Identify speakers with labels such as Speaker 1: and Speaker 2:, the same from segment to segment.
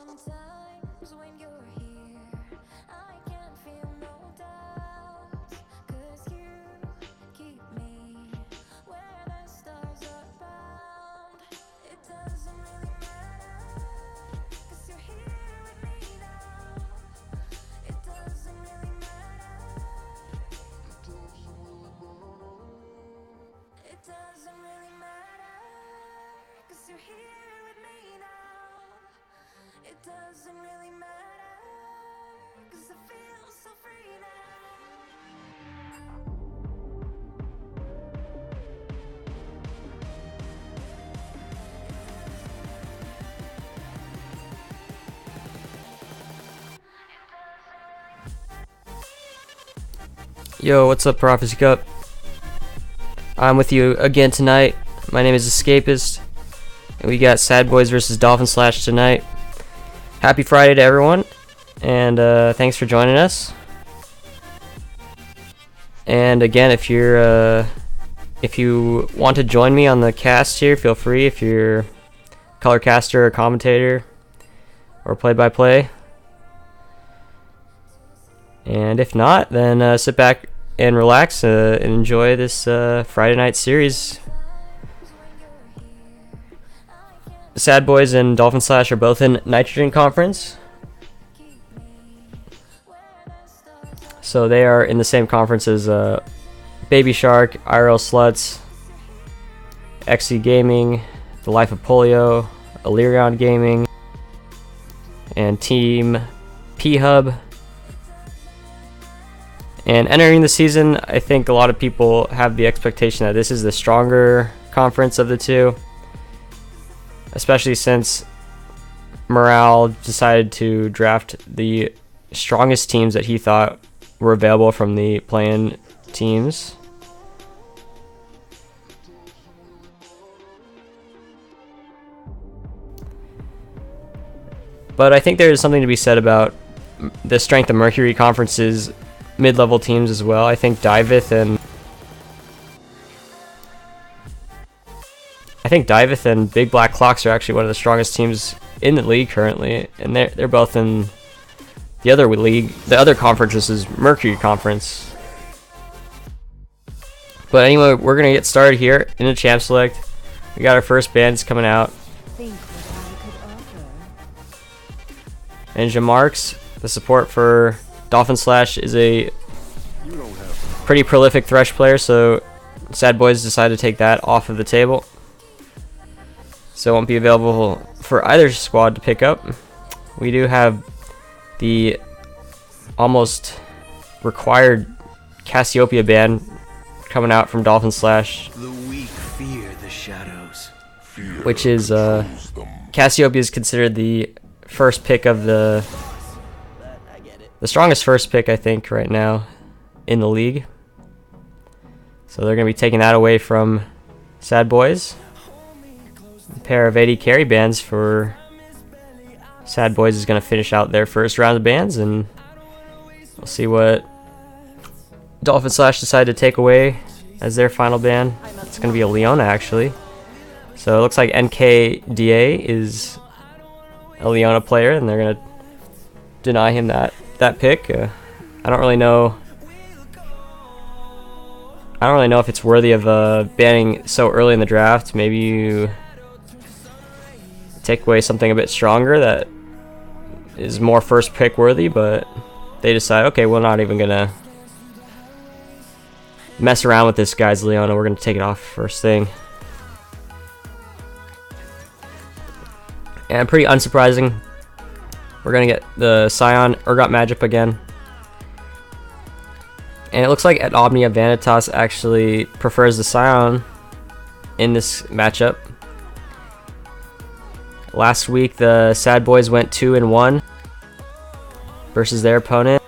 Speaker 1: Sometimes when you're here, I can feel no doubts, 'cause you keep me where the stars are bound. It doesn't really matter, 'cause you're here with me now. It doesn't really matter. It doesn't really matter, 'cause you're here with me now. It doesn't really matter, 'cause I feel so free
Speaker 2: Yo, what's up, Prophecy Cup? I'm with you again tonight. My name is Escapist, and we got Sad Boys versus Dolphin Slash tonight. Happy Friday to everyone, and thanks for joining us. And again, if you want to join me on the cast here, feel free. If you're color caster or commentator or play-by-play. And if not, then sit back and relax and enjoy this Friday night series. Sad Boys and Dolphin Slash are both in Nitrogen Conference. So they are in the same conference as Baby Shark, IRL Sluts, XC Gaming, The Life of Polio, Illyrion Gaming, and Team P-Hub. And entering the season, I think a lot of people have the expectation that this is the stronger conference of the two, especially since Morale decided to draft the strongest teams that he thought were available from the play-in teams. But I think there is something to be said about the strength of Mercury Conference's mid-level teams as well. I think Diveth and Big Black Clocks are actually one of the strongest teams in the league currently, and they're both in the other league. The other conference is Mercury Conference. But anyway, we're gonna get started here in the Champ Select. We got our first bands coming out. And Jamarks, the support for Dolphin Slash, is a pretty prolific Thresh player, so Sad Boys decided to take that off of the table. So it won't be available for either squad to pick up. We do have the almost required Cassiopeia ban coming out from Dolphin Slash.
Speaker 3: The weak fear the shadows.
Speaker 2: Which is Cassiopeia is considered the first pick of the strongest first pick, I think, right now in the league. So they're going to be taking that away from Sad Boys. A pair of 80 carry bans for Sad Boys is going to finish out their first round of bans, and we'll see what Dolphin Slash decide to take away as their final ban. It's going to be a Leona, actually. So it looks like NKDA is a Leona player, and they're going to deny him that pick. I don't really know if it's worthy of banning so early in the draft. Maybe you take away something a bit stronger that is more first pick worthy, but they decide, okay, we're not even gonna mess around with this guy's Leona. We're gonna take it off first thing. And pretty unsurprising, we're gonna get the Scion Urgot matchup again. And it looks like at Omnia Vanitas actually prefers the Scion in this matchup. Last week the Sad Boys went 2-1 versus their opponent,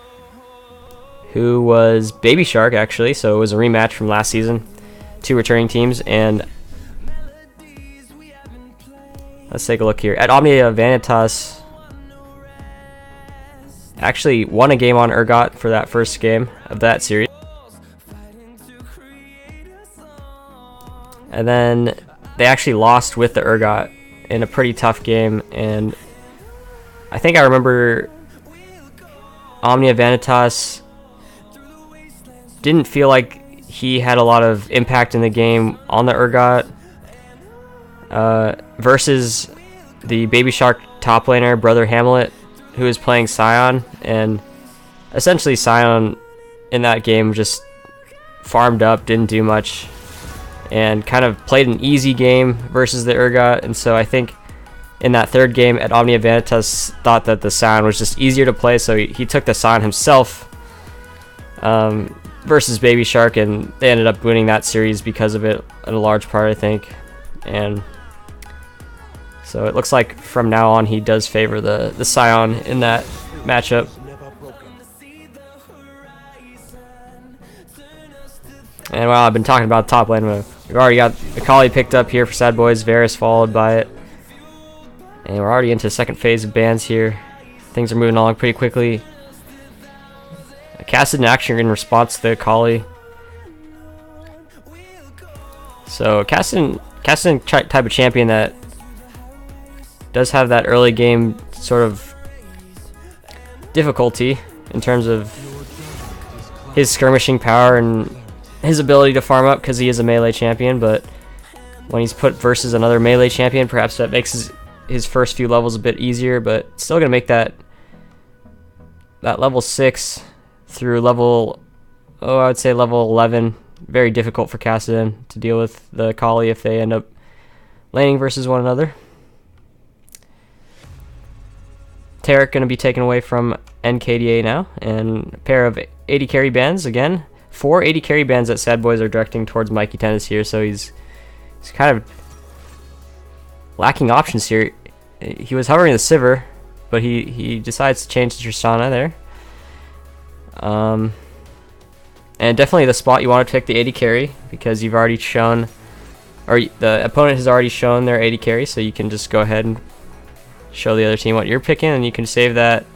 Speaker 2: who was Baby Shark actually, so it was a rematch from last season. Two returning teams, and let's take a look here. At Omnia Vanitas actually won a game on Urgot for that first game of that series. And then they actually lost with the Urgot in a pretty tough game, and I think I remember Omnia Vanitas didn't feel like he had a lot of impact in the game on the Urgot versus the Baby Shark top laner, Brother Hamlet, who is playing Scion, and essentially Scion in that game just farmed up, didn't do much, and kind of played an easy game versus the Urgot. And so I think in that third game at Omnia Vanitas thought that the Scion was just easier to play, so he took the Scion himself versus Baby Shark, and they ended up winning that series because of it in a large part, I think. And so it looks like from now on he does favor the Scion in that matchup. And while I've been talking about top lane, we've already got Akali picked up here for SADBOIS, Varus followed by it. And we're already into the second phase of bans here. Things are moving along pretty quickly. Casted in action in response to the Akali. So Casted type of champion that does have that early game sort of difficulty in terms of his skirmishing power and his ability to farm up because he is a melee champion, but when he's put versus another melee champion, perhaps that makes his first few levels a bit easier, but still gonna make that level 6 through level, I would say level 11, very difficult for Kassadin to deal with the Akali if they end up laning versus one another. Taric going to be taken away from NKDA now, and a pair of 80 carry bans again. 4 80 carry bans that SADBOIS are directing towards Mikey Tennis here, so he's kind of lacking options here. He was hovering the Sivir, but he decides to change to Tristana there. And definitely the spot you want to pick the 80 carry, because you've already shown, or the opponent has already shown their 80 carry, so you can just go ahead and show the other team what you're picking, and you can save that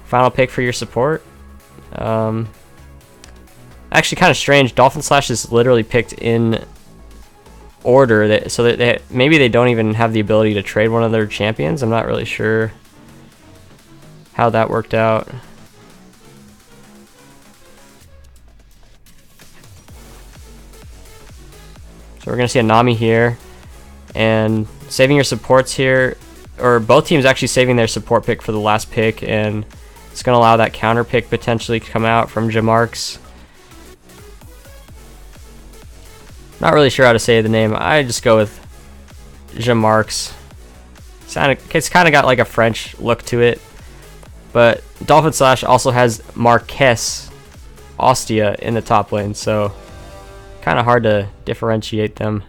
Speaker 2: final pick for your support. Actually kind of strange, Dolphin Slash is literally picked in order, so that maybe they don't even have the ability to trade one of their champions. I'm not really sure how that worked out. So we're going to see a Nami here, and saving your supports here, or both teams actually saving their support pick for the last pick, and it's going to allow that counter pick potentially to come out from Jamarx. Not really sure how to say the name. I just go with Jamarx. It's kind of got like a French look to it, but Dolphin Slash also has Marquez Ostia in the top lane, so kind of hard to differentiate them.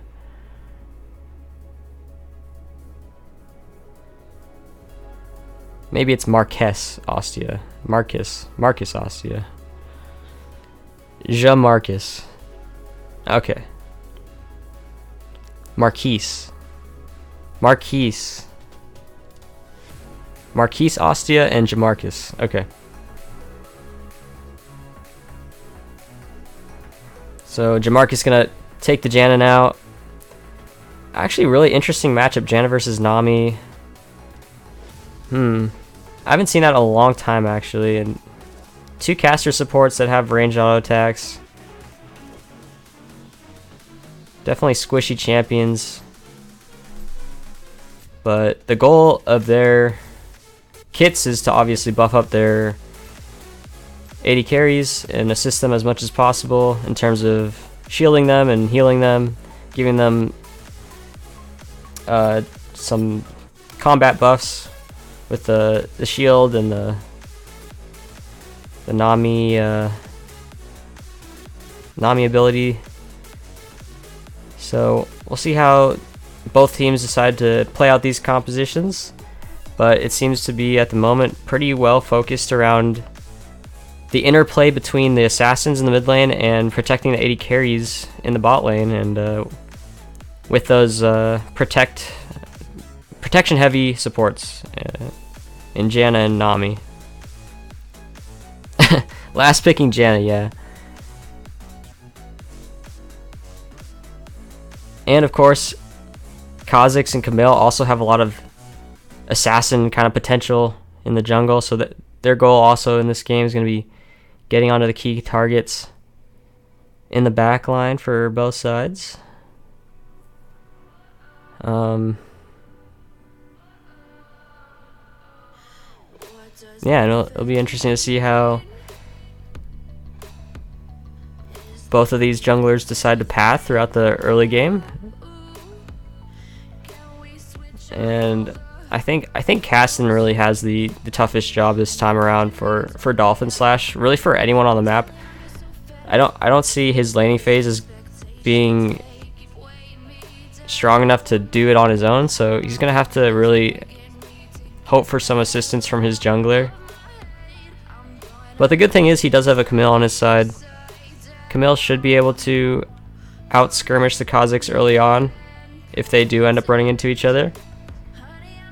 Speaker 2: Maybe it's Marquez Ostia. Marcus Ostia. Jamarcus. Okay. Marquise Ostia and Jamarcus. Okay. So Jamarcus gonna take the Janna now. Actually, really interesting matchup, Janna versus Nami. I haven't seen that in a long time, actually. And 2 caster supports that have range auto attacks. Definitely squishy champions. But the goal of their kits is to obviously buff up their 80 carries and assist them as much as possible in terms of shielding them and healing them, giving them some combat buffs with the shield and the Nami ability. So we'll see how both teams decide to play out these compositions, but it seems to be at the moment pretty well focused around the interplay between the assassins in the mid lane and protecting the 80 carries in the bot lane, and with those protection heavy supports in Janna and Nami. Last picking Janna, yeah. And of course, Kha'Zix and Camille also have a lot of assassin kind of potential in the jungle, so that their goal also in this game is going to be getting onto the key targets in the back line for both sides. Yeah, and it'll be interesting to see how both of these junglers decide to path throughout the early game. And I think Caston really has the toughest job this time around for Dolphin / really for anyone on the map. I don't see his laning phase as being strong enough to do it on his own, so he's gonna have to really hope for some assistance from his jungler. But the good thing is he does have a Camille on his side. Camille should be able to out skirmish the Kha'Zix early on if they do end up running into each other.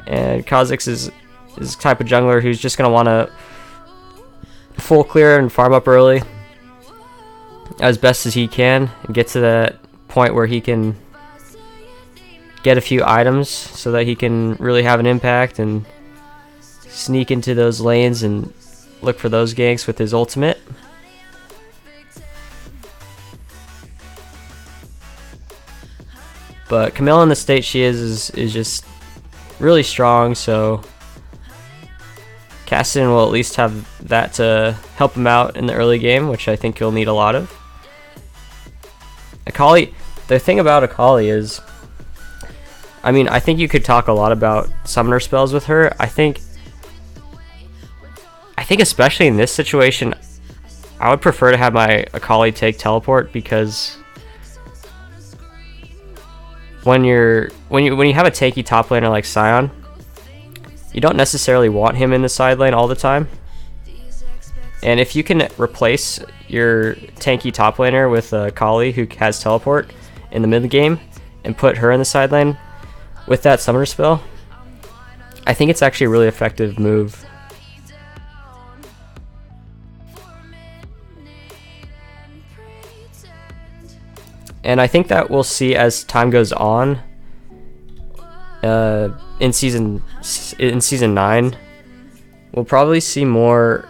Speaker 2: And Kha'Zix is the type of jungler who's just going to want to full clear and farm up early as best as he can and get to that point where he can get a few items so that he can really have an impact and sneak into those lanes and look for those ganks with his ultimate. But Camille in the state she is just really strong, so Caston will at least have that to help him out in the early game, which I think he'll need a lot of. Akali, the thing about Akali is, I mean, I think you could talk a lot about summoner spells with her. I think especially in this situation, I would prefer to have my Akali take teleport, because when you have a tanky top laner like Sion, you don't necessarily want him in the side lane all the time. And if you can replace your tanky top laner with a Akali who has teleport in the mid game and put her in the side lane with that summoner spell, I think it's actually a really effective move. And I think that we'll see as time goes on in season 9, we'll probably see more.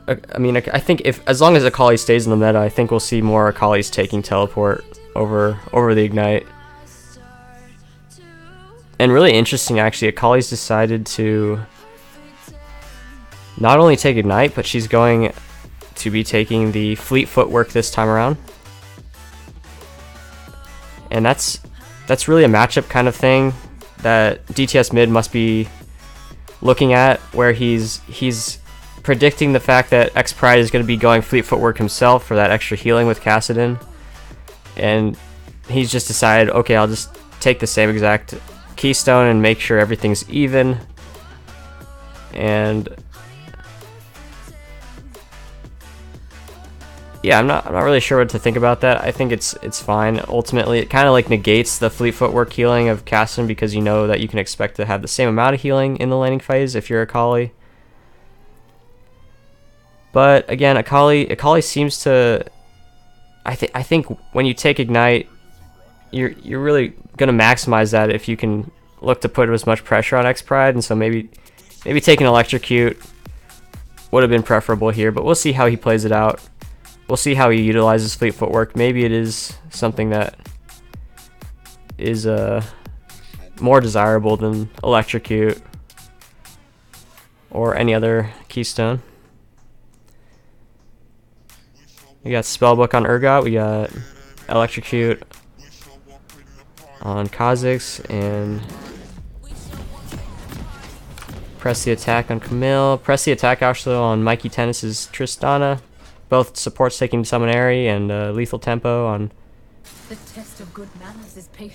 Speaker 2: I mean, I think if as long as Akali stays in the meta, I think we'll see more Akalis taking teleport over the Ignite. And really interesting, actually, Akali's decided to not only take Ignite, but she's going to be taking the Fleet Footwork this time around. And that's really a matchup kind of thing that DTS mid must be looking at, where he's predicting the fact that X Pride is going to be going Fleet Footwork himself for that extra healing with Kassadin, and he's just decided, okay, I'll just take the same exact keystone and make sure everything's even. And yeah, I'm not really sure what to think about that. I think it's fine. Ultimately, it kind of like negates the Fleet Footwork healing of Kassadin, because you know that you can expect to have the same amount of healing in the laning phase if you're Akali. But again, Akali seems to. I think when you take Ignite, you're really gonna maximize that if you can look to put as much pressure on X Pride, and so maybe taking Electrocute would have been preferable here. But we'll see how he plays it out. We'll see how he utilizes Fleet Footwork. Maybe it is something that is more desirable than Electrocute or any other keystone. We got Spellbook on Urgot. We got Electrocute on Kha'Zix, and press the attack on Camille. Press the attack actually on Mikey Tennis's Tristana. Both supports taking Summon Airy and Lethal Tempo on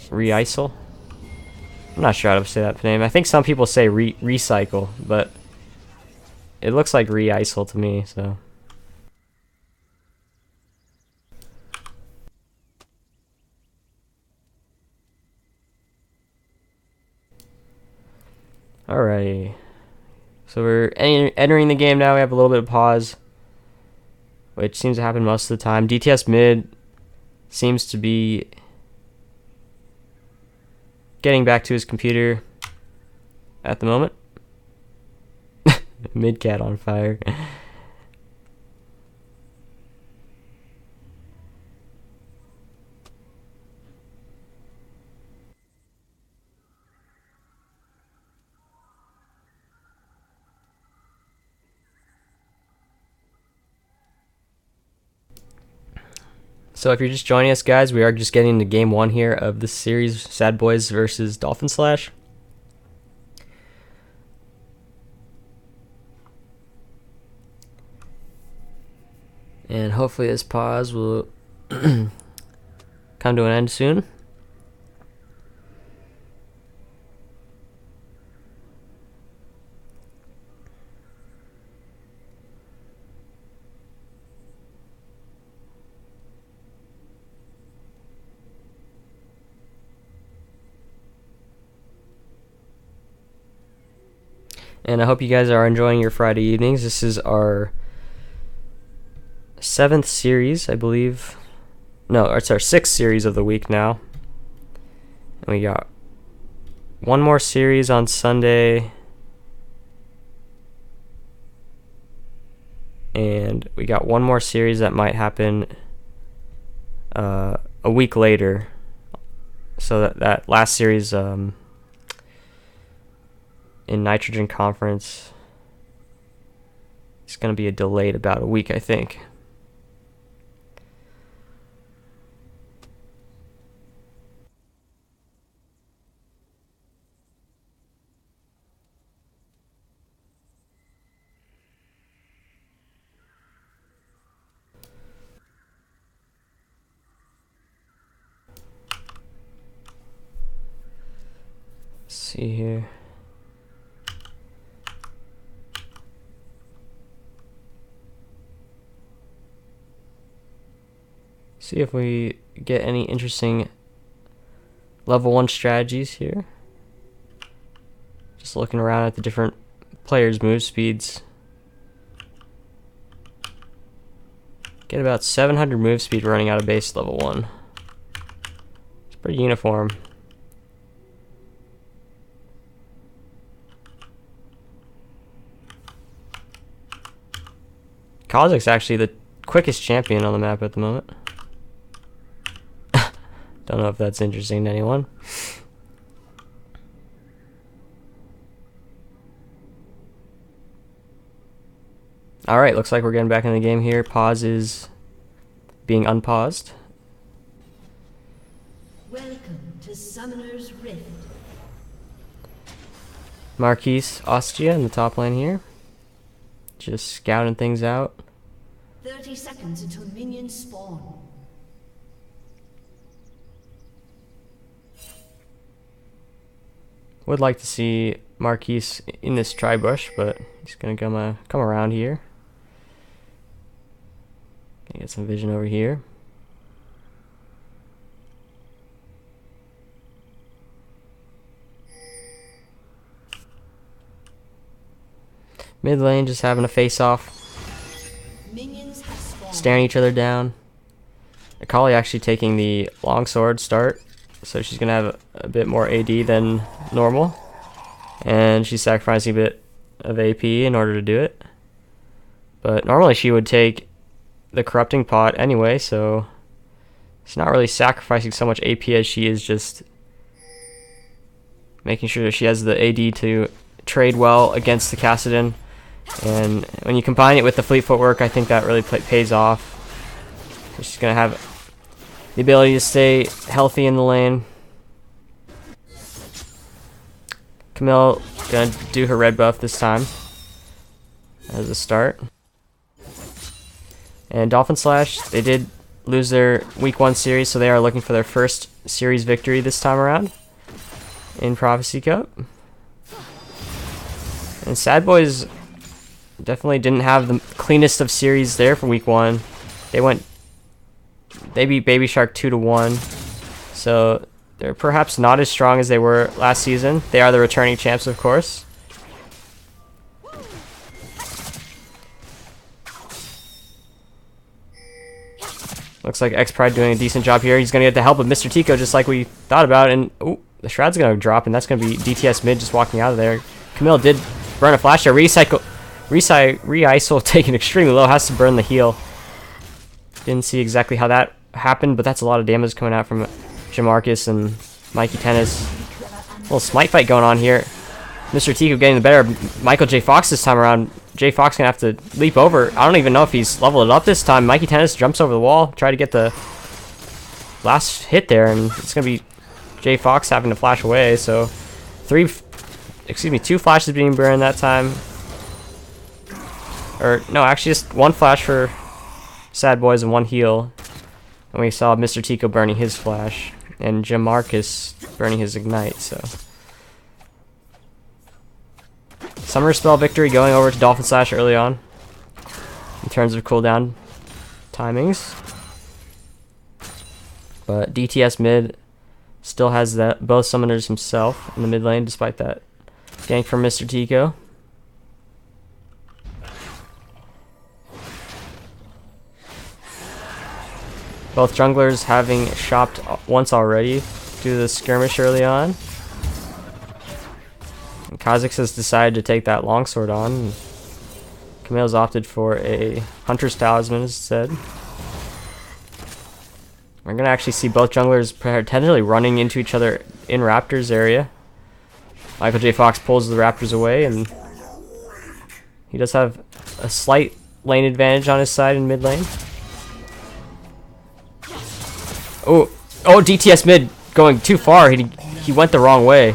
Speaker 2: Reisel. I'm not sure how to say that name. I think some people say Recycle, but it looks like Reisel to me, so. Alrighty. So we're entering the game now. We have a little bit of pause, which seems to happen most of the time. DTS mid seems to be getting back to his computer at the moment. Mid-cat on fire. So if you're just joining us, guys, we are just getting into game 1 here of this series, Sad Boys versus Dolphin Slash. And hopefully this pause will come to an end soon. And I hope you guys are enjoying your Friday evenings. This is our 7th series, I believe. No, it's our 6th series of the week now. And we got one more series on Sunday. And we got one more series that might happen a week later. So that last series in Nitrogen Conference is going to be delayed about a week, I think. Let's see here. See if we get any interesting level 1 strategies here. Just looking around at the different players' move speeds. Get about 700 move speed running out of base level 1. It's pretty uniform. Kozak's actually the quickest champion on the map at the moment. Don't know if that's interesting to anyone. Alright, looks like we're getting back in the game here. Pause is being unpaused.
Speaker 4: Welcome to Summoner's Rift.
Speaker 2: Marquise Ostia in the top lane here. Just scouting things out.
Speaker 4: 30 seconds until minions spawn.
Speaker 2: Would like to see Marquise in this tri-bush, but he's gonna come around here. Get some vision over here. Mid lane just having a face off,
Speaker 4: Minions have spawned.
Speaker 2: staring each other down. Akali actually taking the longsword start, so she's gonna have a bit more AD than normal, and she's sacrificing a bit of AP in order to do it. But normally she would take the corrupting pot anyway, so she's not really sacrificing so much AP as she is just making sure that she has the AD to trade well against the Kassadin. And when you combine it with the fleet footwork, I think that really pays off. So she's gonna have the ability to stay healthy in the lane. Camille gonna do her red buff this time as a start. And Dolphin Slash, they did lose their week 1 series, so they are looking for their first series victory this time around in Prophecy Cup. And SADBOIS definitely didn't have the cleanest of series there for week 1. They beat Baby Shark 2-1, so they're perhaps not as strong as they were last season. They are the returning champs, of course. Looks like X-Pride doing a decent job here. He's going to get the help of Mr. Tico, just like we thought about. And ooh, the Shroud's going to drop, and that's going to be DTS mid just walking out of there. Camille did burn a flash there. Recycle. Re-ISO taken extremely low, has to burn the heal. Didn't see exactly how that happened, but that's a lot of damage coming out from Jamarcus and Mikey Tennis. Little smite fight going on here. Mr. Tico getting the better of Michael J. Fox this time around. J. Fox gonna have to leap over. I don't even know if he's leveled it up this time. Mikey Tennis jumps over the wall, try to get the last hit there, and it's gonna be J. Fox having to flash away. So two flashes being burned that time. Or no, actually just one flash for SADBOIS and one heal. And we saw Mr. Tico burning his flash and Jamarcus burning his ignite. So Summoner Spell victory going over to Dolphin Slash early on in terms of cooldown timings. But DTS mid still has both summoners himself in the mid lane despite that gank from Mr. Tico. Both junglers having shopped once already due to the skirmish early on. And Kha'Zix has decided to take that longsword on. Camille's opted for a Hunter's Talisman instead. We're going to actually see both junglers potentially running into each other in Raptors area. Michael J. Fox pulls the Raptors away, and he does have a slight lane advantage on his side in mid lane. Oh, DTS mid going too far. He went the wrong way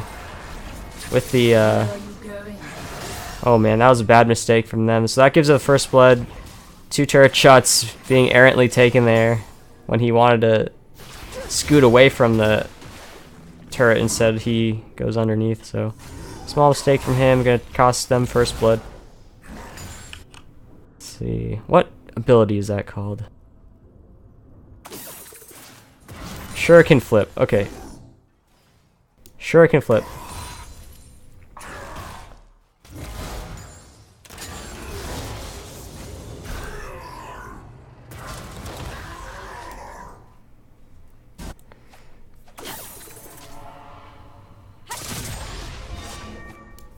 Speaker 2: with the oh man, that was a bad mistake from them. So that gives it the first blood. 2 turret shots being errantly taken there when he wanted to scoot away from the turret. Instead he goes underneath. So small mistake from him, gonna cost them first blood. Let's see, what ability is that called? Shuriken flip. Okay. Shuriken flip.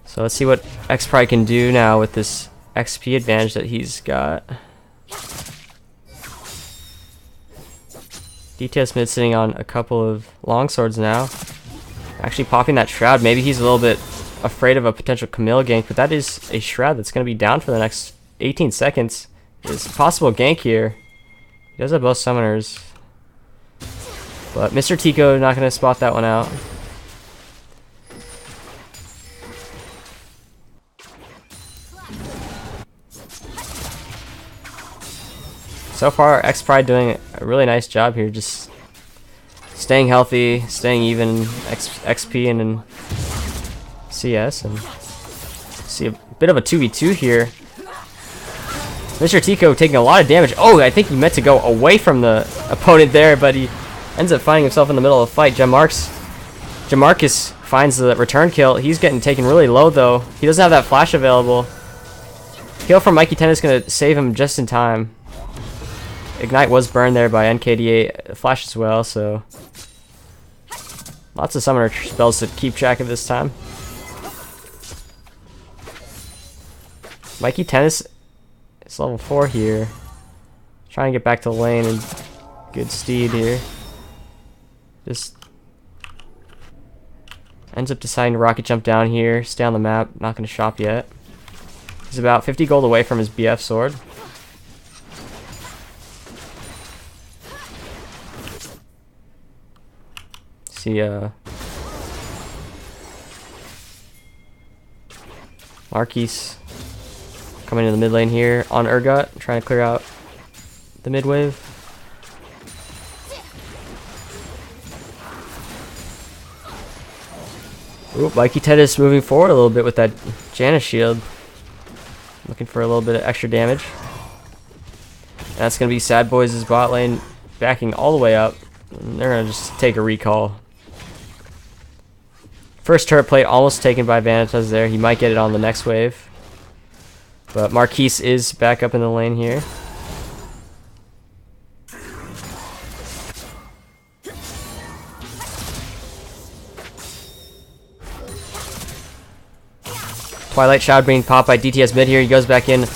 Speaker 2: So let's see what X-Pride can do now with this XP advantage that he's got. DTS mid sitting on a couple of longswords now. Actually popping that shroud. Maybe he's a little bit afraid of a potential Camille gank, but that is a shroud that's going to be down for the next 18 seconds. It's a possible gank here. He does have both summoners. But Mr. Tico not going to spot that one out. So far, X-Pride doing a really nice job here, just staying healthy, staying even in XP and in CS, and see a bit of a 2v2 here. Mr. Tico taking a lot of damage. Oh, I think he meant to go away from the opponent there, but he ends up finding himself in the middle of the fight. Jamarcus finds the return kill. He's getting taken really low though. He doesn't have that flash available. Kill from Mikey Tennis is going to save him just in time. Ignite was burned there by NKDA Flash as well, so lots of summoner spells to keep track of this time. Mikey Tennis is level 4 here. Trying to get back to the lane and good steed here. Just ends up deciding to rocket jump down here, stay on the map, not going to shop yet. He's about 50 gold away from his BF sword. See, Marquise coming in the mid lane here on Urgot, trying to clear out the mid wave. Ooh, Mikey Tennis moving forward a little bit with that Janus shield. Looking for a little bit of extra damage. That's going to be SADBOIS' bot lane backing all the way up. And they're going to just take a recall. First turret plate almost taken by Vanitas there. He might get it on the next wave. But Marquise is back up in the lane here. Twilight Shroud being popped by DTS mid here. He goes back in,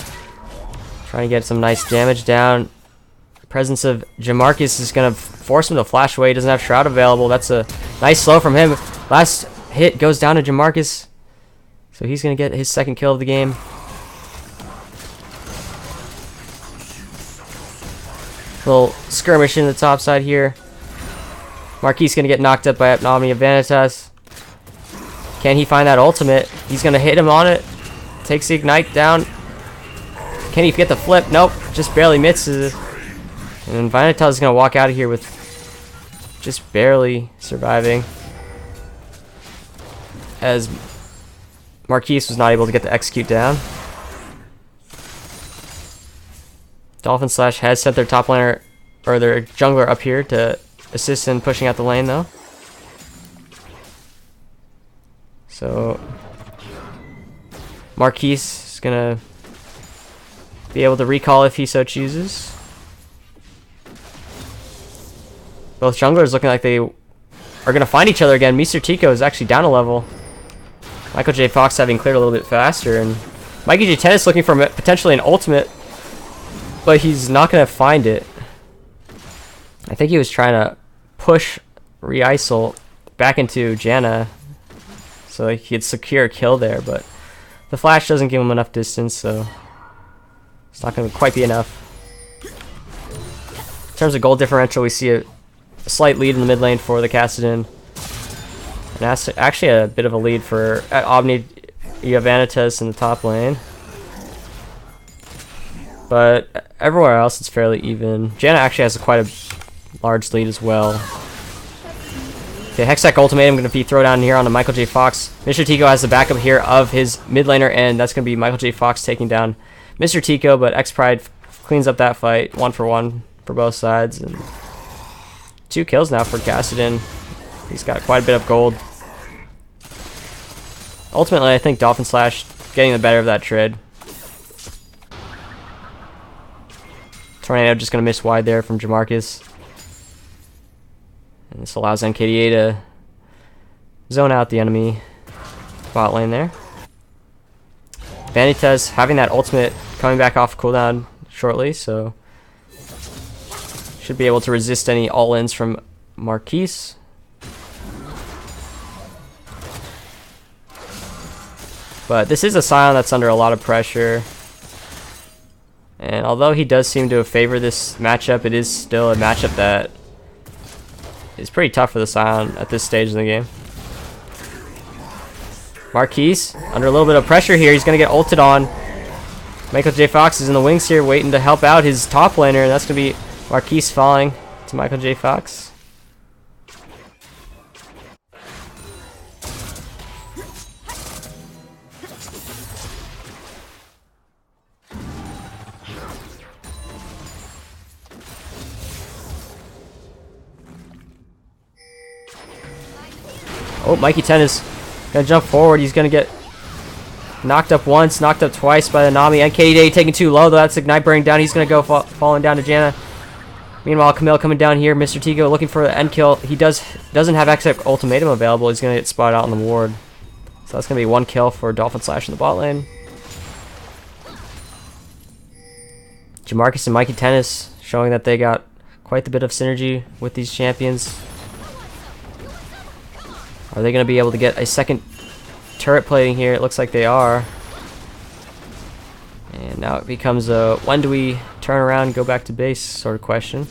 Speaker 2: trying to get some nice damage down. Presence of Jamarcus is going to force him to flash away. He doesn't have Shroud available. That's a nice slow from him. Last hit goes down to Jamarcus. So he's going to get his second kill of the game. Little skirmish in the top side here. Marquis going to get knocked up by Omni of Vanitas. Can he find that ultimate? He's going to hit him on it. Takes the ignite down. Can he get the flip? Nope. Just barely misses. And Vanitas is going to walk out of here with just barely surviving, as Marquis was not able to get the execute down. Dolphin Slash has sent their top laner, or their jungler, up here to assist in pushing out the lane though. So Marquis is going to be able to recall if he so chooses. Both junglers looking like they are going to find each other again. Mr. Tico is actually down a level. Michael J. Fox having cleared a little bit faster. And Mikey J. Tennis looking for potentially an ultimate, but he's not going to find it. I think he was trying to push Re-Isol back into Janna so he could secure a kill there, but the flash doesn't give him enough distance, so it's not going to quite be enough. In terms of gold differential, we see a slight lead in the mid lane for the Kassadin, and that's actually a bit of a lead for Omni Vanitas in the top lane. But everywhere else it's fairly even. Janna actually has quite a large lead as well. Okay, Hextech Ultimatum going to be thrown down here onto Michael J. Fox. Mr. Tico has the backup here of his mid laner, and that's going to be Michael J. Fox taking down Mr. Tico, but X-Pride cleans up that fight 1-for-1 for both sides. And 2 kills now for Kassadin. He's got quite a bit of gold. Ultimately, I think Dolphin Slash getting the better of that trade. Tornado just going to miss wide there from Jamarcus. And this allows NKDA to zone out the enemy bot lane there. Vanitas having that ultimate coming back off cooldown shortly, so should be able to resist any all-ins from Marquis. But this is a Scion that's under a lot of pressure. And although he does seem to favor this matchup, it is still a matchup that is pretty tough for the Scion at this stage in the game. Marquis under a little bit of pressure here. He's going to get ulted on. Michael J. Fox is in the wings here waiting to help out his top laner, and that's going to be Marquis falling to Michael J. Fox. Oh, Mikey Tennis gonna jump forward. He's gonna get knocked up once, knocked up twice by the Nami. NKDA taking too low, though. That's Ignite burning down. He's gonna go falling down to Janna. Meanwhile, Camille coming down here. Mr. Tico looking for the end kill. He doesn't have extra ultimatum available. He's gonna get spotted out on the ward. So that's gonna be 1 kill for Dolphin Slash in the bot lane. Jamarcus and Mikey Tennis showing that they got quite a bit of synergy with these champions. Are they going to be able to get a second turret plating here? It looks like they are. And now it becomes a when do we turn around and go back to base sort of question.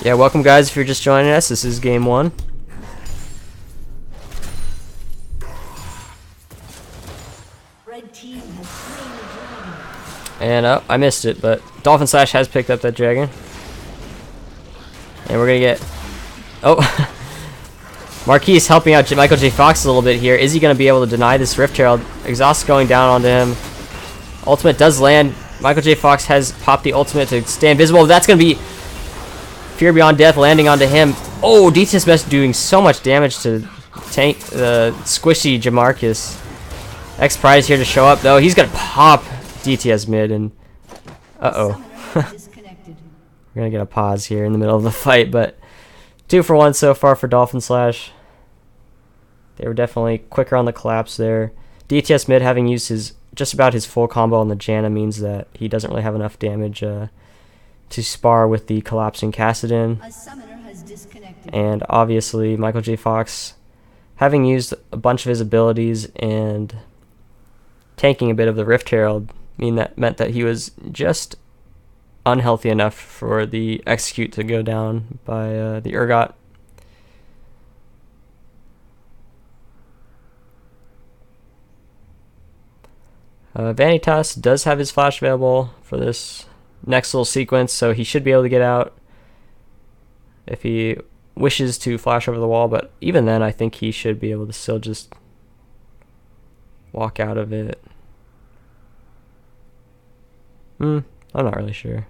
Speaker 2: Yeah, welcome guys if you're just joining us. This is game 1.
Speaker 4: Red team has slain the dragon.
Speaker 2: And I missed it, but Dolphin Slash has picked up that dragon. And we're going to get... Oh, Marquis helping out Michael J. Fox a little bit here. Is he going to be able to deny this Rift Herald? Exhaust going down onto him. Ultimate does land. Michael J. Fox has popped the ultimate to stay invisible. That's going to be Fear Beyond Death landing onto him. Oh, DTS Best doing so much damage to tank the squishy Jamarcus. X-Prize here to show up, though. He's going to pop DTS mid, and uh-oh. We're going to get a pause here in the middle of the fight, but 2 for 1 so far for Dolphin Slash. They were definitely quicker on the collapse there. DTS mid, having used just about his full combo on the Janna, means that he doesn't really have enough damage to spar with the collapsing Kassadin.
Speaker 4: A summoner has disconnected.
Speaker 2: And obviously Michael J. Fox, having used a bunch of his abilities and tanking a bit of the Rift Herald, meant that he was just unhealthy enough for the execute to go down by the Urgot. Vanitas does have his flash available for this next little sequence, so he should be able to get out if he wishes to flash over the wall, but even then I think he should be able to still just walk out of it. I'm not really sure.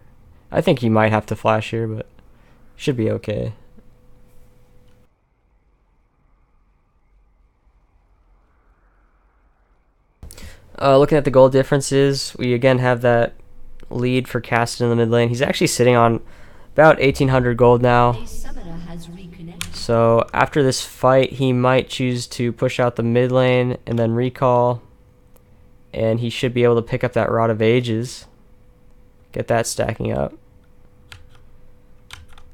Speaker 2: I think he might have to flash here, but should be okay. Looking at the gold differences, we again have that lead for Kassadin in the mid lane. He's actually sitting on about 1,800 gold now.
Speaker 4: A summoner has reconnected.
Speaker 2: So after this fight, he might choose to push out the mid lane and then recall. And he should be able to pick up that Rod of Ages. Get that stacking up.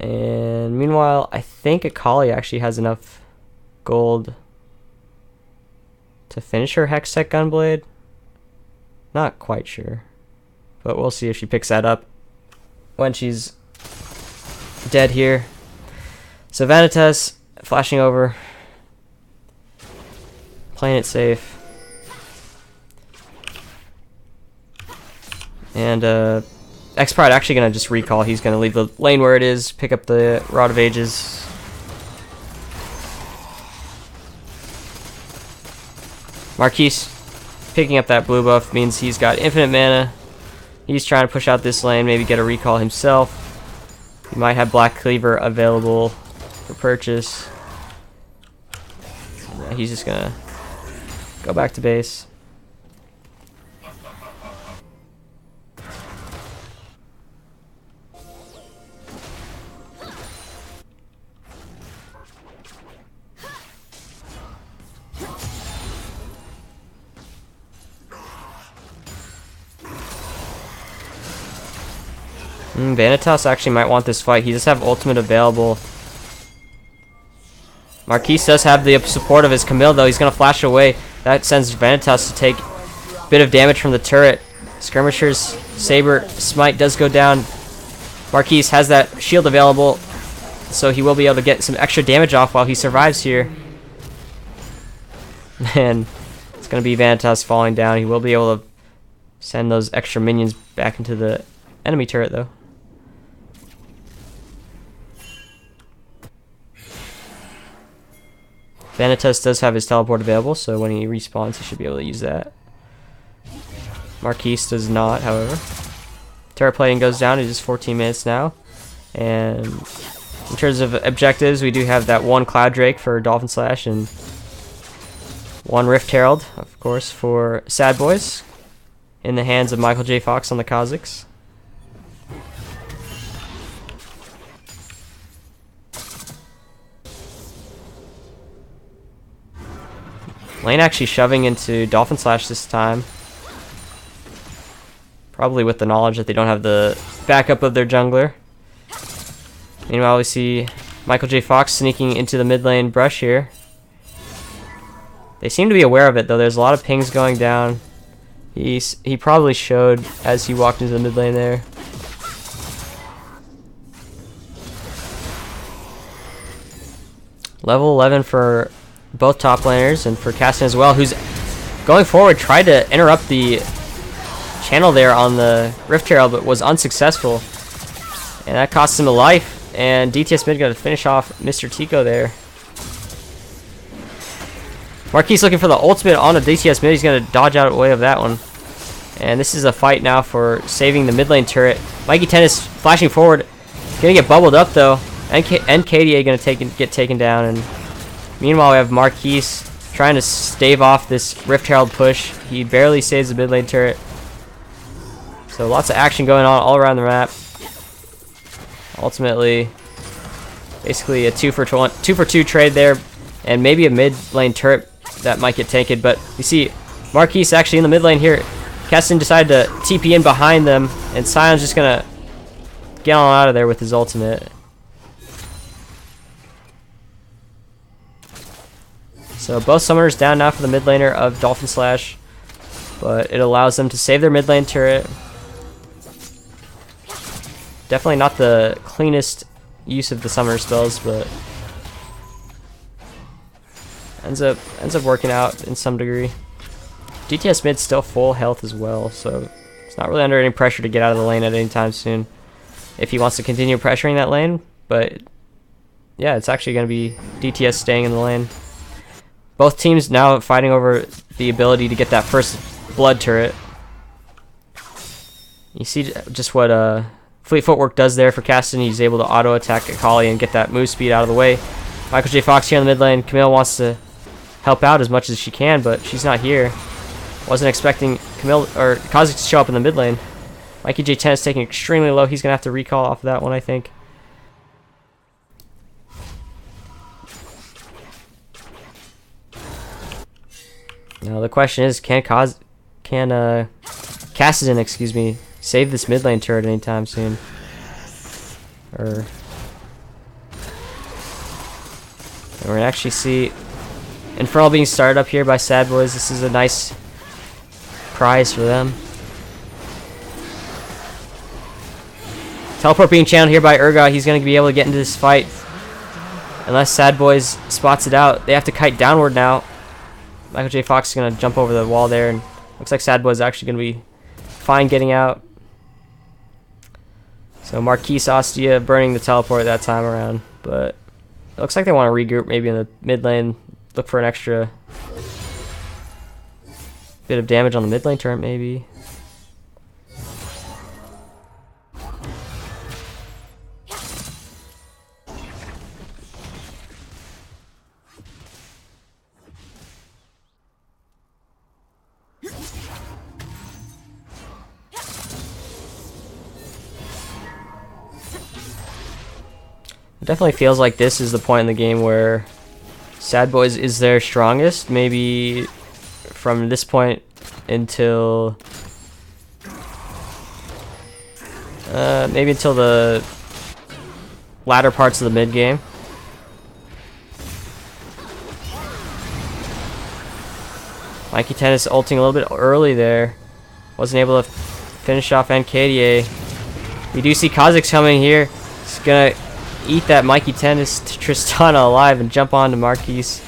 Speaker 2: And meanwhile, I think Akali actually has enough gold to finish her Hextech Gunblade. Not quite sure, but we'll see if she picks that up when she's dead here. So Vanitas flashing over, playing it safe, and X-Pride actually gonna just recall. He's gonna leave the lane where it is, pick up the Rod of Ages. Marquise picking up that blue buff means he's got infinite mana. He's trying to push out this lane, maybe get a recall himself. He might have Black Cleaver available for purchase. Yeah, he's just gonna go back to base. Vanitas actually might want this fight. He does have ultimate available. Marquise does have the support of his Camille, though. He's going to flash away. That sends Vanitas to take a bit of damage from the turret. Skirmisher's Saber Smite does go down. Marquise has that shield available, so he will be able to get some extra damage off while he survives here. And it's going to be Vanitas falling down. He will be able to send those extra minions back into the enemy turret, though. Vanitas does have his teleport available, so when he respawns, he should be able to use that. Marquise does not, however. Turret plating goes down. It is 14 minutes now. And in terms of objectives, we do have that one Cloud Drake for Dolphin Slash and one Rift Herald, of course, for SADBOIS in the hands of Michael J. Fox on the Kazakhs. Lane actually shoving into Dolphin Slash this time. Probably with the knowledge that they don't have the backup of their jungler. Meanwhile, we see Michael J. Fox sneaking into the mid lane brush here. They seem to be aware of it, though. There's a lot of pings going down. He probably showed as he walked into the mid lane there. Level 11 for both top laners, and for Kassadin as well, who's going forward, tried to interrupt the channel there on the Rift Herald, but was unsuccessful. And that cost him a life, and DTS mid got to finish off Mr. Tico there. Marquise looking for the ultimate on a DTS mid. He's going to dodge out of the way of that one. And this is a fight now for saving the mid lane turret. Mikey Tennis flashing forward. Going to get bubbled up, though. And KDA going to get taken down. And meanwhile, we have Marquise trying to stave off this Rift Herald push. He barely saves the mid lane turret. So lots of action going on all around the map. Ultimately, basically a 2 for 2 trade there. and maybe a mid lane turret that might get taken. But you see Marquise actually in the mid lane here. Keston decided to TP in behind them, and Sion's just gonna get on out of there with his ultimate. So both summoners down now for the mid laner of Dolphin Slash, but it allows them to save their mid lane turret. Definitely not the cleanest use of the summoner spells, but ends up working out in some degree. DTS mid's still full health as well, so it's not really under any pressure to get out of the lane at any time soon if he wants to continue pressuring that lane. But yeah, it's actually going to be DTS staying in the lane. Both teams now fighting over the ability to get that first blood turret. You see just what Fleet Footwork does there for Keston. He's able to auto attack Akali and get that move speed out of the way. Michael J. Fox here in the mid lane. Camille wants to help out as much as she can, but she's not here. Wasn't expecting Camille or Kha'Zix to show up in the mid lane. Mikey J10 is taking extremely low. He's gonna have to recall off of that one, I think. Now the question is, can Kassadin, excuse me, save this mid lane turret anytime soon? Or and we're gonna actually see Infernal being started up here by SADBOIS. This is a nice prize for them. Teleport being channeled here by Urgot. He's going to be able to get into this fight. Unless SADBOIS spots it out. They have to kite downward now. Michael J. Fox is going to jump over the wall there. And looks like SADBOIS is actually going to be fine getting out. So Marquise Ostia burning the teleport that time around. But it looks like they want to regroup maybe in the mid lane. Look for an extra bit of damage on the mid lane turret maybe. It definitely feels like this is the point in the game where SADBOIS is their strongest, maybe from this point until maybe until the latter parts of the mid game. Mikey Tennis ulting a little bit early there. Wasn't able to finish off NKDA. We do see Kha'Zix coming here. He's gonna eat that Mikey Tennis to Tristana alive and jump on to Marquise.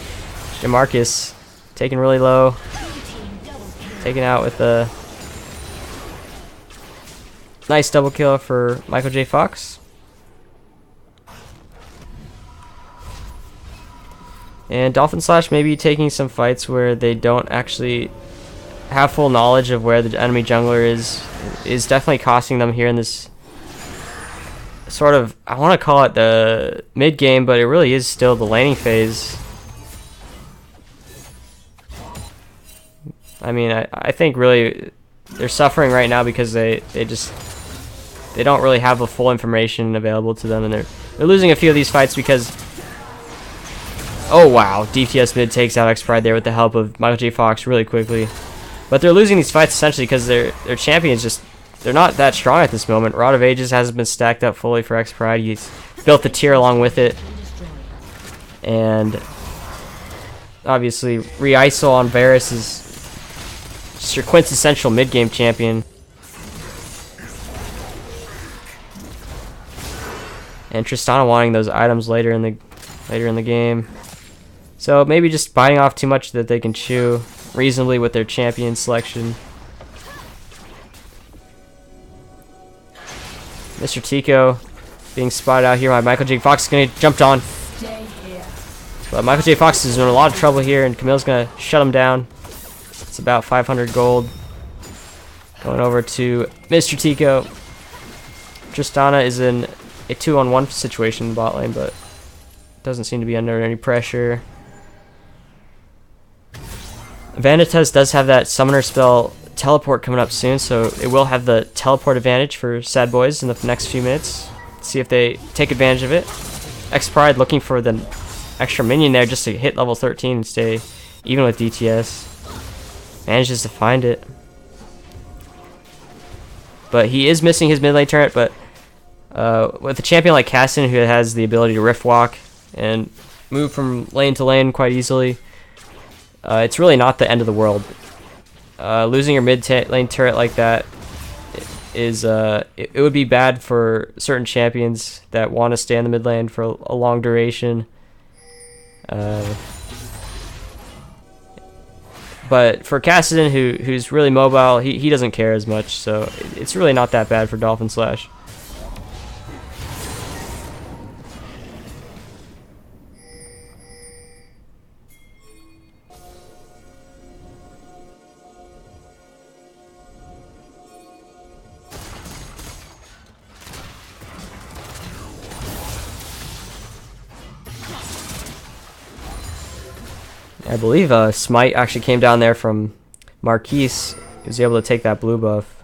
Speaker 2: Demarcus taken really low. Taken out with a nice double kill for Michael J. Fox. And Dolphin Slash maybe taking some fights where they don't actually have full knowledge of where the enemy jungler is definitely costing them here in this sort of, I want to call it the mid game, but it really is still the laning phase. I mean, I think really they're suffering right now because they don't really have the full information available to them, and they're losing a few of these fights because, oh wow, DTS mid takes out X-Pride there with the help of Michael J. Fox really quickly. But they're losing these fights essentially because their champions just, they're not that strong at this moment. Rod of Ages hasn't been stacked up fully for X-Pride. He's built the tier along with it. And obviously, Re-Isol on Varus is just your quintessential mid-game champion. And Tristana wanting those items later in the game. So maybe just biting off too much that they can chew reasonably with their champion selection. Mr. Tico being spotted out here by Michael J. Fox is going to jump on. But Michael J. Fox is in a lot of trouble here, and Camille's going to shut him down. It's about 500 gold. Going over to Mr. Tico. Tristana is in a 2-on-1 situation in the bot lane, but doesn't seem to be under any pressure. Vanitas does have that summoner spell teleport coming up soon, so it will have the teleport advantage for SADBOIS in the next few minutes. See if they take advantage of it. X-Pride looking for the extra minion there just to hit level 13 and stay even with DTS. Manages to find it. But he is missing his mid lane turret, but with a champion like Caston who has the ability to rift walk and move from lane to lane quite easily, it's really not the end of the world. Losing your mid lane turret like that is it would be bad for certain champions that want to stay in the mid lane for a long duration. But for Cassidon, who's really mobile, he doesn't care as much, so it's really not that bad for Dolphin Slash. I believe Smite actually came down there from Marquise. He was able to take that blue buff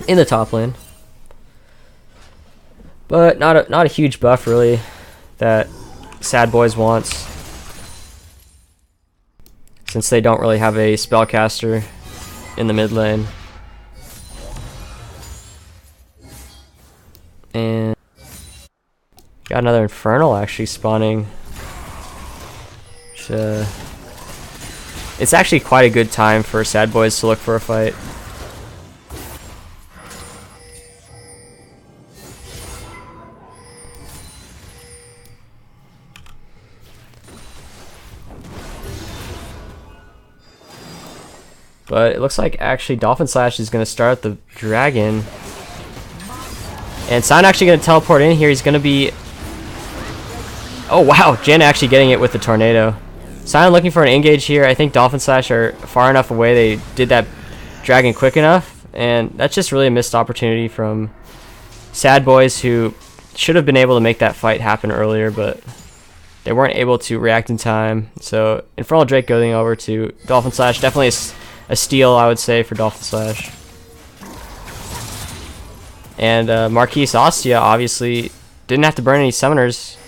Speaker 2: in the top lane, but not a huge buff really that SADBOIS wants, since they don't really have a spellcaster in the mid lane. And got another Infernal actually spawning. It's actually quite a good time for SADBOIS to look for a fight. But it looks like actually Dolphin Slash is going to start the dragon. And Sion actually going to teleport in here. He's going to be... Oh wow, Jin actually getting it with the tornado. Sion looking for an engage here. I think Dolphin Slash are far enough away. They did that dragon quick enough, and that's just really a missed opportunity from SADBOIS, who should have been able to make that fight happen earlier, but they weren't able to react in time. So Infernal Drake going over to Dolphin Slash, definitely a steal, I would say, for Dolphin Slash. And Marquise Ostia obviously didn't have to burn any summoners,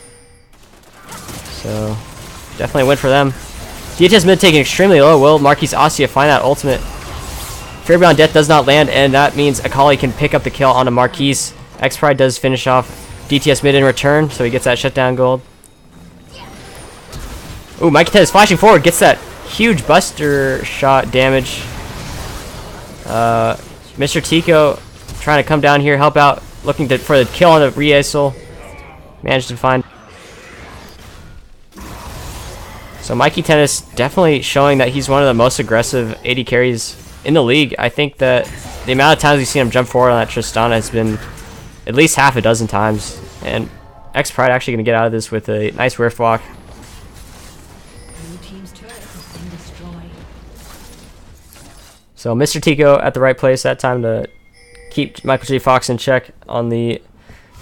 Speaker 2: so definitely a win for them. DHS mid taking extremely low. Will Marquise Ostia find that ultimate? Fear Beyond Death does not land, and that means Akali can pick up the kill onto Marquise. X-Pride does finish off DTS mid in return, so he gets that shutdown gold. Ooh, Mikey Ted is flashing forward, gets that huge buster shot damage. Mr. Tico trying to come down here, help out, looking for the kill on the Riesel. Managed to find. So Mikey Tennis definitely showing that he's one of the most aggressive AD carries in the league. I think that the amount of times we've seen him jump forward on that Tristana has been at least half a dozen times. And X-Pride actually going to get out of this with a nice rift walk.
Speaker 4: Blue team's turret has been destroyed.
Speaker 2: So Mr. Tico at the right place that time to keep Michael J. Fox in check on the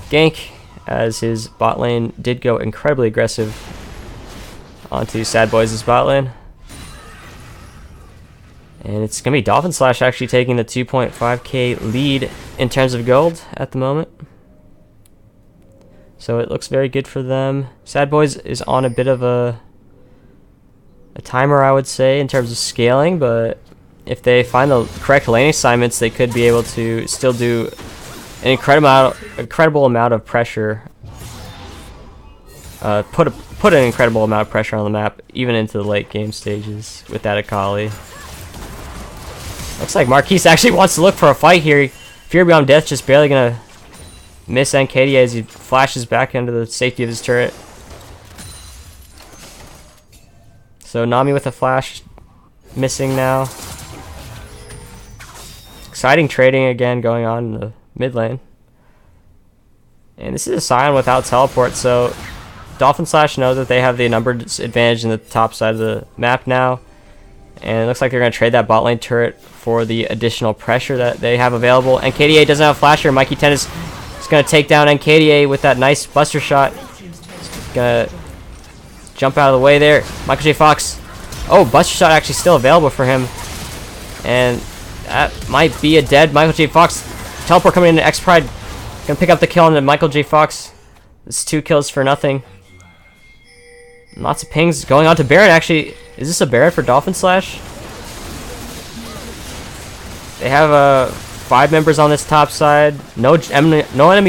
Speaker 2: gank, as his bot lane did go incredibly aggressive onto SADBOIS' bot lane. And it's going to be Dolphin Slash actually taking the 2.5k lead in terms of gold at the moment. So it looks very good for them. SADBOIS is on a bit of a timer, I would say, in terms of scaling, but if they find the correct lane assignments, they could be able to still do an incredible amount of pressure. Put an incredible amount of pressure on the map, even into the late game stages with that Akali. Looks like Marquise actually wants to look for a fight here. Fear Beyond Death just barely gonna miss NKD as he flashes back into the safety of his turret. So Nami with a flash, missing now. Exciting trading again going on in the mid lane. And this is a Sion without teleport, so Dolphin Slash know that they have the numbers advantage in the top side of the map now. And it looks like they're going to trade that bot lane turret for the additional pressure that they have available. NKDA doesn't have a flasher. Mikey Tennis is going to take down NKDA with that nice buster shot. Going to jump out of the way there. Michael J. Fox. Oh, buster shot actually still available for him. And that might be a dead Michael J. Fox. Teleport coming into X-Pride. Going to pick up the kill on the Michael J. Fox. It's 2 kills for nothing. Lots of pings going on to Baron. Actually, is this a Baron for Dolphin Slash? They have 5 members on this top side. No enemy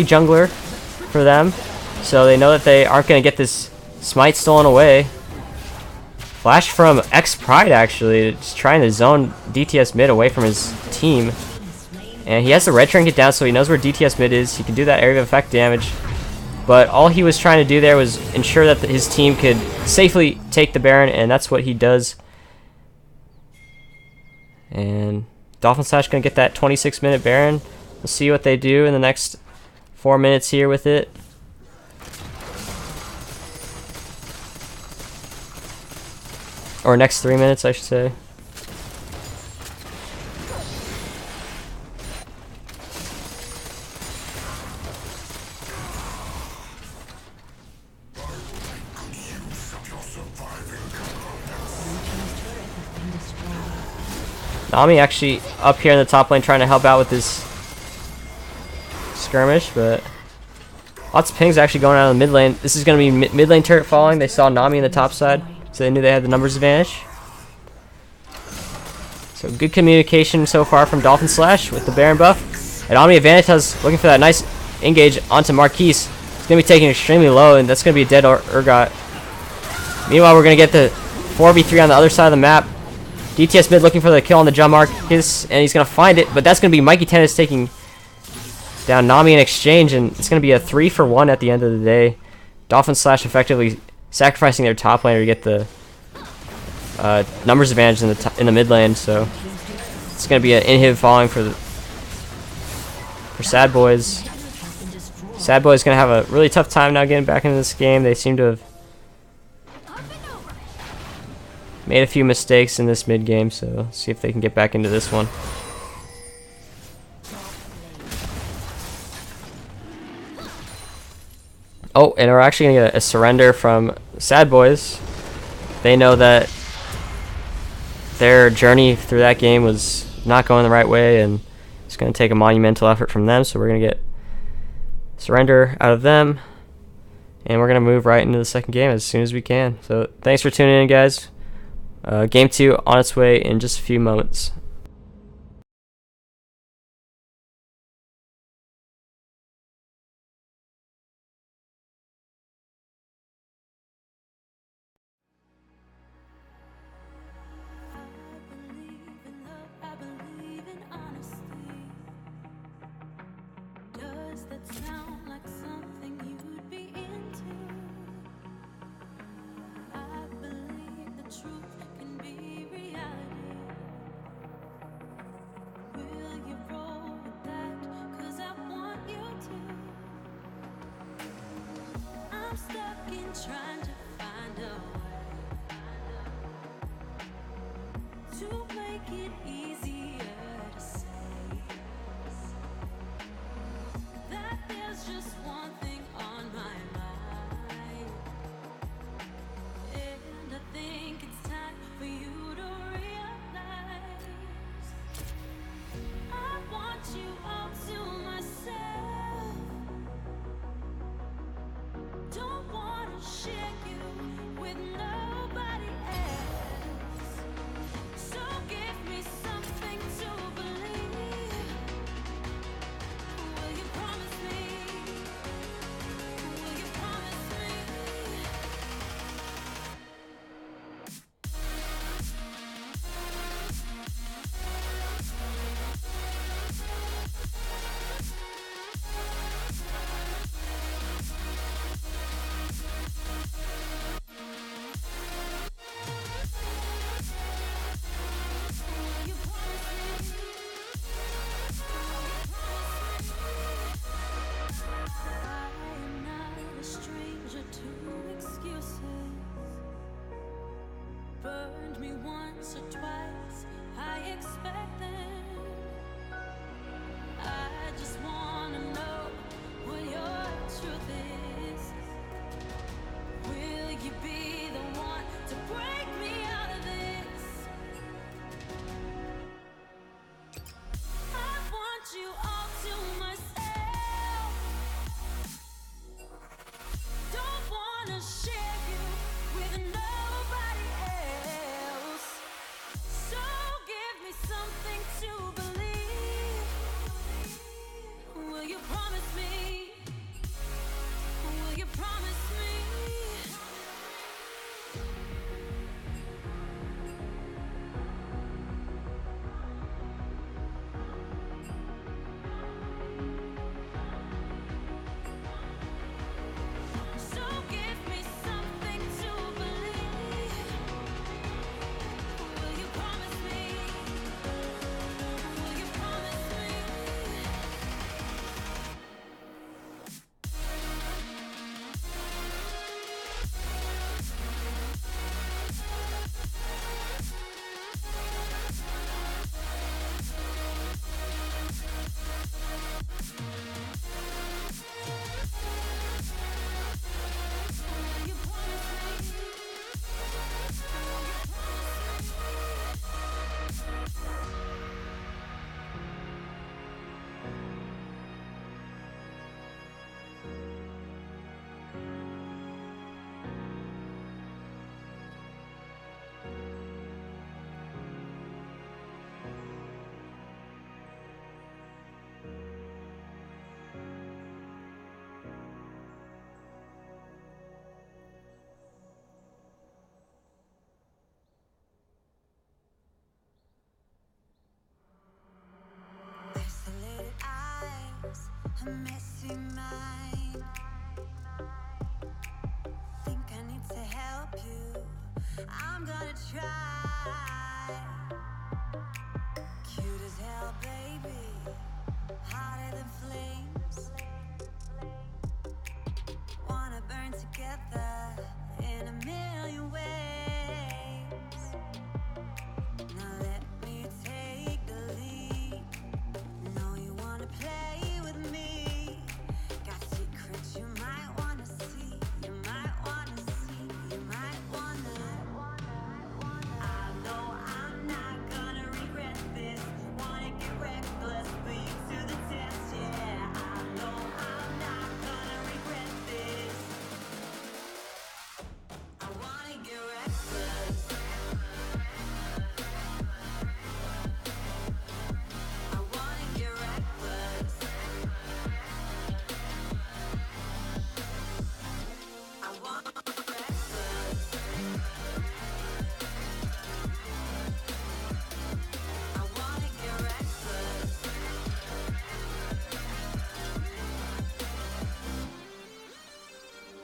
Speaker 2: jungler for them. So they know that they aren't going to get this smite stolen away. Flash from X Pride actually, just trying to zone DTS mid away from his team. And he has the red trinket down, so he knows where DTS mid is. He can do that area of effect damage. But all he was trying to do there was ensure that his team could safely take the Baron, and that's what he does. And Dolphin Slash going to get that 26-minute Baron. We'll see what they do in the next 4 minutes here with it. Or next 3 minutes, I should say. Nami actually up here in the top lane trying to help out with this skirmish, but lots of pings actually going out of the mid lane. This is going to be mid lane turret falling. They saw Nami in the top side, so they knew they had the numbers advantage. So good communication so far from Dolphin Slash with the Baron buff. And Omni Vanitas looking for that nice engage onto Marquise. He's going to be taken extremely low, and that's going to be a dead Urgot. Meanwhile, we're going to get the 4v3 on the other side of the map. DTS mid looking for the kill on the jump Marcus, and he's going to find it, but that's going to be Mikey Tennis taking down Nami in exchange, and it's going to be a 3-for-1 at the end of the day. Dolphin Slash effectively sacrificing their top laner to get the numbers advantage in the mid lane, so it's going to be an inhib falling for SADBOIS. SADBOIS is going to have a really tough time now getting back into this game. They seem to have made a few mistakes in this mid game, so let's see if they can get back into this one. Oh, and we're actually going to get a surrender from SADBOIS. They know that their journey through that game was not going the right way, and it's going to take a monumental effort from them, so we're going to get surrender out of them, and we're going to move right into the second game as soon as we can. So thanks for tuning in, guys. Game 2 on its way in just a few moments.
Speaker 1: I believe in honesty. Does that sound like something you'd be into? I believe the truth can be reality. a messy mind. Think I need to help you. I'm gonna try. Cute as hell, baby. Hotter than flames. Wanna burn together in a million ways. Now let me take the lead. Know you wanna play with me. Got secrets you might wanna see. You might wanna see. You might wanna. I know I'm not gonna regret this. Wanna get reckless, put you to the test. Yeah, I know I'm not gonna regret this. I wanna get reckless. I wanna get reckless. I wanna get reckless. I wanna get reckless.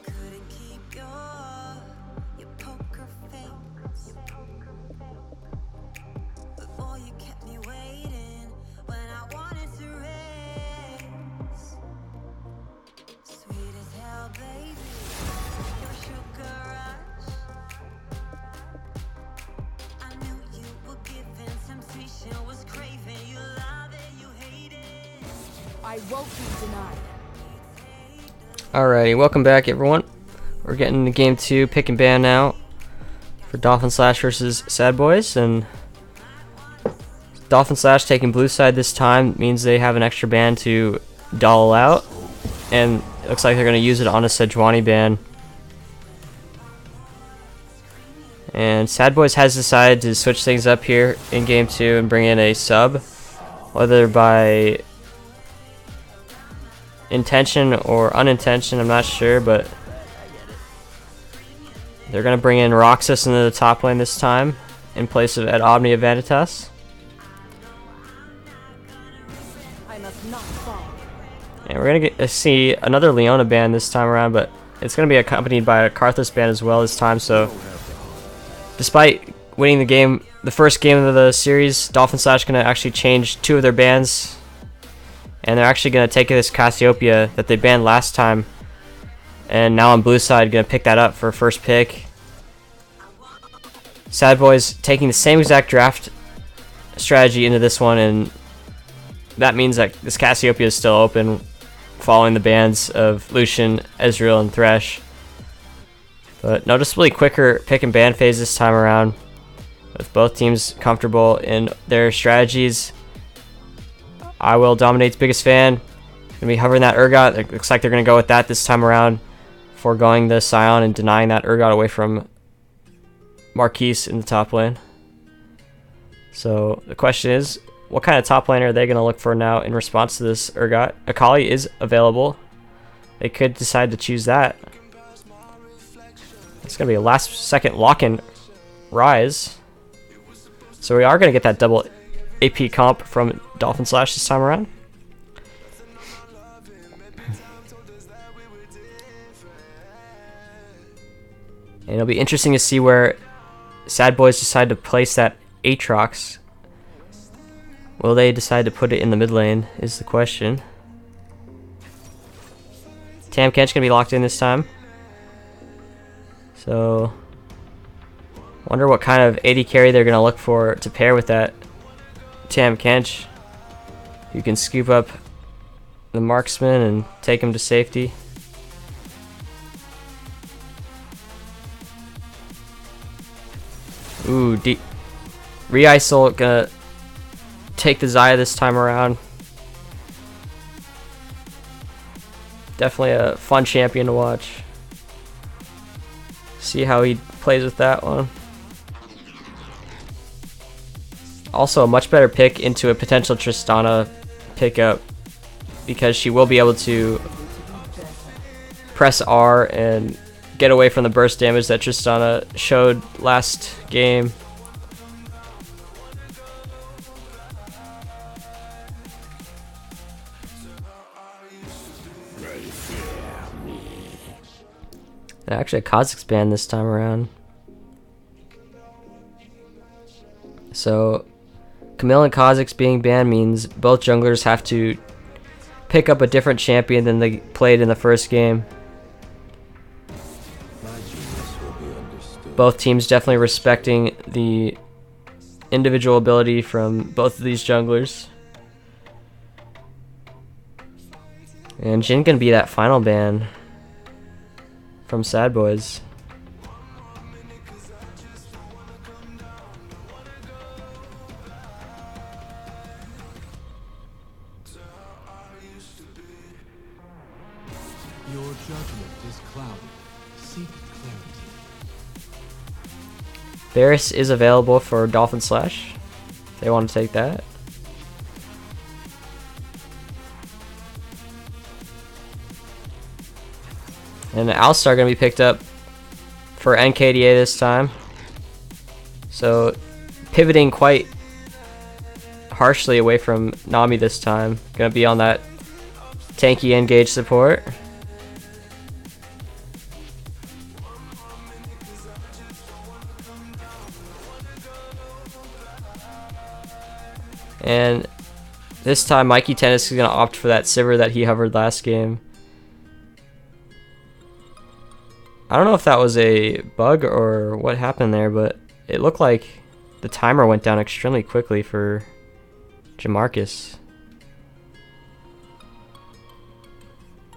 Speaker 1: Couldn't keep your poker face. But boy, you kept me waiting when I wanted to race. Sweet as hell, baby. Your sugar rush. I knew you were giving. Temptation was craving. You love it, you hate it.
Speaker 4: I won't be denied.
Speaker 2: Alrighty, welcome back everyone. We're getting to game 2, pick and ban now for Dolphin Slash versus SADBOIS, and Dolphin Slash taking blue side this time means they have an extra ban to doll out, and it looks like they're going to use it on a Sejuani ban. And SADBOIS has decided to switch things up here in game 2 and bring in a sub, whether by intention or unintention, I'm not sure, but they're going to bring in Roxas into the top lane this time in place of Ed Omnia Vanitas.
Speaker 4: I must not fall.
Speaker 2: And we're going to get to see another Leona ban this time around, but it's going to be accompanied by a Karthus ban as well this time. So despite winning the game, the first game of the series, Dolphin Slash going to actually change 2 of their bans. And they're actually going to take this Cassiopeia that they banned last time. And now on blue side, going to pick that up for first pick. SADBOIS taking the same exact draft strategy into this one. And that means that this Cassiopeia is still open following the bans of Lucian, Ezreal, and Thresh. But noticeably quicker pick and ban phase this time around, with both teams comfortable in their strategies. I Will Dominate's biggest fan. Gonna be hovering that Urgot. It looks like they're gonna go with that this time around, foregoing the Scion and denying that Urgot away from Marquise in the top lane. So the question is, what kind of top lane are they gonna look for now in response to this Urgot? Akali is available. They could decide to choose that. It's gonna be a last second lock-in Rise. So we are gonna get that double AP comp from Dolphin Slash this time around. And it'll be interesting to see where SADBOIS decide to place that Aatrox. Will they decide to put it in the mid lane is the question. Tam Kench gonna be locked in this time. So wonder what kind of AD carry they're gonna look for to pair with that Tam Kench. You can scoop up the marksman and take him to safety. Ooh, Re-Isol gonna take the Xayah this time around. Definitely a fun champion to watch. See how he plays with that one. Also a much better pick into a potential Tristana pickup, because she will be able to press R and get away from the burst damage that Tristana showed last game. Actually, a Kha'Zix ban this time around. So, Camille and Kha'Zix being banned means both junglers have to pick up a different champion than they played in the first game. Both teams definitely respecting the individual ability from both of these junglers. And Jhin gonna be that final ban from SADBOIS.
Speaker 3: Your judgment is clouded. Seek clarity.
Speaker 2: Varus is available for Dolphin Slash. If they want to take that. And Alistar going to be picked up for NKDA this time. So pivoting quite harshly away from Nami this time. Going to be on that tanky engage support. And this time Mikey Tennis is going to opt for that Sivir that he hovered last game. I don't know if that was a bug or what happened there, but it looked like the timer went down extremely quickly for Jamarcus.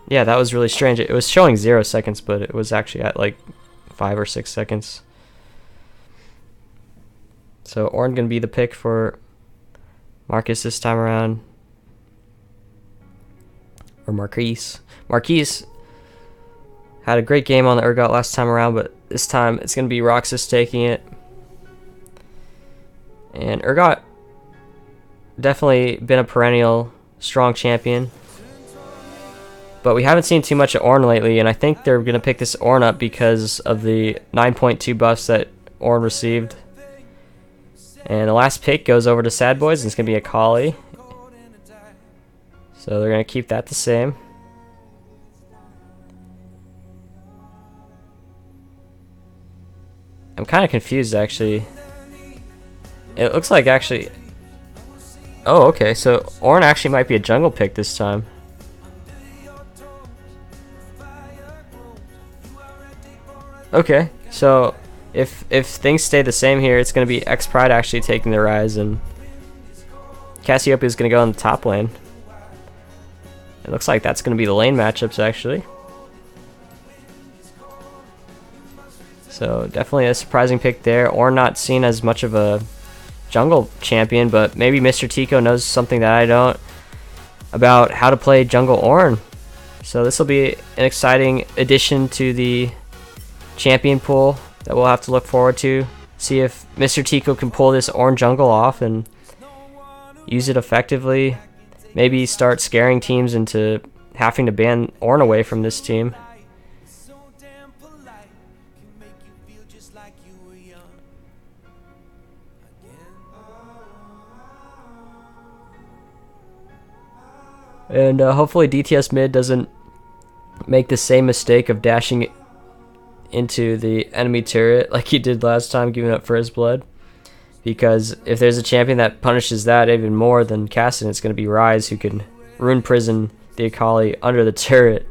Speaker 2: Yeah, that was really strange. It was showing 0 seconds, but it was actually at like 5 or 6 seconds. So Ornn gonna be the pick for Marcus this time around. Or Marquise. Marquise had a great game on the Urgot last time around, but this time it's going to be Roxas taking it. And Urgot definitely been a perennial strong champion. But we haven't seen too much of Ornn lately, and I think they're going to pick this Ornn up because of the 9.2 buffs that Ornn received. And the last pick goes over to SADBOIS, and it's going to be a Kali. So they're going to keep that the same. I'm kind of confused, actually. It looks like actually... Oh, okay, so Ornn actually might be a jungle pick this time. Okay, so if things stay the same here, it's going to be X-Pride actually taking the rise, and Cassiopeia is going to go in the top lane. It looks like that's going to be the lane matchups, actually. So definitely a surprising pick there. Ornn not seen as much of a jungle champion, but maybe Mr. Tico knows something that I don't about how to play jungle Ornn. So this will be an exciting addition to the champion pool that we'll have to look forward to. See if Mr. Tico can pull this Ornn jungle off and use it effectively. Maybe start scaring teams into having to ban Ornn away from this team. And hopefully DTS mid doesn't make the same mistake of dashing into the enemy turret like he did last time, giving up first blood. Because if there's a champion that punishes that even more than Cassin, it's going to be Ryze, who can rune prison the Akali under the turret.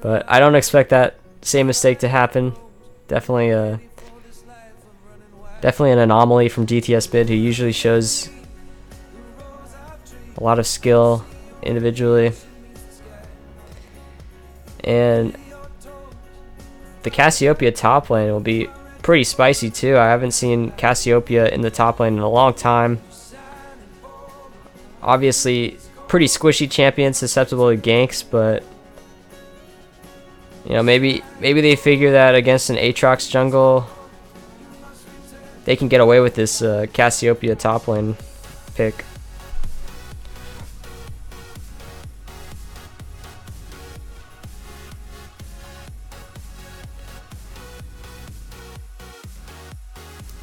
Speaker 2: But I don't expect that same mistake to happen. Definitely an anomaly from DTS mid, who usually shows a lot of skill individually. And the Cassiopeia top lane will be pretty spicy too. I haven't seen Cassiopeia in the top lane in a long time. Obviously pretty squishy champion, susceptible to ganks, but you know, maybe they figure that against an Aatrox jungle they can get away with this Cassiopeia top lane pick.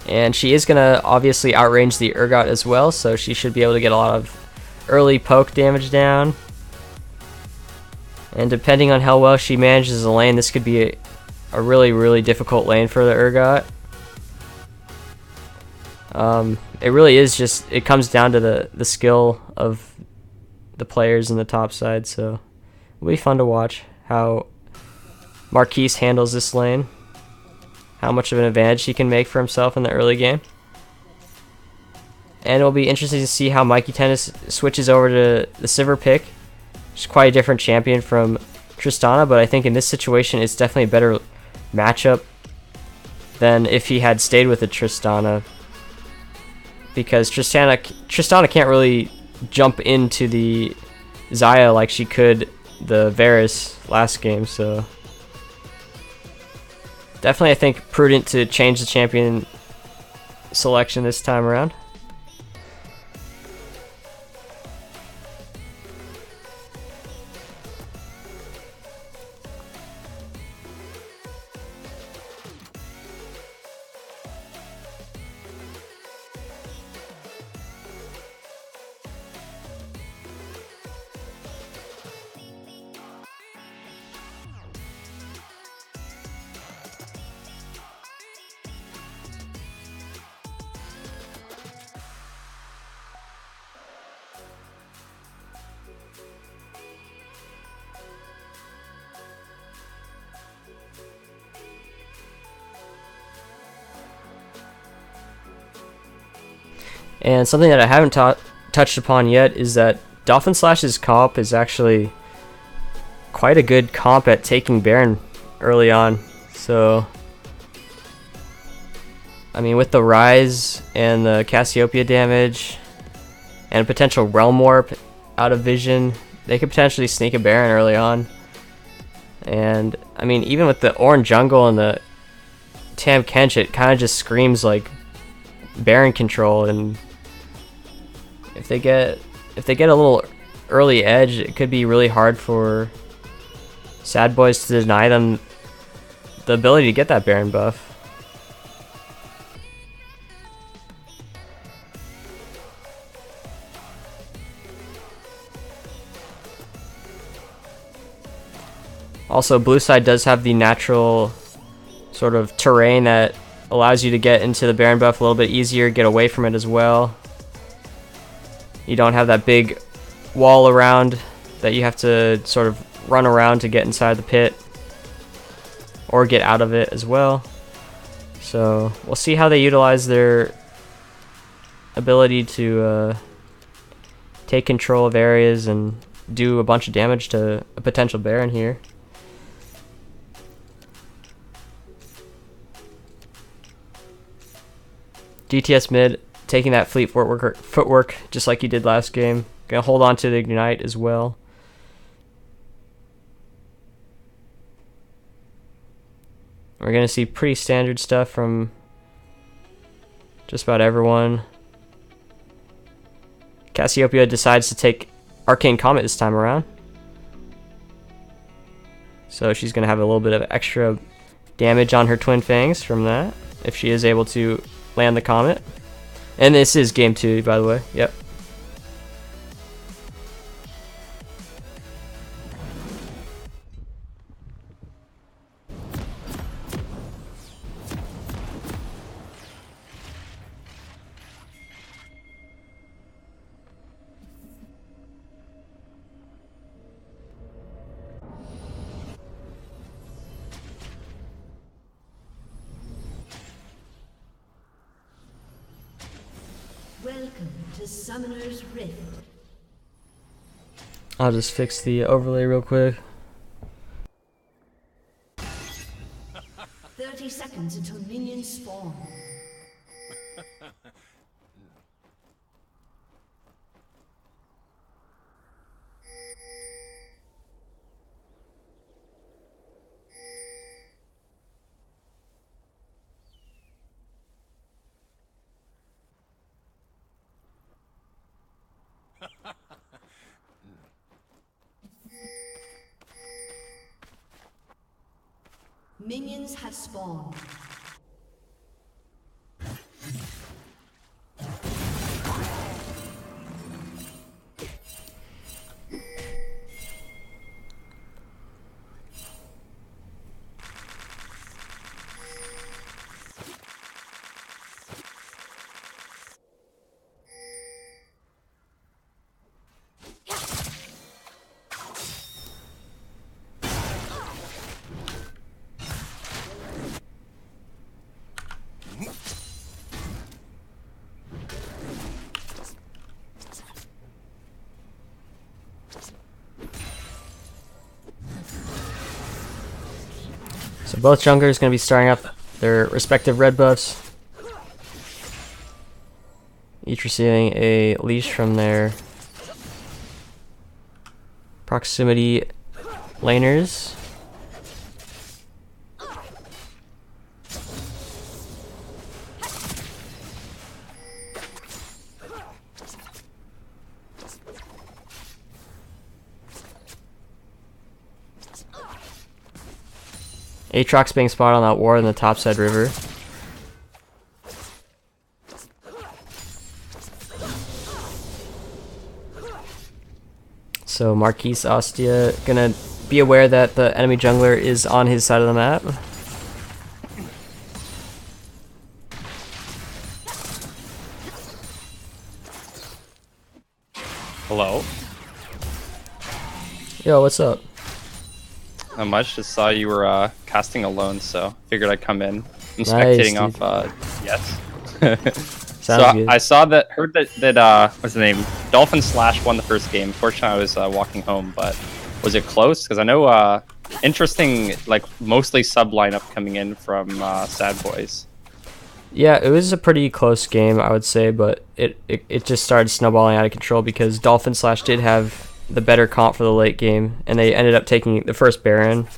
Speaker 2: And she is going to obviously outrange the Urgot as well, so she should be able to get a lot of early poke damage down. And depending on how well she manages the lane, this could be a really difficult lane for the Urgot. It really is just, it comes down to the skill of the players in the top side, so it'll be fun to watch how Marquise handles this lane, how much of an advantage he can make for himself in the early game. And it'll be interesting to see how Mikey Tennis switches over to the Sivir pick, which is quite a different champion from Tristana, but I think in this situation it's definitely a better matchup than if he had stayed with the Tristana, because Tristana can't really jump into the Xayah like she could the Varus last game, so definitely I think prudent to change the champion selection this time around. And something that I haven't touched upon yet is that Dolphin Slash's comp is actually quite a good comp at taking Baron early on. So, I mean, with the Rise and the Cassiopeia damage and potential Realm Warp out of vision, they could potentially sneak a Baron early on. And, I mean, even with the Orange Jungle and the Tam Kench, it kind of just screams like Baron control, and if they get a little early edge, it could be really hard for SADBOIS to deny them the ability to get that Baron buff. Also, blue side does have the natural sort of terrain that allows you to get into the Baron buff a little bit easier, get away from it as well. You don't have that big wall around that you have to sort of run around to get inside the pit or get out of it as well. So we'll see how they utilize their ability to take control of areas and do a bunch of damage to a potential Baron here. DTS mid, taking that fleet footwork just like he did last game. Gonna hold on to the Ignite as well. We're gonna see pretty standard stuff from just about everyone. Cassiopeia decides to take Arcane Comet this time around, so she's gonna have a little bit of extra damage on her Twin Fangs from that if she is able to land the Comet. And this is game 2, by the way. Yep.
Speaker 4: Welcome to Summoner's Rift.
Speaker 2: I'll just fix the overlay real quick.
Speaker 4: 30 seconds until minions spawn. Minions have spawned.
Speaker 2: Both junglers going to be starting up their respective red buffs. Each receiving a leash from their proximity laners. Aatrox being spotted on that ward in the topside river. So Marquise Ostia gonna be aware that the enemy jungler is on his side of the map.
Speaker 5: Hello.
Speaker 2: Yo, what's up?
Speaker 5: Not much. Just saw you were casting alone, so figured I'd come in. I'm
Speaker 2: Nice,
Speaker 5: spectating
Speaker 2: dude.
Speaker 5: off. Yes.
Speaker 2: Sounds good.
Speaker 5: I saw that. Heard that. What's the name? Dolphin Slash won the first game. Fortunately, I was walking home, but was it close? Because I know interesting, like mostly sub lineup coming in from SADBOIS.
Speaker 2: Yeah, it was a pretty close game, I would say, but it just started snowballing out of control because Dolphin Slash did have the better comp for the late game, and they ended up taking the first Baron,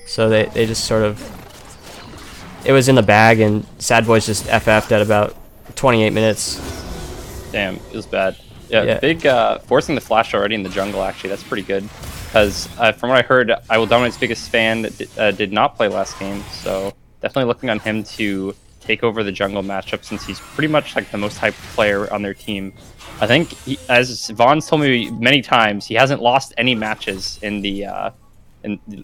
Speaker 2: so they just sort of, it was in the bag, and SADBOIS just FF'd at about 28 minutes.
Speaker 5: Damn, it was bad. Yeah. Big forcing the flash already in the jungle. Actually, that's pretty good. Because from what I heard, I Will Dominate's biggest fan did not play last game, so definitely looking on him to take over the jungle matchup since he's pretty much like the most hyped player on their team. I think, as Vaughn's told me many times, he hasn't lost any matches in the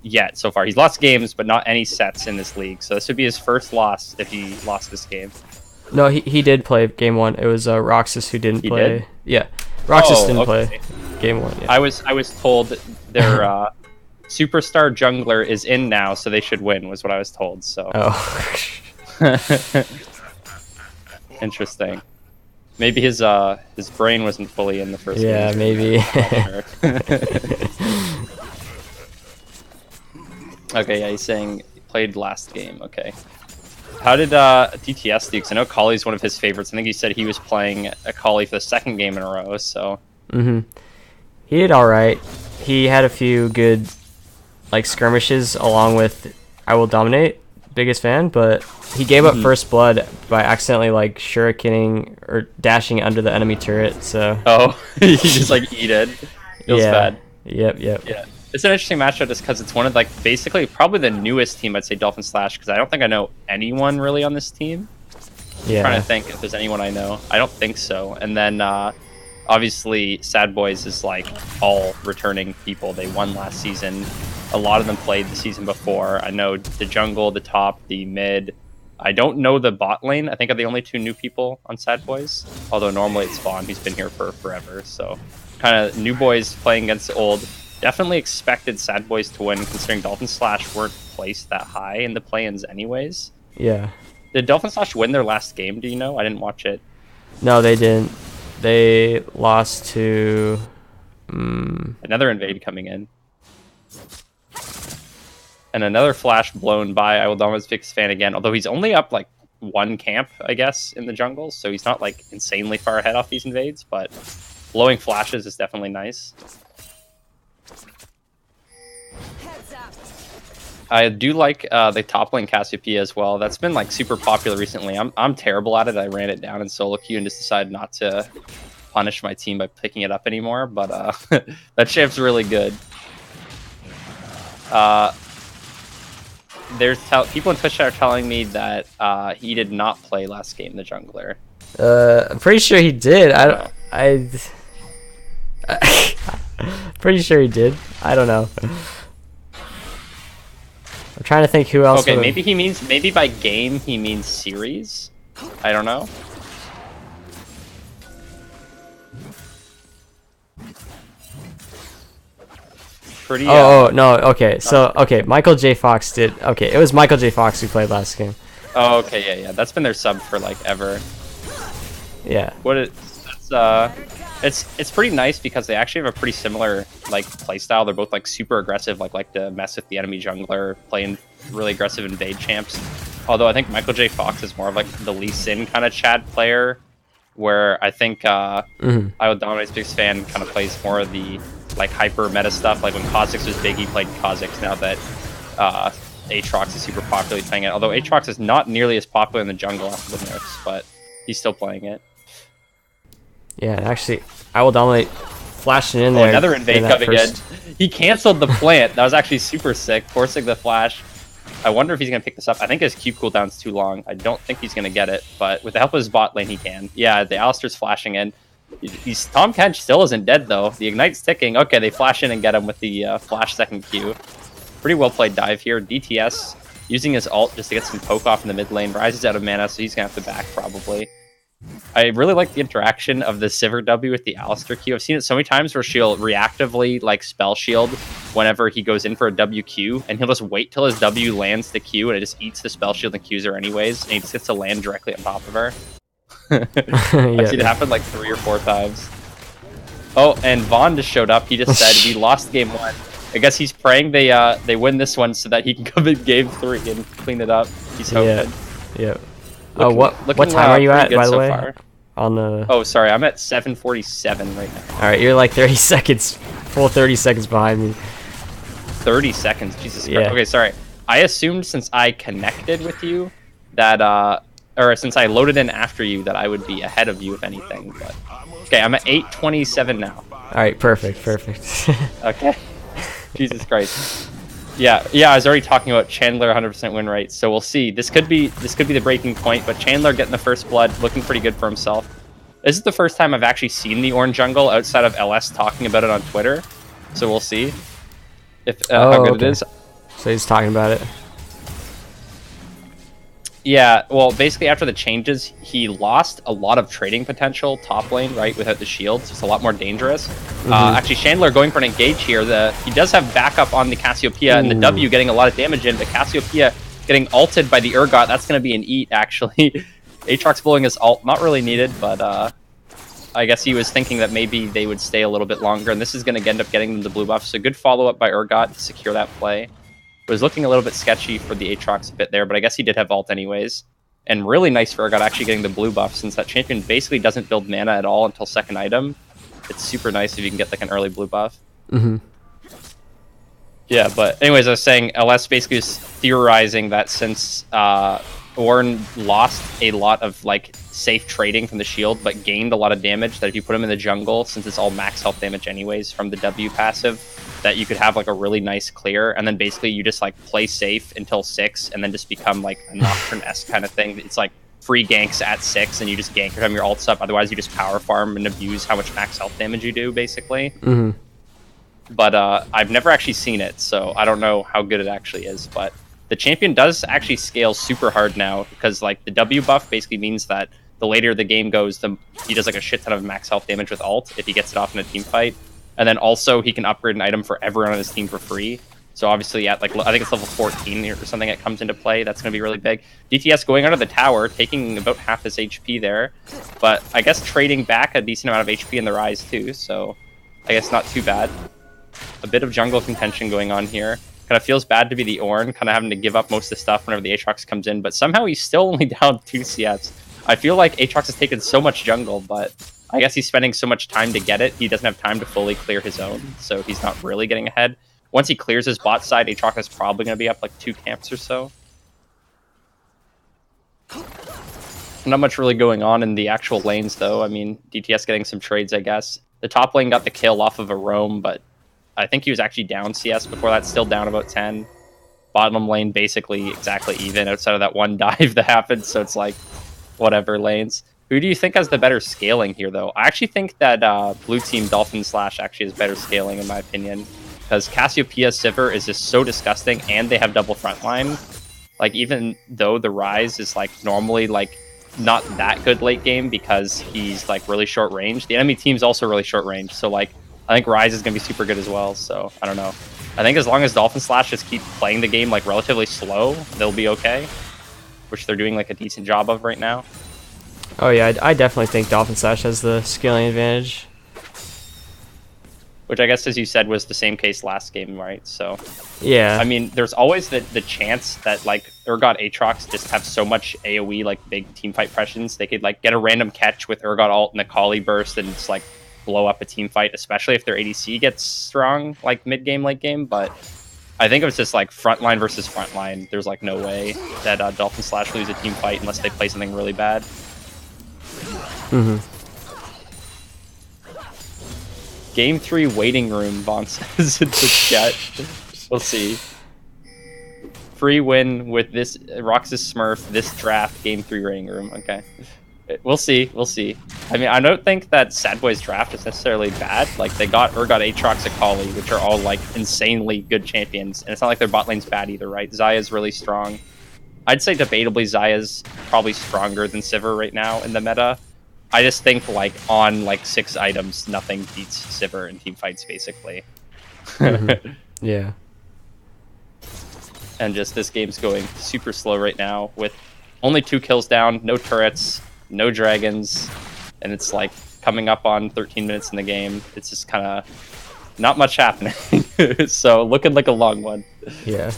Speaker 5: yet so far. He's lost games, but not any sets in this league. So this would be his first loss if he lost this game.
Speaker 2: No, he did play game one. It was Roxas who didn't play.
Speaker 5: Did?
Speaker 2: Yeah, Roxas didn't
Speaker 5: okay.
Speaker 2: play game one. Yeah.
Speaker 5: I was told their superstar jungler is in now, so they should win. Was what I was told. So.
Speaker 2: Oh.
Speaker 5: Interesting. Maybe his brain wasn't fully in the first game.
Speaker 2: Yeah, maybe.
Speaker 5: Okay, yeah, he's saying he played last game. Okay. How did DTS do? Because I know Collie's one of his favorites. I think he said he was playing a Collie for the second game in a row, so...
Speaker 2: He did alright. He had a few good like skirmishes along with I Will Dominate, biggest fan, but he gave up first blood by accidentally like shurikening or dashing under the enemy turret, so...
Speaker 5: Oh, he just like eat it. Feels bad.
Speaker 2: Yep.
Speaker 5: Yeah. It's an interesting matchup just because it's one of like basically probably the newest team, I'd say, Dolphin Slash, because I don't think I know anyone really on this team.
Speaker 2: Yeah.
Speaker 5: I'm trying to think if there's anyone I know. I don't think so. And then obviously SADBOIS is like all returning people. They won last season. A lot of them played the season before. I know the jungle, the top, the mid. I don't know the bot lane. I think are the only two new people on SADBOIS. Although normally it's Vaughn, who's been here for forever. So kind of new boys playing against the old. Definitely expected SADBOIS to win, considering Dolphin Slash weren't placed that high in the play-ins anyways.
Speaker 2: Yeah.
Speaker 5: Did Dolphin Slash win their last game, do you know? I didn't watch it.
Speaker 2: No, they didn't. They lost to...
Speaker 5: Another invade coming in. And another flash blown by I Will Dominate's biggest fan again, although he's only up like one camp, I guess, in the jungle, so he's not like insanely far ahead off these invades, but blowing flashes is definitely nice. I do like the top lane Cassiopeia as well. That's been like super popular recently. I'm terrible at it. I ran it down in solo queue and just decided not to punish my team by picking it up anymore. But that champ's really good. There's people in Twitch are telling me that he did not play last game, the jungler.
Speaker 2: I'm pretty sure he did. I'm pretty sure he did. I don't know. I'm trying to think who else.
Speaker 5: Okay, maybe by game he means series. I don't know. Pretty.
Speaker 2: Oh no. Okay, so Michael J. Fox did. Okay, it was Michael J. Fox who played last game.
Speaker 5: Oh, okay, yeah. That's been their sub for like ever.
Speaker 2: Yeah.
Speaker 5: It's pretty nice because they actually have a pretty similar like playstyle. They're both like super aggressive, like to mess with the enemy jungler, play in really aggressive invade champs. Although I think Michael J. Fox is more of like the Lee Sin kind of Chad player, where I think I would Dominate's biggest fan kind of plays more of the like hyper meta stuff. Like when Kha'Zix was big, he played Kha'Zix. Now that Aatrox is super popularly playing it, although Aatrox is not nearly as popular in the jungle after the nerfs, but he's still playing it.
Speaker 2: Yeah, actually, I will Dominate flashing in
Speaker 5: Oh,
Speaker 2: there.
Speaker 5: another invade coming in. He canceled the plant. That was actually super sick, forcing the flash. I wonder if he's going to pick this up. I think his Q cooldown's too long. I don't think he's going to get it, but with the help of his bot lane, he can. Yeah, the Alistar's flashing in. Tom Kench still isn't dead, though. The Ignite's ticking. Okay, they flash in and get him with the flash second Q. Pretty well played dive here. DTS using his ult just to get some poke off in the mid lane. Ryze is out of mana, so he's going to have to back, probably. I really like the interaction of the Sivir W with the Alistar Q. I've seen it so many times where she'll reactively like spell shield whenever he goes in for a WQ, and he'll just wait till his W lands the Q, and it just eats the spell shield and Qs her anyways, and he just gets to land directly on top of her. I've seen it happen like 3 or 4 times. Oh, and Vaughn just showed up. He just said we lost game 1. I guess he's praying they win this one so that he can come in game 3 and clean it up. He's hoping.
Speaker 2: Yeah. What time are you at, by the way?
Speaker 5: Far.
Speaker 2: On the...
Speaker 5: Oh, sorry, I'm at 7:47 right now.
Speaker 2: Alright, you're like 30 seconds, full 30 seconds behind me.
Speaker 5: 30 seconds? Jesus Christ.
Speaker 2: Yeah.
Speaker 5: Okay, sorry. I assumed since I connected with you that, or since I loaded in after you, that I would be ahead of you, if anything. But okay, I'm at 8:27 now.
Speaker 2: Alright, perfect.
Speaker 5: Okay. Jesus Christ. Yeah, I was already talking about Chandler 100% win rate, so we'll see. This could be the breaking point, but Chandler getting the first blood, looking pretty good for himself. This is the first time I've actually seen the Orange Jungle outside of LS talking about it on Twitter, so we'll see if how good it is.
Speaker 2: So he's talking about it.
Speaker 5: Yeah, well, basically after the changes, he lost a lot of trading potential top lane, right, without the shields. It's a lot more dangerous. Actually, Chandler going for an engage here. He does have backup on the Cassiopeia, and the W getting a lot of damage in, but Cassiopeia getting ulted by the Urgot. That's going to be an eat, actually. Aatrox blowing his ult, not really needed, but I guess he was thinking that maybe they would stay a little bit longer, and this is going to end up getting them the blue buff. So good follow-up by Urgot to secure that play. It was looking a little bit sketchy for the Aatrox a bit there, but I guess he did have ult anyways. And really nice for Urgot actually getting the blue buff, since that champion basically doesn't build mana at all until second item. It's super nice if you can get like an early blue buff. Yeah, but anyways, I was saying LS basically is theorizing that since Ornn lost a lot of like safe trading from the shield, but gained a lot of damage, that if you put him in the jungle, since it's all max health damage anyways from the W passive, that you could have like a really nice clear, and then basically you just like play safe until 6, and then just become like a Nocturne-esque kind of thing. It's like free ganks at 6, and you just gank every time your ult's up. Otherwise, you just power farm and abuse how much max health damage you do, basically. But I've never actually seen it, so I don't know how good it actually is. But the champion does actually scale super hard now, because like the W buff basically means that the later the game goes, he does like a shit ton of max health damage with ult if he gets it off in a team fight. And then also he can upgrade an item for everyone on his team for free. So obviously at like, I think it's level 14 or something that comes into play. That's going to be really big. DTS going under the tower, taking about half his HP there. But I guess trading back a decent amount of HP in the Rise too. So I guess not too bad. A bit of jungle contention going on here. Kind of feels bad to be the Ornn, kind of having to give up most of the stuff whenever the Aatrox comes in. But somehow he's still only down 2 CS. I feel like Aatrox has taken so much jungle, but I guess he's spending so much time to get it, he doesn't have time to fully clear his own, so he's not really getting ahead. Once he clears his bot side, Aatrox is probably going to be up like 2 camps or so. Not much really going on in the actual lanes, though. I mean, DTS getting some trades, I guess. The top lane got the kill off of a roam, but I think he was actually down CS before that, still down about 10. Bottom lane basically exactly even outside of that one dive that happened, so it's like, whatever lanes. Who do you think has the better scaling here, though? I actually think that blue team Dolphin Slash actually has better scaling, in my opinion. Because Cassiopeia Sivir is just so disgusting, and they have double frontline. Like, even though the Rise is, like, normally, like, not that good late game because he's, like, really short range, the enemy team's also really short range. So, like, I think Rise is going to be super good as well, so I don't know. I think as long as Dolphin Slash just keep playing the game, like, relatively slow, they'll be okay. Which they're doing, like, a decent job of right now.
Speaker 2: Oh yeah, I definitely think Dolphin Slash has the scaling advantage.
Speaker 5: which I guess, as you said, was the same case last game, right? So,
Speaker 2: Yeah.
Speaker 5: I mean, there's always the chance that, like, Urgot Aatrox just have so much AoE, like, big teamfight presence, they could, like, get a random catch with Urgot ult and a Kali burst and just, like, blow up a team fight, especially if their ADC gets strong, like, mid-game, late game, but I think it was just, like, frontline versus frontline. There's, like, no way that Dolphin Slash lose a team fight unless they play something really bad.
Speaker 2: Mm-hmm.
Speaker 5: Game 3 waiting room, Vaughn says in the chat. We'll see. Free win with this Roxas Smurf, this draft, Game 3 waiting room. Okay. We'll see. We'll see. I mean, I don't think that SADBOIS draft is necessarily bad. Like, they got Urgot, Aatrox, Akali, which are all, like, insanely good champions. And it's not like their bot lane's bad either, right? Zaya's really strong. I'd say debatably Zaya's probably stronger than Sivir right now in the meta. I just think, like, on, like, 6 items, nothing beats Sivir in team fights, basically.
Speaker 2: Mm-hmm. Yeah.
Speaker 5: And just this game's going super slow right now with only 2 kills down, no turrets, no dragons, and it's, like, coming up on 13 minutes in the game. It's just kind of not much happening. So, looking like a long one.
Speaker 2: Yeah.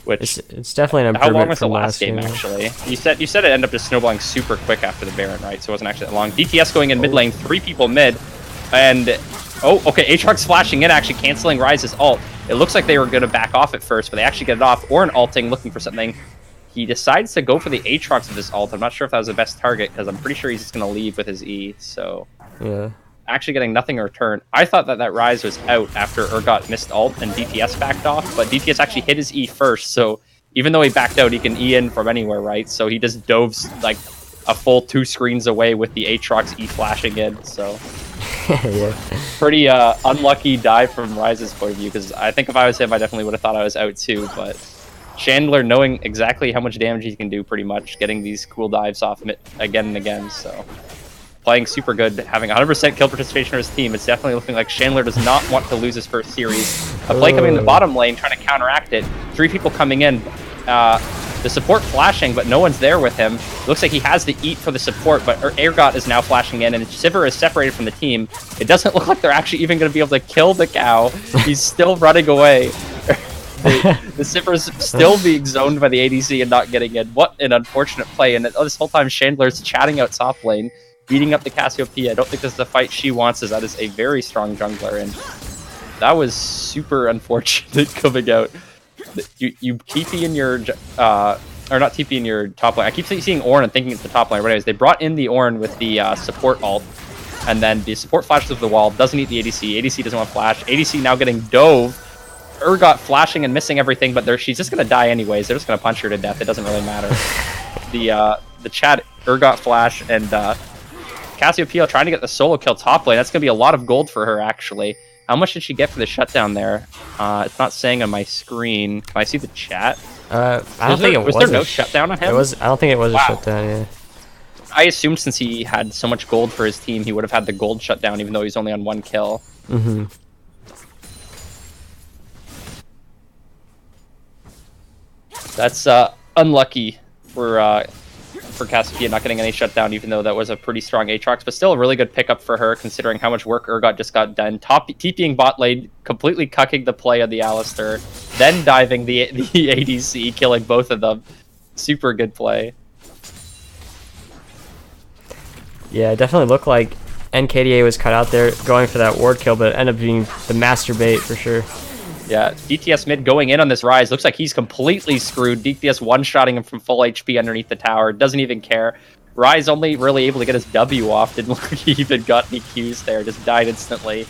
Speaker 5: Which
Speaker 2: it's definitely an
Speaker 5: how
Speaker 2: improvement
Speaker 5: long was the
Speaker 2: from
Speaker 5: last game, actually? You said it ended up just snowballing super quick after the Baron, right? So it wasn't actually that long. DTS going in mid lane, 3 people mid, and oh, okay, Aatrox flashing in, actually canceling Ryze's ult. It looks like they were going to back off at first, but they actually get it off. Ornn ulting, looking for something. He decides to go for the Aatrox with this ult. I'm not sure if that was the best target, because I'm pretty sure he's just going to leave with his E, so...
Speaker 2: Yeah.
Speaker 5: Actually getting nothing in return. I thought that Ryze was out after Urgot missed ult and DPS backed off, but DPS actually hit his E first, so even though he backed out, he can E in from anywhere, right? So he just dove like a full 2 screens away with the Aatrox E flashing in, so...
Speaker 2: Yeah.
Speaker 5: Pretty unlucky dive from Ryze's point of view, because I think if I was him, I definitely would have thought I was out too, but Chandler knowing exactly how much damage he can do, pretty much, getting these cool dives off again and again, so... Playing super good, having 100% kill participation for his team. It's definitely looking like Chandler does not want to lose his first series. A play coming in the bottom lane, trying to counteract it. 3 people coming in. The support flashing, but no one's there with him. Looks like he has the eat for the support, but Urgot is now flashing in, and Sivir is separated from the team. It doesn't look like they're actually even going to be able to kill the cow. He's still running away. The Sivir's still being zoned by the ADC and not getting in. What an unfortunate play. And this whole time, Chandler's chatting out top lane, beating up the Cassiopeia. I don't think this is the fight she wants, as that is a very strong jungler, and that was super unfortunate coming out. You TP in your, or not TP in your top lane. I keep seeing Ornn and thinking it's the top lane, but anyways, they brought in the Ornn with the support ult, and then the support flashes over the wall, doesn't eat the ADC. ADC doesn't want to flash. ADC now getting dove. Urgot flashing and missing everything, but she's just going to die anyways. They're just going to punch her to death. It doesn't really matter. The chat, Urgot flash, and Cassiopeia trying to get the solo kill top lane. That's going to be a lot of gold for her, actually. How much did she get for the shutdown there? It's not saying on my screen. Can I see the chat?
Speaker 2: I don't think it was.
Speaker 5: Was there no shutdown on him?
Speaker 2: I don't think it was
Speaker 5: Wow.
Speaker 2: a shutdown, yeah.
Speaker 5: I assumed since he had so much gold for his team, he would have had the gold shutdown, even though he's only on 1 kill.
Speaker 2: Mm-hmm.
Speaker 5: That's unlucky for Cassiopeia not getting any shutdown, even though that was a pretty strong Aatrox, but still a really good pickup for her, considering how much work Urgot just got done. TPing bot lane, completely cucking the play of the Alistar, then diving the ADC, killing both of them. Super good play.
Speaker 2: Yeah, it definitely looked like NKDA was cut out there going for that ward kill, but it ended up being the master bait for sure.
Speaker 5: Yeah, DTS mid going in on this Ryze. Looks like he's completely screwed. DTS one-shotting him from full HP underneath the tower. Doesn't even care. Ryze only really able to get his W off. Didn't look like he even got any Qs there. Just died instantly.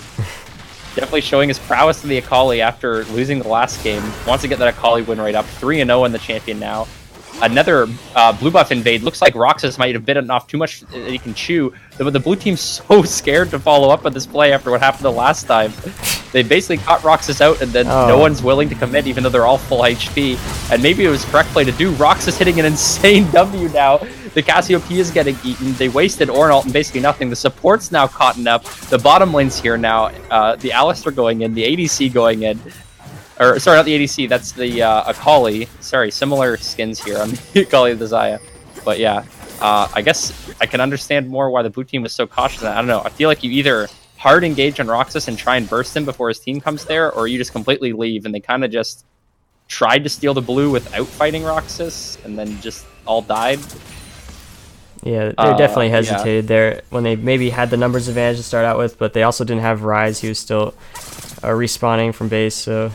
Speaker 5: Definitely showing his prowess to the Akali after losing the last game. Wants to get that Akali win rate up. 3-0 in the champion now. Another blue buff invade. Looks like Roxas might have bitten off too much that he can chew. The blue team's so scared to follow up on this play after what happened the last time. They basically caught Roxas out, and then no one's willing to commit, even though they're all full HP. And maybe it was the correct play to do. Roxas hitting an insane W now. The Cassiopeia is getting eaten. They wasted Ornn ult and basically nothing. The support's now caught up. The bottom lane's here now. The Alistar going in. The ADC going in. Or, sorry, not the ADC, that's the Akali. Sorry, similar skins here on the Akali and the Xayah. But yeah, I guess I can understand more why the blue team was so cautious. I don't know, I feel like you either hard engage on Roxas and try and burst him before his team comes there, or you just completely leave, and they kind of just tried to steal the blue without fighting Roxas, and then just all died.
Speaker 2: Yeah, they definitely hesitated there when they maybe had the numbers advantage to start out with, but they also didn't have Rise. He was still respawning from base, so